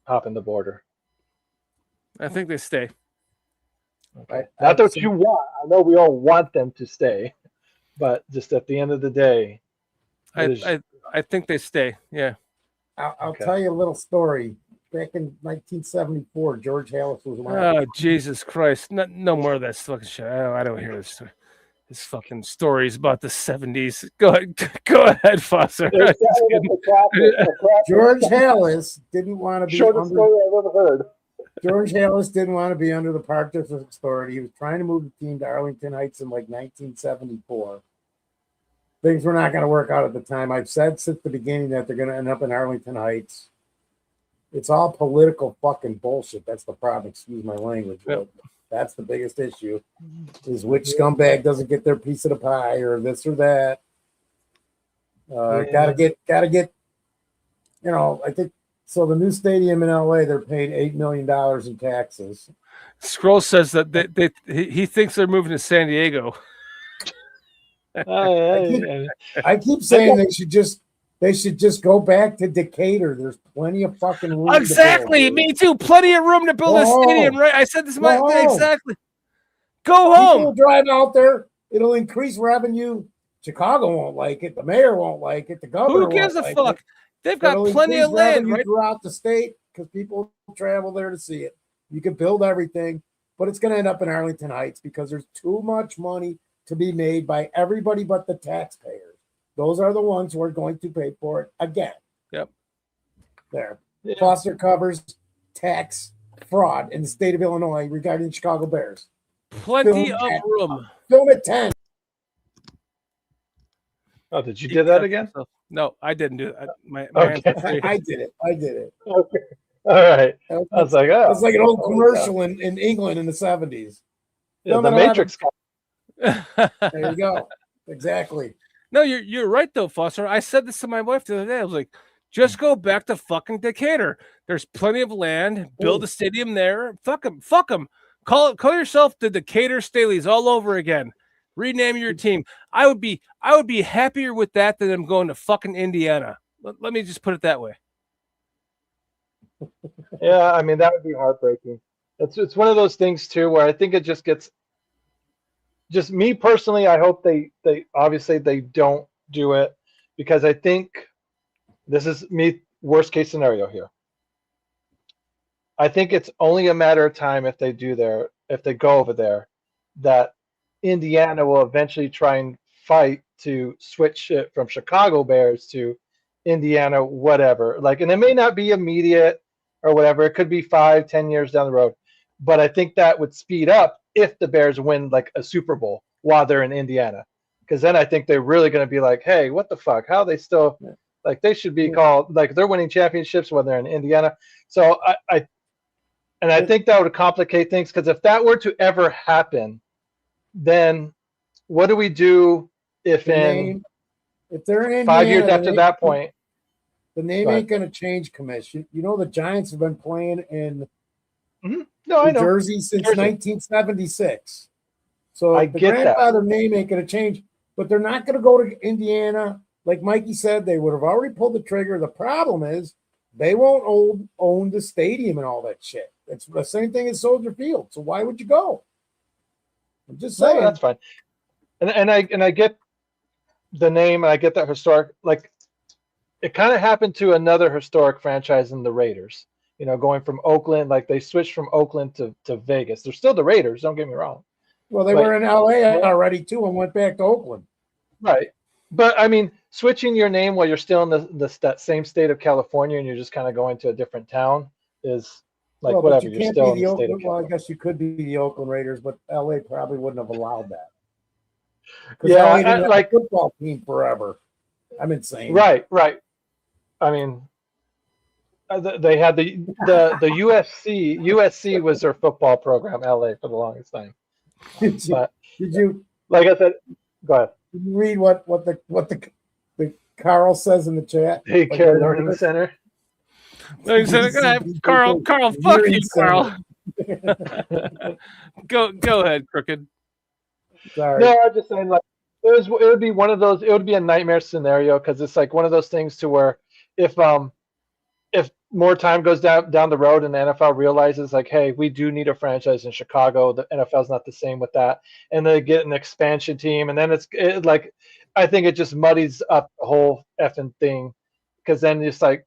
Speaker 6: hopping the border?
Speaker 4: I think they stay.
Speaker 6: Okay. Not what you want. I know we all want them to stay, but just at the end of the day,
Speaker 4: I think they stay. Yeah.
Speaker 3: I'll
Speaker 6: Okay.
Speaker 3: tell you a little story. Back in 1974, George Hallis was one.
Speaker 4: Oh, Jesus Christ. No more of that fucking shit. I don't hear this fucking stories about the 70s. Go ahead, Foster.
Speaker 6: It's a classic.
Speaker 3: George Hallis didn't want to be
Speaker 6: Shortest story I've ever heard.
Speaker 3: George Hallis didn't want to be under the Park District Authority. He was trying to move the team to Arlington Heights in like 1974. Things were not going to work out at the time. I've said since the beginning that they're going to end up in Arlington Heights. It's all political fucking bullshit. That's the problem. Excuse my language. But that's the biggest issue is which scumbag doesn't get their piece of the pie or this or that. Gotta get, I think, so the new stadium in LA, they're paying $8 million in taxes.
Speaker 4: Scroll says that he thinks they're moving to San Diego.
Speaker 3: I keep saying they should just go back to Decatur. There's plenty of fucking room.
Speaker 4: Exactly. Me too. Plenty of room to build a stadium, right? I said this exactly. Go home.
Speaker 3: People drive out there. It'll increase revenue. Chicago won't like it. The mayor won't like it. The governor
Speaker 4: Who gives
Speaker 3: won't
Speaker 4: a
Speaker 3: like
Speaker 4: fuck?
Speaker 3: it.
Speaker 4: They've got plenty of land right
Speaker 3: throughout the state because people travel there to see it. You can build everything, but it's going to end up in Arlington Heights because there's too much money to be made by everybody but the taxpayers. Those are the ones who are going to pay for it again.
Speaker 4: Yep.
Speaker 3: There. Yeah. Foster covers tax fraud in the state of Illinois regarding the Chicago Bears.
Speaker 4: Plenty of room.
Speaker 3: Film at 10.
Speaker 6: Oh, did you do that again?
Speaker 4: No, I didn't do it.
Speaker 3: I did it.
Speaker 6: Okay. All right. I was like, oh.
Speaker 3: It's like an old commercial in England in the 70s.
Speaker 6: Yeah, the Matrix.
Speaker 3: There you go. Exactly.
Speaker 4: No, you're right though, Foster. I said this to my wife the other day. I was like, just go back to fucking Decatur. There's plenty of land. Build a stadium there. Fuck them. Call yourself the Decatur Staleys all over again. Rename your team. I would be happier with that than them going to fucking Indiana. Let me just put it that way.
Speaker 6: Yeah, I mean that would be heartbreaking. It's one of those things too where I think it just gets. Just me personally, I hope they obviously they don't do it because I think this is me worst case scenario here. I think it's only a matter of time if they go over there, that Indiana will eventually try and fight to switch it from Chicago Bears to Indiana, whatever. Like, and it may not be immediate or whatever. It could be 5-10 years down the road. But I think that would speed up if the Bears win like a Super Bowl while they're in Indiana. Because then I think they're really going to be like, hey, what the fuck? How are they still like they should be called like they're winning championships when they're in Indiana. So I think that would complicate things because if that were to ever happen, then what do we do if they're in 5 years after that point?
Speaker 3: The name ain't going to change, Commission. You know the Giants have been playing in New Jersey since 1976. So the grandfather name ain't going to change, but they're not going to go to Indiana. Like Mikey said, they would have already pulled the trigger. The problem is they won't own the stadium and all that shit. It's the same thing as Soldier Field. So why would you go? I'm just saying.
Speaker 6: No, that's fine. And I get the name and I get that historic. Like it kind of happened to another historic franchise in the Raiders. You know, going from Oakland, like they switched from Oakland to Vegas. They're still the Raiders. Don't get me wrong.
Speaker 3: Well, they were in LA already too and went back to Oakland.
Speaker 6: Right. But I mean, switching your name while you're still in that same state of California and you're just kind of going to a different town is like whatever. You're still in the state of California.
Speaker 3: Well, I guess you could be the Oakland Raiders, but LA probably wouldn't have allowed that.
Speaker 6: Yeah,
Speaker 3: LA didn't have a football team forever. I'm insane.
Speaker 6: Right. I mean, they had the USC. USC was their football program. LA for the longest time.
Speaker 3: Did you?
Speaker 6: Like I said, go ahead.
Speaker 3: Did you read what the Carl says in the chat?
Speaker 6: Hey, Care Learning Center.
Speaker 4: Carl, fuck you, Carl. Go ahead, Crooked.
Speaker 3: Sorry.
Speaker 6: No, I'm just saying, like it would be one of those. It would be a nightmare scenario because it's like one of those things to where if more time goes down the road and the NFL realizes like, hey, we do need a franchise in Chicago. The NFL's not the same with that, and they get an expansion team, and then it's like, I think it just muddies up the whole effing thing because then it's like,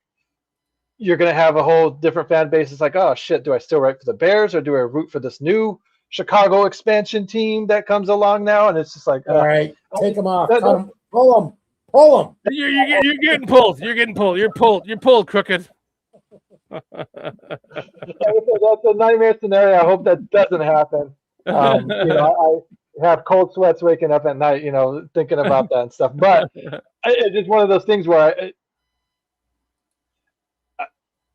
Speaker 6: you're going to have a whole different fan base. It's like, oh shit, do I still root for the Bears or do I root for this new Chicago expansion team that comes along now? And it's just like,
Speaker 3: All right, take them off, cut them, pull them.
Speaker 4: You're getting pulled. You're getting pulled. You're pulled, crooked.
Speaker 6: That's a nightmare scenario. I hope that doesn't happen. I have cold sweats waking up at night, thinking about that and stuff. But it's just one of those things where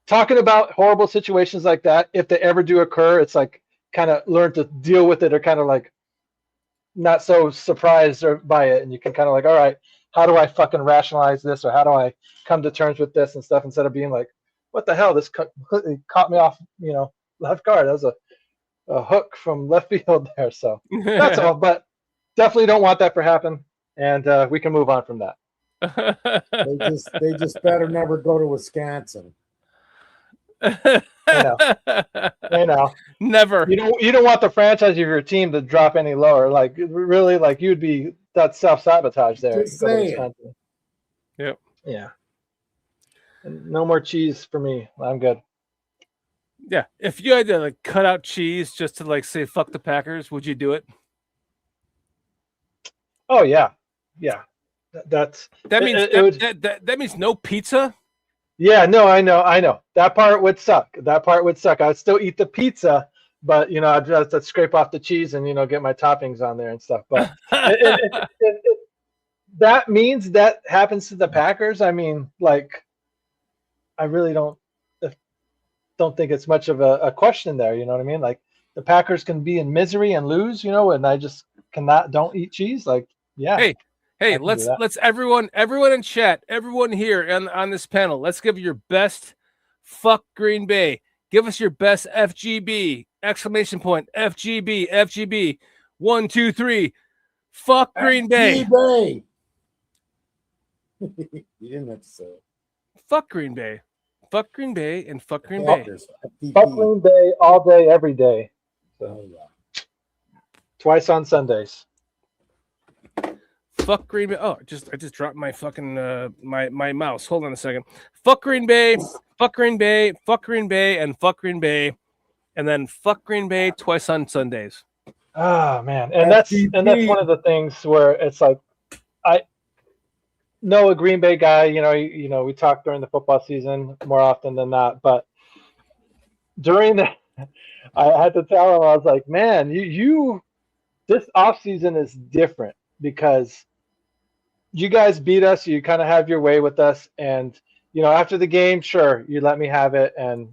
Speaker 6: talking about horrible situations like that, if they ever do occur, it's like kind of learn to deal with it, or kind of like not so surprised by it. And you can kind of like, all right, how do I fucking rationalize this, or how do I come to terms with this and stuff, instead of being like, what the hell, this completely caught me off, left guard. That was a hook from left field there. So that's all, but definitely don't want that to happen. And we can move on from that.
Speaker 3: They just better never go to Wisconsin.
Speaker 6: I know.
Speaker 4: Never.
Speaker 6: You don't want the franchise of your team to drop any lower. Like really, like you'd be that self-sabotage there.
Speaker 3: Just saying.
Speaker 4: Yep.
Speaker 6: Yeah. And no more cheese for me. I'm good.
Speaker 4: Yeah. If you had to like cut out cheese just to like say fuck the Packers, would you do it?
Speaker 6: Oh yeah. Yeah.
Speaker 4: That means that means no pizza.
Speaker 6: Yeah, no, I know. That part would suck. I'd still eat the pizza, but I'd just scrape off the cheese and get my toppings on there and stuff. But that means that happens to the Packers. I mean, like, I really don't think it's much of a question there. You know what I mean? Like, the Packers can be in misery and lose, and I just don't eat cheese. Like, yeah.
Speaker 4: Hey, let's everyone in chat, everyone here on this panel, let's give your best fuck Green Bay. Give us your best FGB, exclamation point, FGB. 1, 2, 3. Fuck Green Bay.
Speaker 3: You didn't have to say it.
Speaker 4: Fuck Green Bay. Fuck Green Bay and fuck Green Bay.
Speaker 6: Fuck Green Bay all day, every day. So, twice on Sundays.
Speaker 4: Fuck Green Bay. Oh, I just dropped my fucking my mouse. Hold on a second. Fuck Green Bay. Fuck Green Bay. Fuck Green Bay and fuck Green Bay, and then fuck Green Bay twice on Sundays.
Speaker 6: Oh man, and that's one of the things where it's like, I know a Green Bay guy. We talk during the football season more often than not, but during the, I had to tell him, I was like, man, you this off season is different because you guys beat us. You kind of have your way with us. And, after the game, sure, you let me have it. And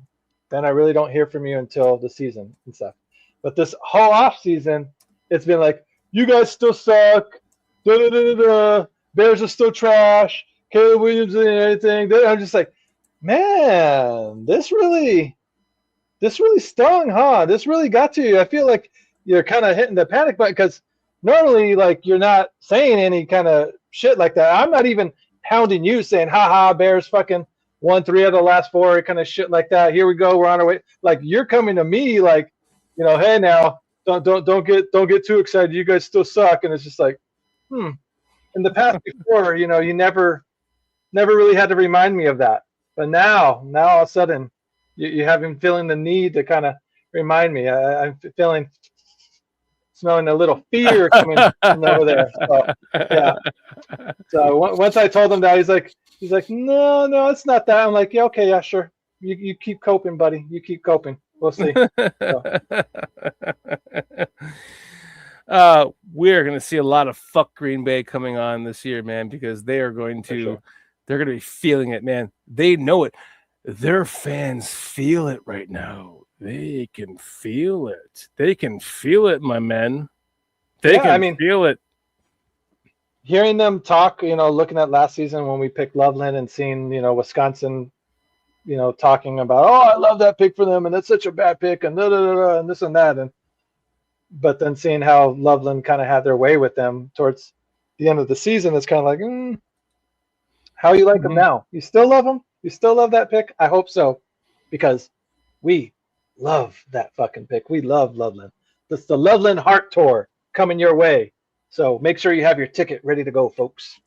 Speaker 6: then I really don't hear from you until the season and stuff. But this whole off season, it's been like, you guys still suck. Bears are still trash. Caleb Williams and anything. I'm just like, man, this really stung, huh? This really got to you. I feel like you're kind of hitting the panic button because normally, like, you're not saying any kind of shit like that. I'm not even hounding you saying, haha, Bears fucking won 3 of the last 4, kind of shit like that. Here we go. We're on our way. Like, you're coming to me like, hey, now don't get too excited. You guys still suck. And it's just like, in the past before, you never really had to remind me of that. But now all of a sudden you have him feeling the need to kind of remind me. I'm smelling a little fear coming from over there. So, yeah. So once I told him that, he's like, no, it's not that. I'm like, yeah, okay, yeah, sure. You keep coping, buddy. You keep coping. We'll see.
Speaker 4: We're going to see a lot of fuck Green Bay coming on this year, man, because they're going to be feeling it, man. They know it. Their fans feel it right now. They can feel it. They can feel it, my men. They can feel it.
Speaker 6: Hearing them talk, looking at last season when we picked Loveland and seeing, Wisconsin, talking about, oh, I love that pick for them, and that's such a bad pick, and and this and that, but then seeing how Loveland kind of had their way with them towards the end of the season, it's kind of like, how you like them now? You still love them? You still love that pick? I hope so, because we love that fucking pick. We love Loveland. That's the Loveland Heart Tour coming your way. So make sure you have your ticket ready to go, folks.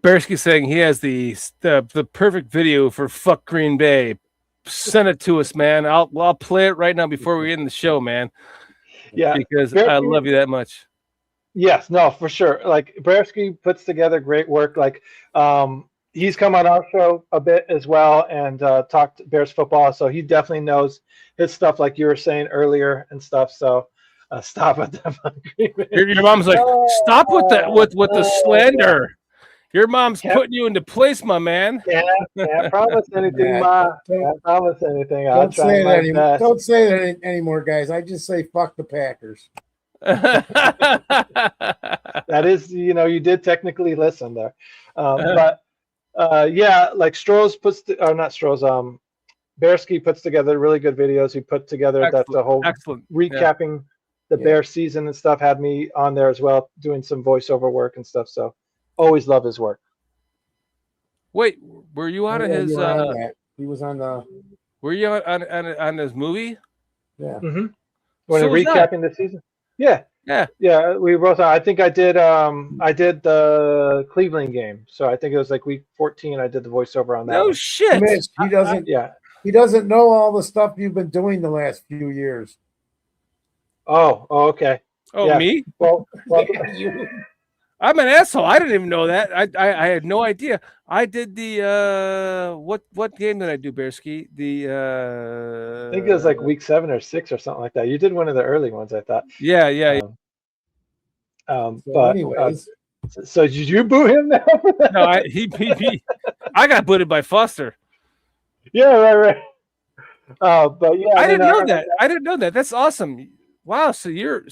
Speaker 4: Bearsky saying he has the perfect video for fuck Green Bay. Send it to us, man. I'll play it right now before we end the show, man.
Speaker 6: Yeah,
Speaker 4: Because
Speaker 6: Bearsky,
Speaker 4: I love you that much.
Speaker 6: Yes, no, for sure. Like Bradbury puts together great work. Like he's come on our show a bit as well and talked Bears football, so he definitely knows his stuff, like you were saying earlier and stuff. So stop with that.
Speaker 4: Your mom's like, stop with that with the slander. Your mom's putting you into place, my man.
Speaker 6: Can't promise anything, Ma. Can't promise anything. I'll
Speaker 3: Don't
Speaker 6: try
Speaker 3: say
Speaker 6: my
Speaker 3: that
Speaker 6: best.
Speaker 3: Don't say that anymore, guys. I just say fuck the Packers.
Speaker 6: That is, you did technically listen there, but yeah, like Stroh's not Stroh's, Bearsky puts together really good videos. He put together the whole recapping the Bears season and stuff. Had me on there as well, doing some voiceover work and stuff. So always love his work.
Speaker 4: Wait, were you on his?
Speaker 3: He was on the.
Speaker 4: Were you on his movie?
Speaker 3: Yeah.
Speaker 6: Mm-hmm. When recapping the season. Yeah. We both. I think I did the Cleveland game, so I think it was like week 14. I did the voiceover on that.
Speaker 4: No shit.
Speaker 3: Mitch, he doesn't. He doesn't know all the stuff you've been doing the last few years.
Speaker 6: Oh, okay.
Speaker 4: Oh,
Speaker 6: yeah.
Speaker 4: Me?
Speaker 6: Well,
Speaker 4: I'm an asshole. I didn't even know that. I had no idea. I did the what game did I do, Bearsky?
Speaker 6: I think it was like week 7 or 6 or something like that. You did one of the early ones, I thought.
Speaker 4: Yeah.
Speaker 6: But anyways, so did you boo him now?
Speaker 4: No, I got booted by Foster.
Speaker 6: Yeah, right. But yeah,
Speaker 4: I didn't know that. I didn't know that. That's awesome. Wow, so you're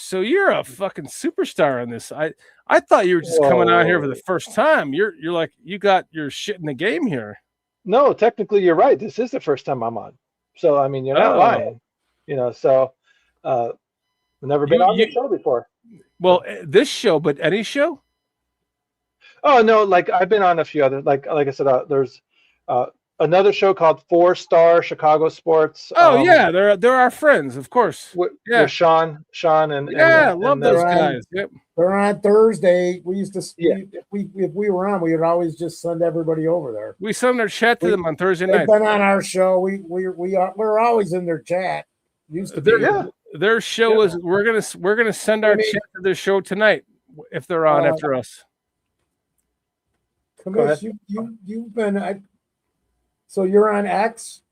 Speaker 4: a fucking superstar on this. I thought you were just coming out here for the first time. You're like, you got your shit in the game here.
Speaker 6: No, technically you're right. This is the first time I'm on. So I mean, you're not lying. So I've never been on the show before.
Speaker 4: Well, this show, but any show?
Speaker 6: Oh no, like I've been on a few other, like I said, there's another show called 4-Star Chicago Sports.
Speaker 4: Oh yeah, they're our friends, of course.
Speaker 6: With Sean and
Speaker 4: love those guys. Yep.
Speaker 3: They're on Thursday. We used to if we were on, we would always just send everybody over there.
Speaker 4: We send our chat to them on Thursday night.
Speaker 3: They've been on our show. We're always in their chat. Used to be.
Speaker 4: Their show is we're gonna send our chat to their show tonight if they're on after us.
Speaker 3: Commish, you've been. So you're on X?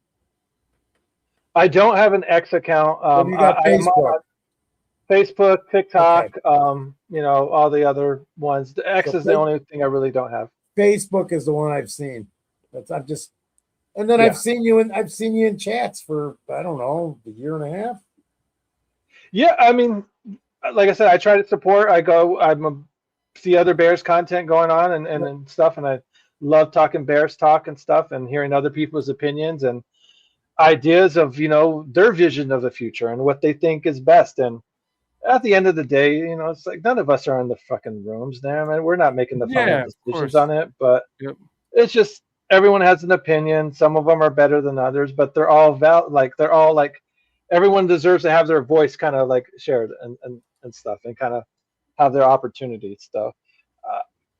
Speaker 6: I don't have an X account.
Speaker 3: You got Facebook.
Speaker 6: Facebook, TikTok, all the other ones. The X is the only thing I really don't have.
Speaker 3: Facebook is the one I've seen. I've seen you in chats for I don't know, a year and a half.
Speaker 6: Yeah, I mean, like I said, I try to support. See other Bears content going on and stuff, and I love talking Bears talk and stuff and hearing other people's opinions and ideas of, their vision of the future and what they think is best. And at the end of the day, it's like none of us are in the fucking rooms there. I mean, we're not making the final decisions on it, but it's just everyone has an opinion. Some of them are better than others, but they're all everyone deserves to have their voice kind of like shared and stuff and kind of have their opportunities. So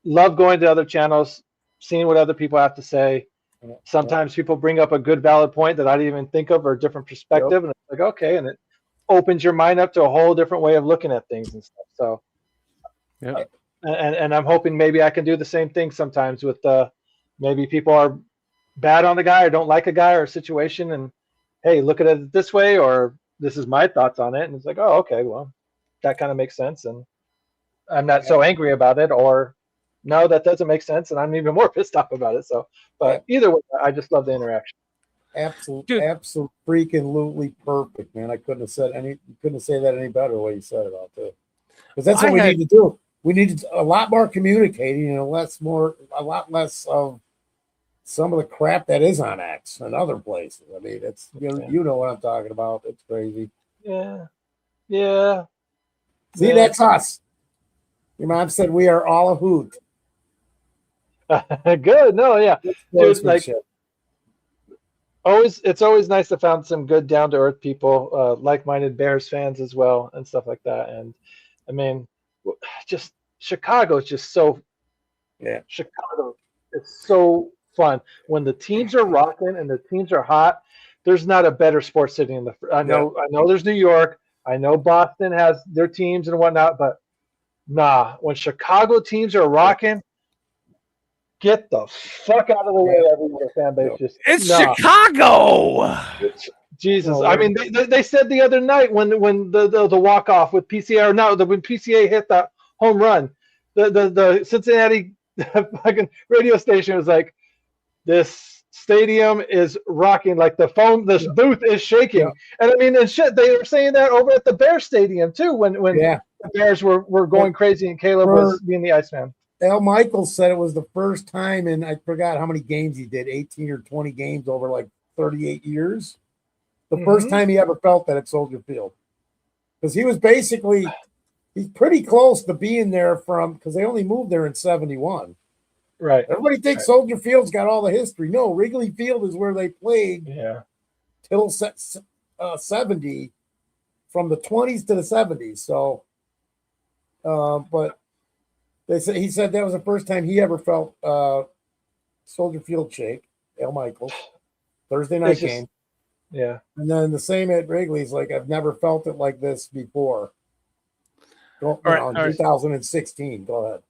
Speaker 6: love going to other channels, seeing what other people have to say. Sometimes people bring up a good valid point that I didn't even think of or a different perspective. And it's like, okay. And it opens your mind up to a whole different way of looking at things and stuff. So, and I'm hoping maybe I can do the same thing sometimes with maybe people are bad on the guy or don't like a guy or a situation. And hey, look at it this way, or this is my thoughts on it. And it's like, oh, okay, well, that kind of makes sense. And I'm not so angry about it, or no, that doesn't make sense, and I'm even more pissed off about it. So, but either way, I just love the interaction.
Speaker 3: Absolutely freaking lootly perfect, man. I couldn't have said that any better the way you said it about that. Because that's what we need to do. We need a lot more communicating and a lot less of some of the crap that is on X and other places. I mean, it's you know what I'm talking about. It's crazy.
Speaker 6: Yeah.
Speaker 3: See, that's us. Your mom said we are all a hoot.
Speaker 6: Good. No, yeah. Dude, like, it's always nice to find some good down to earth people, like-minded Bears fans as well, and stuff like that. And I mean, just Chicago is just so. Yeah. Chicago It's so fun when the teams are rocking and the teams are hot. There's not a better sports city in the. I know there's New York. I know Boston has their teams and whatnot, but nah, when Chicago teams are rocking, get the fuck out of the way, every other fan base. Just
Speaker 4: It's Chicago.
Speaker 6: Jesus, I mean, they said the other night when the walk off with PCA, or no, when PCA hit that home run, the Cincinnati fucking radio station was like, this stadium is rocking, like the booth is shaking. And I mean, and shit, they were saying that over at the Bears stadium too when the Bears were going crazy and Caleb was being the Iceman.
Speaker 3: Al Michaels said it was the first time, and I forgot how many games he did, 18 or 20 games over like 38 years. The first time he ever felt that at Soldier Field. Because he was basically, he's pretty close to being there because they only moved there in 71.
Speaker 6: Right.
Speaker 3: Everybody thinks Soldier Field's got all the history. No, Wrigley Field is where they played till 70, from the 20s to the 70s. So, but he said that was the first time he ever felt Soldier Field shake, Al Michaels, Thursday night game.
Speaker 6: Yeah.
Speaker 3: And then the same at Wrigley's, like, I've never felt it like this before. In 2016. Go ahead.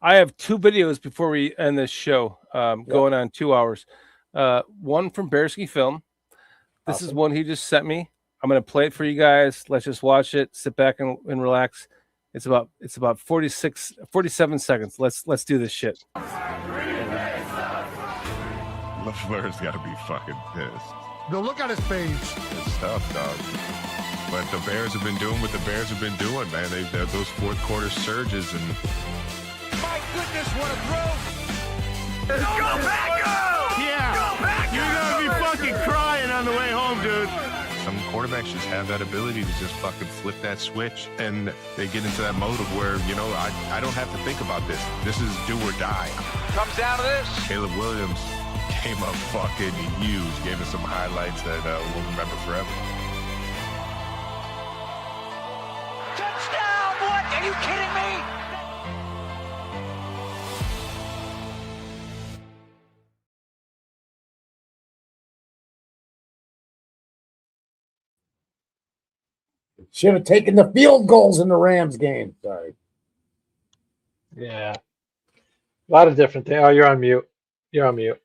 Speaker 4: I have two videos before we end this show, going on 2 hours. One from BearsCountry Film. This is one he just sent me. I'm going to play it for you guys. Let's just watch it. Sit back and relax. It's about 47 seconds. Let's do this shit.
Speaker 7: LaFleur's got to be fucking pissed.
Speaker 8: No, look at his face.
Speaker 7: It's tough, dog. But the Bears have been doing what the Bears have been doing, man. They're those fourth quarter surges and.
Speaker 8: My goodness, what a throw! Go Packers! Yeah. Go Packers! You're gonna be fucking crying on the way home, dude.
Speaker 7: Some quarterbacks just have that ability to just fucking flip that switch, and they get into that mode of where, you know, I don't have to think about this. This is do or die.
Speaker 8: Comes down to this.
Speaker 7: Caleb Williams came up fucking huge, gave us some highlights that we'll remember forever.
Speaker 8: Touchdown! What? Are you kidding me?
Speaker 3: Should have taken the field goals in the Rams game. Sorry.
Speaker 6: Yeah. A lot of different things. Oh, you're on mute. You're on mute.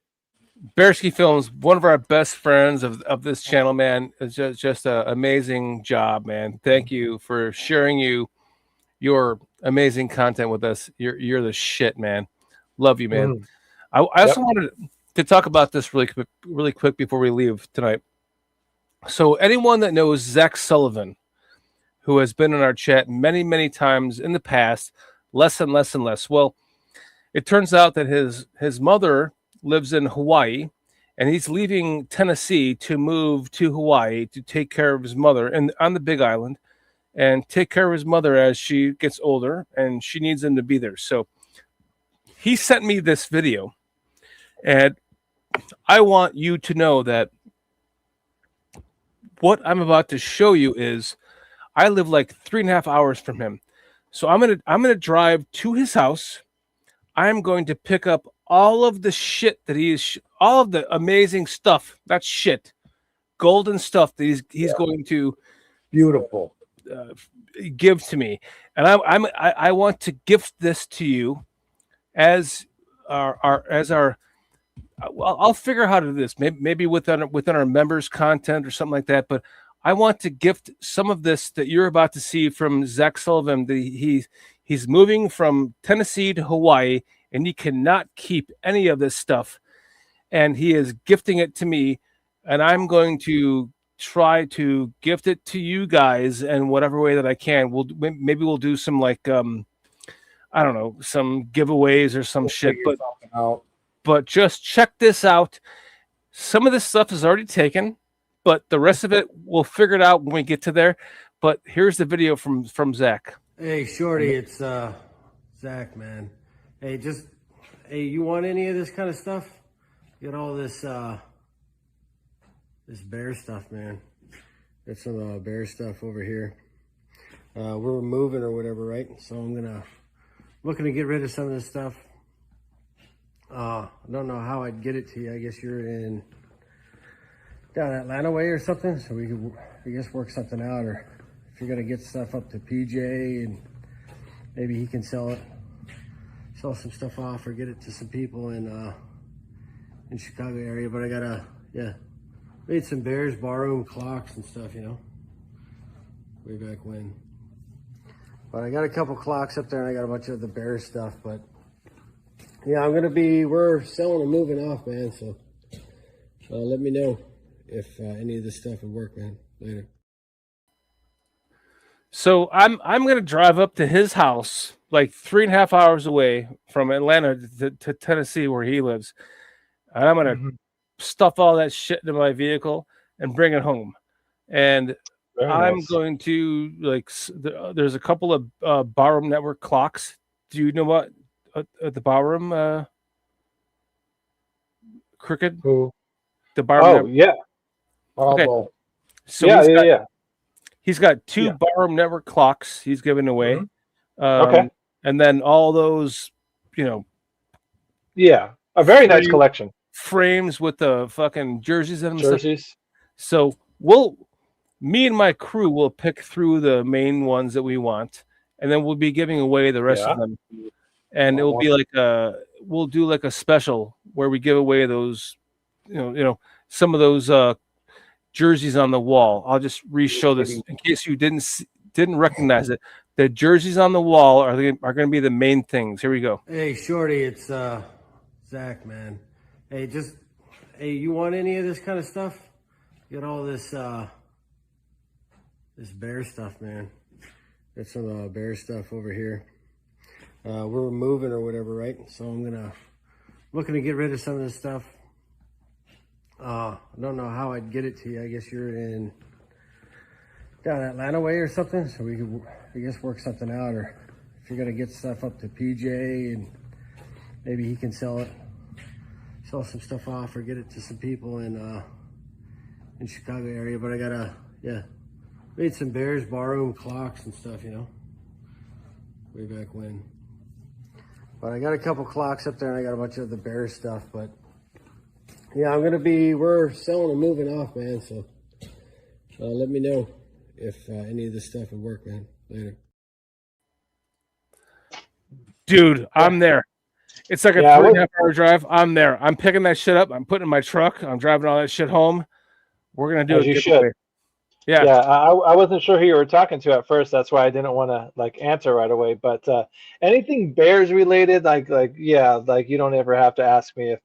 Speaker 4: BearsCountry Films, one of our best friends of this channel, man. It's just an amazing job, man. Thank you for sharing your amazing content with us. You're the shit, man. Love you, man. I also wanted to talk about this really quick before we leave tonight. So anyone that knows Zach Sullivan, who has been in our chat many, many times in the past, less and less and less. Well, it turns out that his mother lives in Hawaii, and he's leaving Tennessee to move to Hawaii to take care of his mother and on the Big Island and take care of his mother as she gets older, and she needs him to be there. So he sent me this video, and I want you to know that what I'm about to show you is I live like 3.5 hours from him. So I'm gonna drive to his house. I'm going to pick up all of the shit that all of the amazing stuff. That's shit, golden stuff that he's going to
Speaker 3: beautiful
Speaker 4: give to me, and I want to gift this to you as our. Well, I'll figure out how to do this. Maybe within our members' content or something like that. But I want to gift some of this that you're about to see from Zach Sullivan. He's moving from Tennessee to Hawaii, and he cannot keep any of this stuff. And he is gifting it to me, and I'm going to try to gift it to you guys in whatever way that I can. Maybe we'll do some like I don't know, some giveaways or some shit. But just check this out. Some of this stuff is already taken, but the rest of it, we'll figure it out when we get to there. But here's the video from Zach.
Speaker 9: Hey, Shorty, it's Zach, man. Hey, you want any of this kind of stuff? Get all this this bear stuff, man. Got some bear stuff over here. We're moving or whatever, right? So I'm looking to get rid of some of this stuff. I don't know how I'd get it to you. I guess you're in down Atlanta way or something, so we could, I guess, work something out. Or if you're gonna get stuff up to PJ and maybe he can sell some stuff off, or get it to some people in Chicago area. But I gotta, made some Bears barroom clocks and stuff, you know, way back when. But I got a couple clocks up there, and I got a bunch of the Bears stuff. But yeah, we're selling and moving off, man. So let me know if any of this stuff would work, man. Later.
Speaker 4: So I'm gonna drive up to his house, like 3.5 hours away from Atlanta to Tennessee, where he lives, and I'm gonna stuff all that shit into my vehicle and bring it home. And I'm going to, like, there's a couple of Barroom Network clocks. Do you know what the Barroom Crooked?
Speaker 6: Who?
Speaker 4: The Barroom Network.
Speaker 6: Yeah.
Speaker 4: Okay. So he's got two Barroom Network clocks he's giving away.
Speaker 6: Okay.
Speaker 4: And then all those, you know.
Speaker 6: Yeah. A very nice collection.
Speaker 4: Frames with the fucking jerseys in them.
Speaker 6: Jerseys.
Speaker 4: So me and my crew will pick through the main ones that we want, and then we'll be giving away the rest of them. And it will be like we'll do like a special where we give away those, you know, some of those jerseys on the wall. I'll just re-show this in case you didn't recognize it. The jerseys on the wall are going to be the main things. Here we go.
Speaker 9: Hey, Shorty, it's Zach, man. Hey, you want any of this kind of stuff? Get all this this Bear stuff, man. Got some Bear stuff over here. We're moving or whatever, right? So I'm looking to get rid of some of this stuff. I don't know how I'd get it to you. I guess you're in down Atlanta way or something, so we could, I guess, work something out. Or if you're gonna get stuff up to PJ and maybe he can sell some stuff off, or get it to some people in Chicago area. But I gotta, made some Bears barroom clocks and stuff, you know, way back when. But I got a couple clocks up there, and I got a bunch of the Bears stuff. But yeah, we're selling and moving off, man. So let me know if any of this stuff would work, man. Later.
Speaker 4: Dude, I'm there. It's like a 3.5 hour drive. I'm there. I'm picking that shit up. I'm putting it in my truck. I'm driving all that shit home. We're going to do it.
Speaker 6: You should.
Speaker 4: Yeah.
Speaker 6: I wasn't sure who you were talking to at first. That's why I didn't want to answer right away. But anything Bears related, you don't ever have to ask me if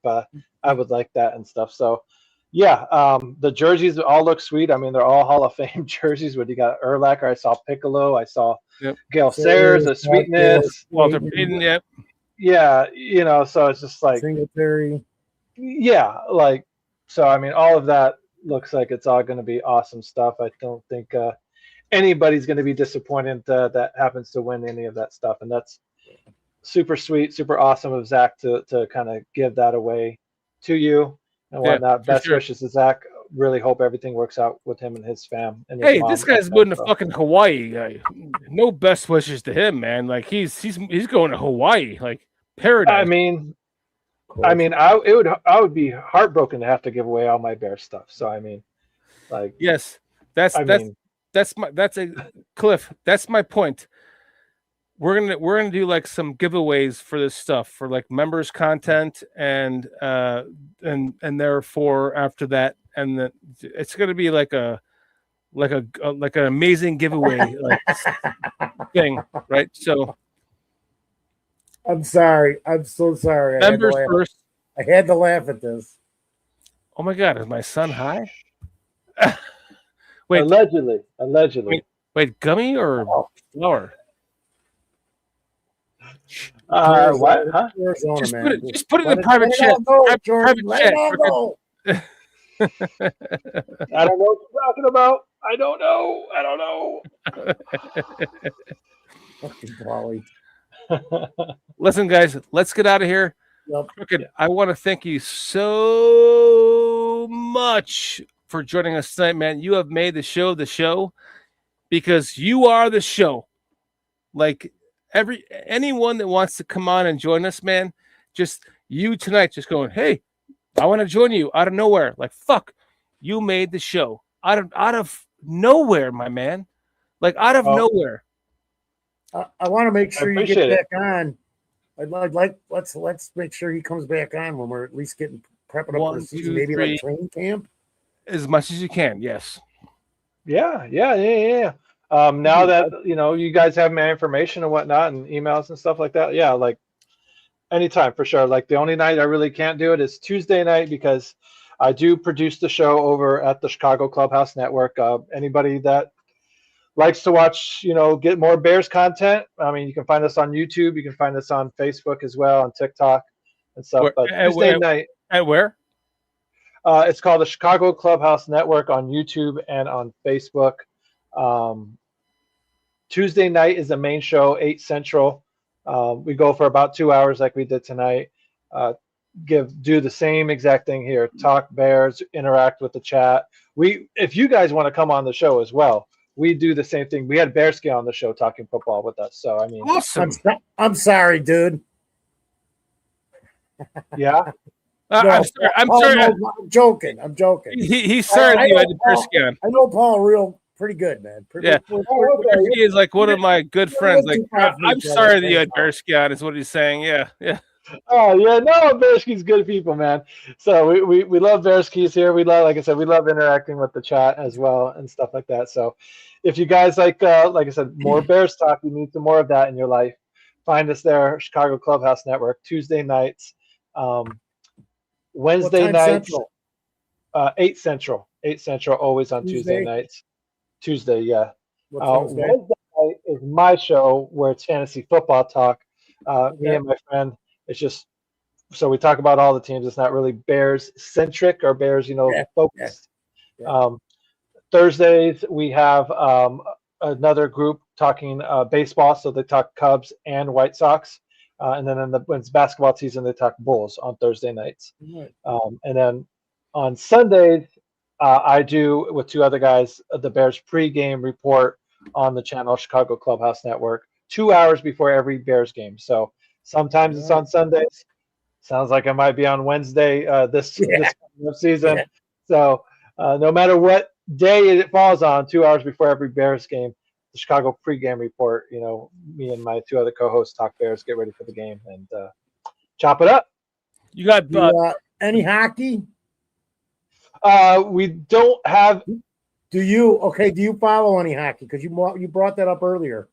Speaker 6: I would like that and stuff. So the jerseys all look sweet. I mean, they're all Hall of Fame jerseys. When you got Urlacher, I saw Piccolo, I saw Gale Sayers, the Sweetness,
Speaker 4: Walter Payton. Yep.
Speaker 6: Yeah, you know, so it's just like
Speaker 3: Singletary.
Speaker 6: Yeah, so I mean, all of that looks like it's all going to be awesome stuff. I don't think anybody's going to be disappointed that happens to win any of that stuff, and that's super sweet, super awesome of Zach to kind of give that away to you and whatnot. Best wishes to Zach. Really hope everything works out with him and his fam. And his mom.
Speaker 4: This guy's moving to fucking Hawaii. No best wishes to him, man. Like he's going to Hawaii, like paradise.
Speaker 6: I mean, I would be heartbroken to have to give away all my Bear stuff. So I mean,
Speaker 4: yes, that's Cliff. That's my point. We're gonna do like some giveaways for this stuff for like members content and therefore after that, and it's gonna be like an amazing giveaway thing, right? So
Speaker 3: I'm sorry. I'm so sorry.
Speaker 4: Members first.
Speaker 3: I had to laugh at this.
Speaker 4: Oh my God, is my son high?
Speaker 6: Wait, allegedly.
Speaker 4: Wait, gummy or flour?
Speaker 6: What? Huh?
Speaker 3: Arizona,
Speaker 4: just put it in the private chat. Private chat.
Speaker 6: I don't know what you're talking about. I don't know.
Speaker 3: Fucking Wally.
Speaker 4: Listen, guys, let's get out of here.
Speaker 3: Yep.
Speaker 4: Crooked, I want to thank you so much for joining us tonight, man. You have made the show because you are the show. Like anyone that wants to come on and join us, man, just You tonight just going, hey, I want to join you out of nowhere. Like, fuck, you made the show out of nowhere, my man. Like, out of nowhere.
Speaker 3: I want to make sure you get
Speaker 6: appreciate
Speaker 3: back on. I'd like let's make sure he comes back on when we're at least getting prepping up for the season. Maybe like training camp.
Speaker 4: As much as you can, yes.
Speaker 6: Yeah. Now that you guys have my information and whatnot and emails and stuff like that, yeah, like anytime for sure. Like the only night I really can't do it is Tuesday night because I do produce the show over at the Chicago Clubhouse Network. Anybody that likes to watch, get more Bears content, I mean, you can find us on YouTube. You can find us on Facebook as well, on TikTok and stuff. But Tuesday night.
Speaker 4: At where?
Speaker 6: It's called the Chicago Clubhouse Network on YouTube and on Facebook. Tuesday night is the main show, 8 Central. We go for about 2 hours like we did tonight. Do the same exact thing here. Talk Bears, interact with the chat. If you guys want to come on the show as well, we do the same thing. We had BearsCountry on the show talking football with us. So I mean,
Speaker 4: awesome.
Speaker 3: I'm sorry, dude.
Speaker 6: Yeah.
Speaker 4: I'm sorry. I'm sorry.
Speaker 3: I'm joking.
Speaker 4: He's sorry that you had the BearsCountry.
Speaker 3: I know Paul pretty good, man.
Speaker 4: He is like one of my good friends. Like, I'm sorry that you had BearsCountry is what he's saying. Yeah.
Speaker 6: Oh yeah, no, Bearskey's good people, man. So we love Bearskey's here. We love, like I said, we love interacting with the chat as well and stuff like that. So if you guys like I said, more Bears talk, you need some more of that in your life. Find us there, Chicago Clubhouse Network, Tuesday nights, Wednesday nights, 8 Central, always on Tuesday nights. Tuesday, yeah. Wednesday night is my show where it's fantasy football talk. Me and my friend. It's just so we talk about all the teams. It's not really Bears centric or Bears, focused. Yeah. Thursdays we have another group talking baseball, so they talk Cubs and White Sox, and then when it's basketball season, they talk Bulls on Thursday nights. Right. And then on Sundays, I do with 2 other guys the Bears pregame report on the channel Chicago Clubhouse Network, 2 hours before every Bears game. So. Sometimes it's on Sundays. Sounds like I might be on Wednesday this season. Yeah. So no matter what day it falls on, 2 hours before every Bears game, the Chicago pregame report, me and my 2 other co-hosts talk Bears, get ready for the game, and chop it up.
Speaker 4: You got
Speaker 3: any hockey?
Speaker 6: We don't have.
Speaker 3: Do you follow any hockey? Because you brought that up earlier.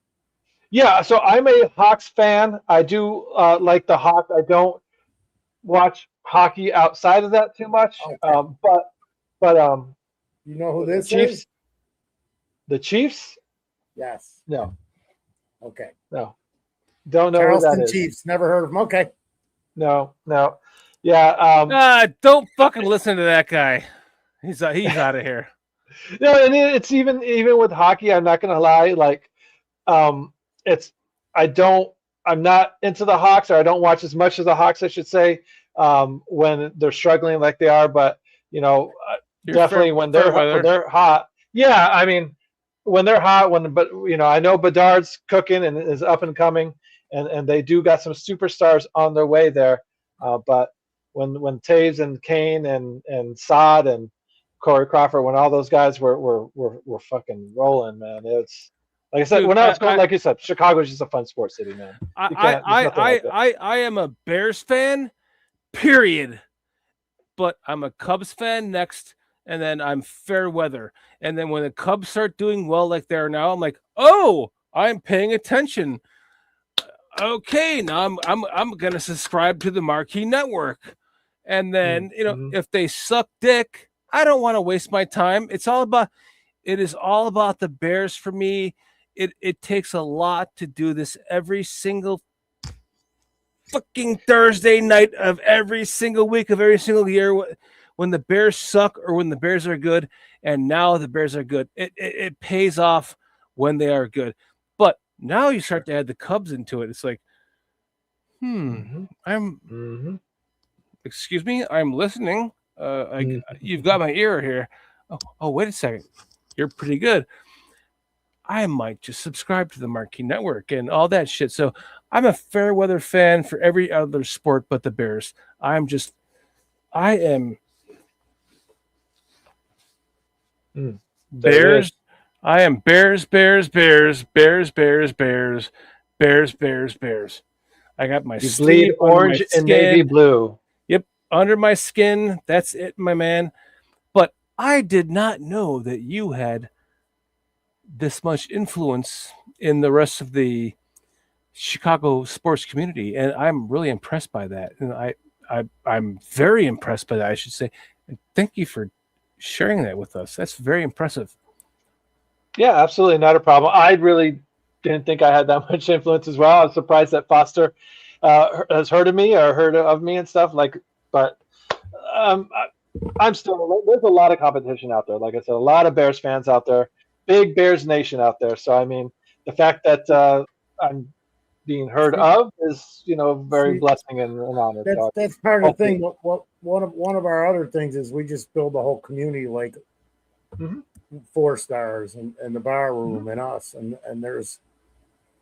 Speaker 6: Yeah, so I'm a Hawks fan. I do like the Hawks. I don't watch hockey outside of that too much. Okay. But
Speaker 3: you know who this
Speaker 6: Chiefs?
Speaker 3: Is?
Speaker 6: The Chiefs?
Speaker 3: Yes.
Speaker 6: No.
Speaker 3: Okay.
Speaker 6: No. Don't know
Speaker 3: Charleston
Speaker 6: who that is.
Speaker 3: Chiefs. Never heard of them. Okay.
Speaker 6: No. Yeah.
Speaker 3: Don't
Speaker 6: fucking
Speaker 4: listen to that guy. He's out of here.
Speaker 6: No, and it's even with hockey. I'm not gonna lie. Like, I'm not into the Hawks, or I don't watch as much of the Hawks, I should say, when they're struggling like they are. But definitely when they're hot. Yeah, I mean, when they're hot, I know Bedard's cooking and is up and coming, and they do got some superstars on their way there. But when Taves and Kane and Saad and Corey Crawford, when all those guys were fucking rolling, man, it's. Like I said,
Speaker 4: Dude,
Speaker 6: when I was going, like you said, Chicago's just a fun sports city, man.
Speaker 4: I am a Bears fan, period. But I'm a Cubs fan next, and then I'm fair weather. And then when the Cubs start doing well like they are now, I'm like, oh, I'm paying attention. Okay, now I'm gonna subscribe to the Marquee Network. And then if they suck dick, I don't want to waste my time. It is all about the Bears for me. It takes a lot to do this every single fucking Thursday night of every single week of every single year when the Bears suck or when the Bears are good, and now the Bears are good. It pays off when they are good. But now you start to add the Cubs into it. It's like, excuse me, I'm listening. You've got my ear here. Oh, wait a second. You're pretty good. I might just subscribe to the Marquee Network and all that shit. So I'm a fair weather fan for every other sport but the Bears. I am Bears. I am Bears. I got my
Speaker 6: You
Speaker 4: sleeve
Speaker 6: bleed
Speaker 4: under
Speaker 6: orange
Speaker 4: my
Speaker 6: and navy
Speaker 4: skin.
Speaker 6: blue.
Speaker 4: Yep, under my skin. That's it, my man. But I did not know that you had this much influence in the rest of the Chicago sports community, and I'm really impressed by that. And I'm very impressed by that, I should say. And thank you for sharing that with us. That's very impressive.
Speaker 6: Yeah, absolutely not a problem. I really didn't think I had that much influence as well. I was surprised that Foster has heard of me or heard of me and stuff. But I'm still. There's a lot of competition out there. Like I said, a lot of Bears fans out there, big Bears nation out there. So I mean, the fact that I'm being heard of is, very blessing and an honor.
Speaker 3: That's part of the thing. One of our other things is we just build the whole community like 4 stars and the bar room and us and there's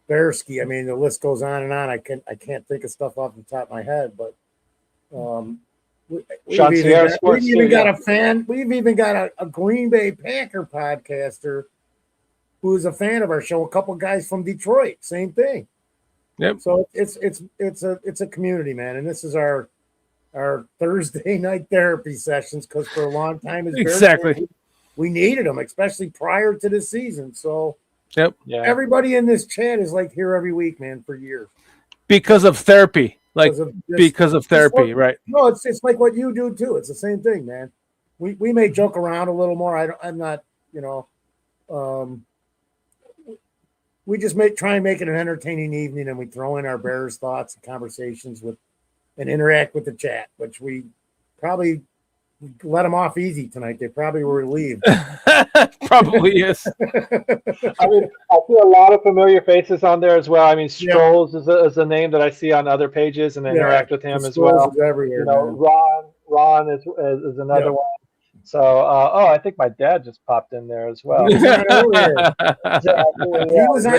Speaker 3: Bearski. I mean, the list goes on and on. I can't think of stuff off the top of my head, but we've even got a Green Bay Packer podcaster who is a fan of our show. A couple guys from Detroit, same thing.
Speaker 4: Yep.
Speaker 3: So it's a community, man, and this is our Thursday night therapy sessions because for a long time as Bears fans, we needed them, especially prior to the season. So everybody in this chat is like here every week, man, for years
Speaker 4: because of therapy. Because of therapy, right?
Speaker 3: No, it's like what you do too. It's the same thing, man. We may joke around a little more. I'm not, we just try and make it an entertaining evening, and we throw in our Bears thoughts and conversations and interact with the chat, which we probably let them off easy tonight. They probably were relieved.
Speaker 4: Probably is.
Speaker 6: I mean, I see a lot of familiar faces on there as well. I mean, Strolls is a name that I see on other pages and interact with him as well. Ron is another one. So, I think my dad just popped in there as well.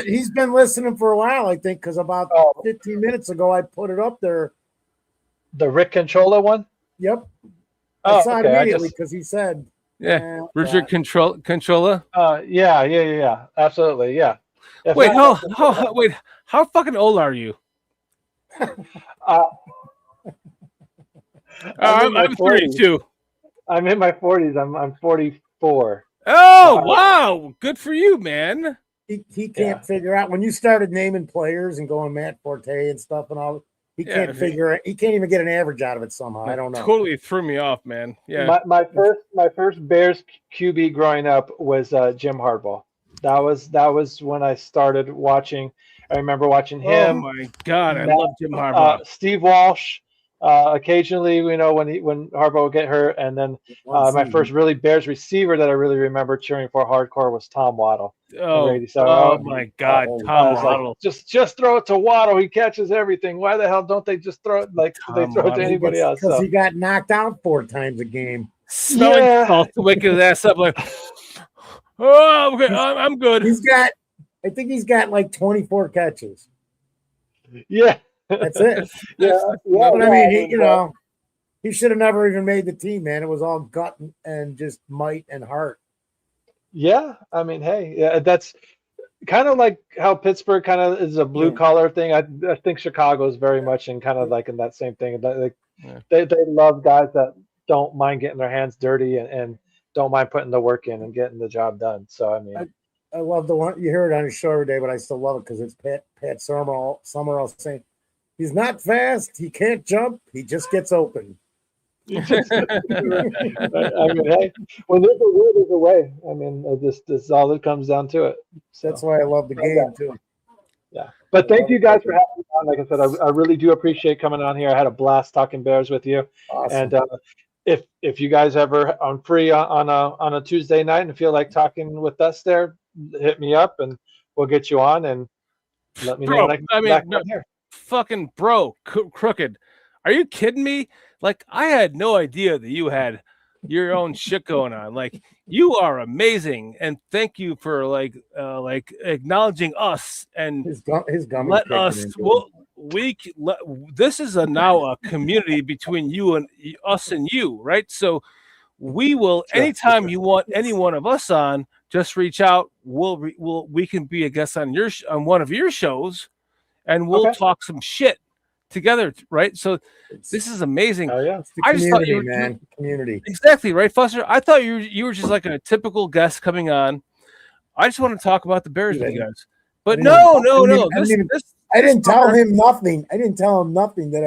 Speaker 3: He's been listening for a while, I think, because about 15 minutes ago I put it up there.
Speaker 6: The Rick Controlla one?
Speaker 3: Yep. I saw it immediately because he said,
Speaker 4: Richard Controlla.
Speaker 6: Yeah, absolutely, yeah.
Speaker 4: Wait, how fucking old are you? I'm 32.
Speaker 6: I'm in my 40s. I'm 44.
Speaker 4: Oh, wow. Good for you, man.
Speaker 3: He can't figure out when you started naming players and going Matt Forte and stuff and all. He can't figure it. He can't even get an average out of it somehow. I don't know.
Speaker 4: Totally threw me off, man. Yeah.
Speaker 6: My first Bears QB growing up was Jim Harbaugh. That was when I started watching. I remember watching him.
Speaker 4: Oh my God, I love Jim Harbaugh.
Speaker 6: Steve Walsh. Occasionally, when Harbaugh would get hurt, and then my first really Bears receiver that I really remember cheering for hardcore was Tom Waddle.
Speaker 4: Oh my God, Tom Waddle!
Speaker 6: Like, just throw it to Waddle. He catches everything. Why the hell don't they just throw it they throw it to anybody else?
Speaker 3: Because he got knocked out 4 times a game.
Speaker 4: Smelling salt to wake his ass up like, oh, okay, I'm good.
Speaker 3: I think he's got like 24 catches.
Speaker 6: Yeah.
Speaker 3: That's it. But I mean, he should have never even made the team, man. It was all gut and just might and heart.
Speaker 6: Yeah, I mean, hey, that's kind of like how Pittsburgh kind of is a blue collar thing. I think Chicago is very much in kind of like in that same thing. They love guys that don't mind getting their hands dirty and don't mind putting the work in and getting the job done. So I mean,
Speaker 3: I love the one you hear it on his show every day, but I still love it because it's Pat Summerall saying. He's not fast. He can't jump. He just gets open.
Speaker 6: I mean, hey, when there's a will, there's a way. I mean, this is all that comes down to it.
Speaker 3: So, that's why I love the game too.
Speaker 6: Yeah, but thank you guys for having me on. Like I said, I really do appreciate coming on here. I had a blast talking Bears with you.
Speaker 3: Awesome.
Speaker 6: And if you guys ever are free on a Tuesday night and feel like talking with us, there, hit me up and we'll get you on and let me know when I can come back on here.
Speaker 4: Fucking Crooked. Are you kidding me? Like, I had no idea that you had your own shit going on. Like, you are amazing, and thank you for like acknowledging us and
Speaker 3: His gum
Speaker 4: let us. This is now a community between you and us and you, right? So we will, anytime you want any one of us on, just reach out. We can be a guest on on one of your shows, and we'll talk some shit together, right? So this is amazing.
Speaker 6: Oh yeah,
Speaker 3: It's the
Speaker 4: I just thought you were
Speaker 3: community.
Speaker 4: Exactly, right, Foster? I thought you were just like a typical guest coming on. I just want to talk about the Bears with you guys. But no.
Speaker 3: I didn't tell him nothing. I didn't tell him nothing that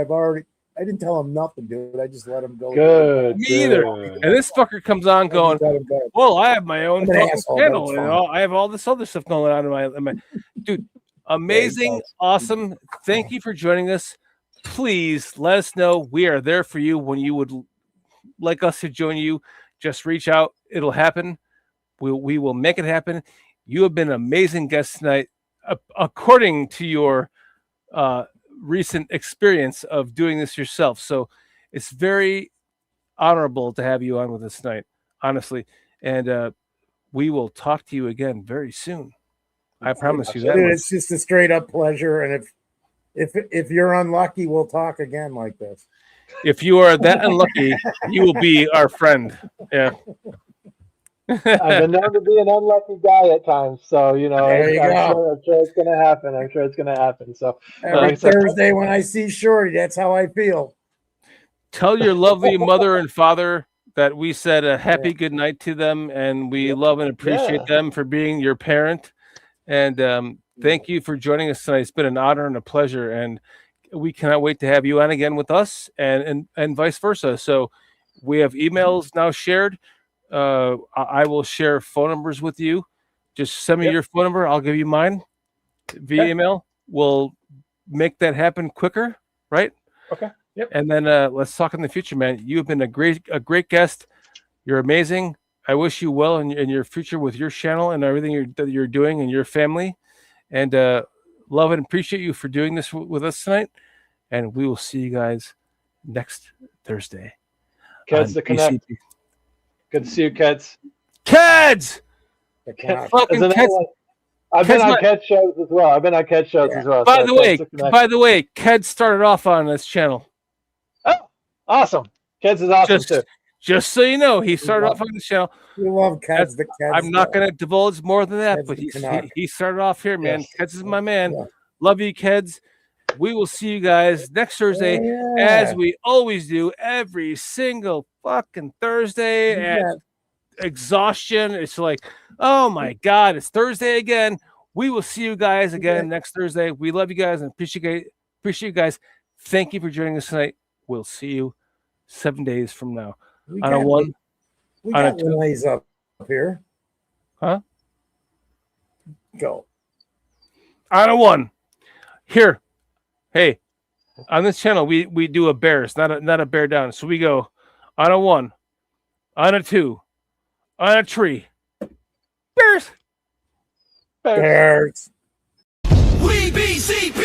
Speaker 3: I didn't tell him nothing, dude. I just let him go.
Speaker 6: Good.
Speaker 4: Me either. And this fucker comes on going, well, I have my own channel, and I have all this other stuff going on in my dude. Amazing, awesome. Thank you for joining us. Please let us know. We are there for you when you would like us to join you. Just reach out. It'll happen. We will make it happen. You have been an amazing guest tonight, according to your recent experience of doing this yourself. So it's very honorable to have you on with us tonight, honestly. And we will talk to you again very soon. I promise you that.
Speaker 3: Dude, it's just a straight up pleasure. And if you're unlucky, we'll talk again like this.
Speaker 4: If you are that unlucky, you will be our friend. Yeah.
Speaker 6: I've been known to be an unlucky guy at times, so I'm sure it's gonna happen. So
Speaker 3: every Thursday when I see Shorty, that's how I feel.
Speaker 4: Tell your lovely mother and father that we said a happy good night to them, and we love and appreciate them for being your parent. And thank you for joining us tonight. It's been an honor and a pleasure, and we cannot wait to have you on again with us, and vice versa. So we have emails now shared. I will share phone numbers with you. Just send me your phone number. I'll give you mine via email. We'll make that happen quicker, right?
Speaker 6: Okay. Yep.
Speaker 4: And then let's talk in the future, man. You have been a great guest. You're amazing. I wish you well in your future with your channel and everything that you're doing and your family. And love and appreciate you for doing this with us tonight. And we will see you guys next Thursday.
Speaker 6: Keds the Connect. Good to see you, Keds.
Speaker 4: Keds!
Speaker 6: Fucking Keds. I've been on Keds shows as well.
Speaker 4: By the way, Keds started off on this channel.
Speaker 6: Oh, awesome. Keds is awesome too.
Speaker 4: Just so you know, he started off on the channel.
Speaker 3: We love Keds.
Speaker 4: I'm not going to divulge more than that, but he started off here, man. Keds is my man. Yeah. Love you, Keds. We will see you guys next Thursday, as we always do every single fucking Thursday at exhaustion. It's like, oh my God, it's Thursday again. We will see you guys again next Thursday. We love you guys and appreciate you guys. Thank you for joining us tonight. We'll see you 7 days from now. We got one
Speaker 3: lays up here.
Speaker 4: Huh?
Speaker 3: Go.
Speaker 4: On a one. Here. Hey, on this channel, we do a Bears, not a bear down. So we go on a 1, on a 2, on a 3. Bears.
Speaker 3: Bears.
Speaker 2: We BCP.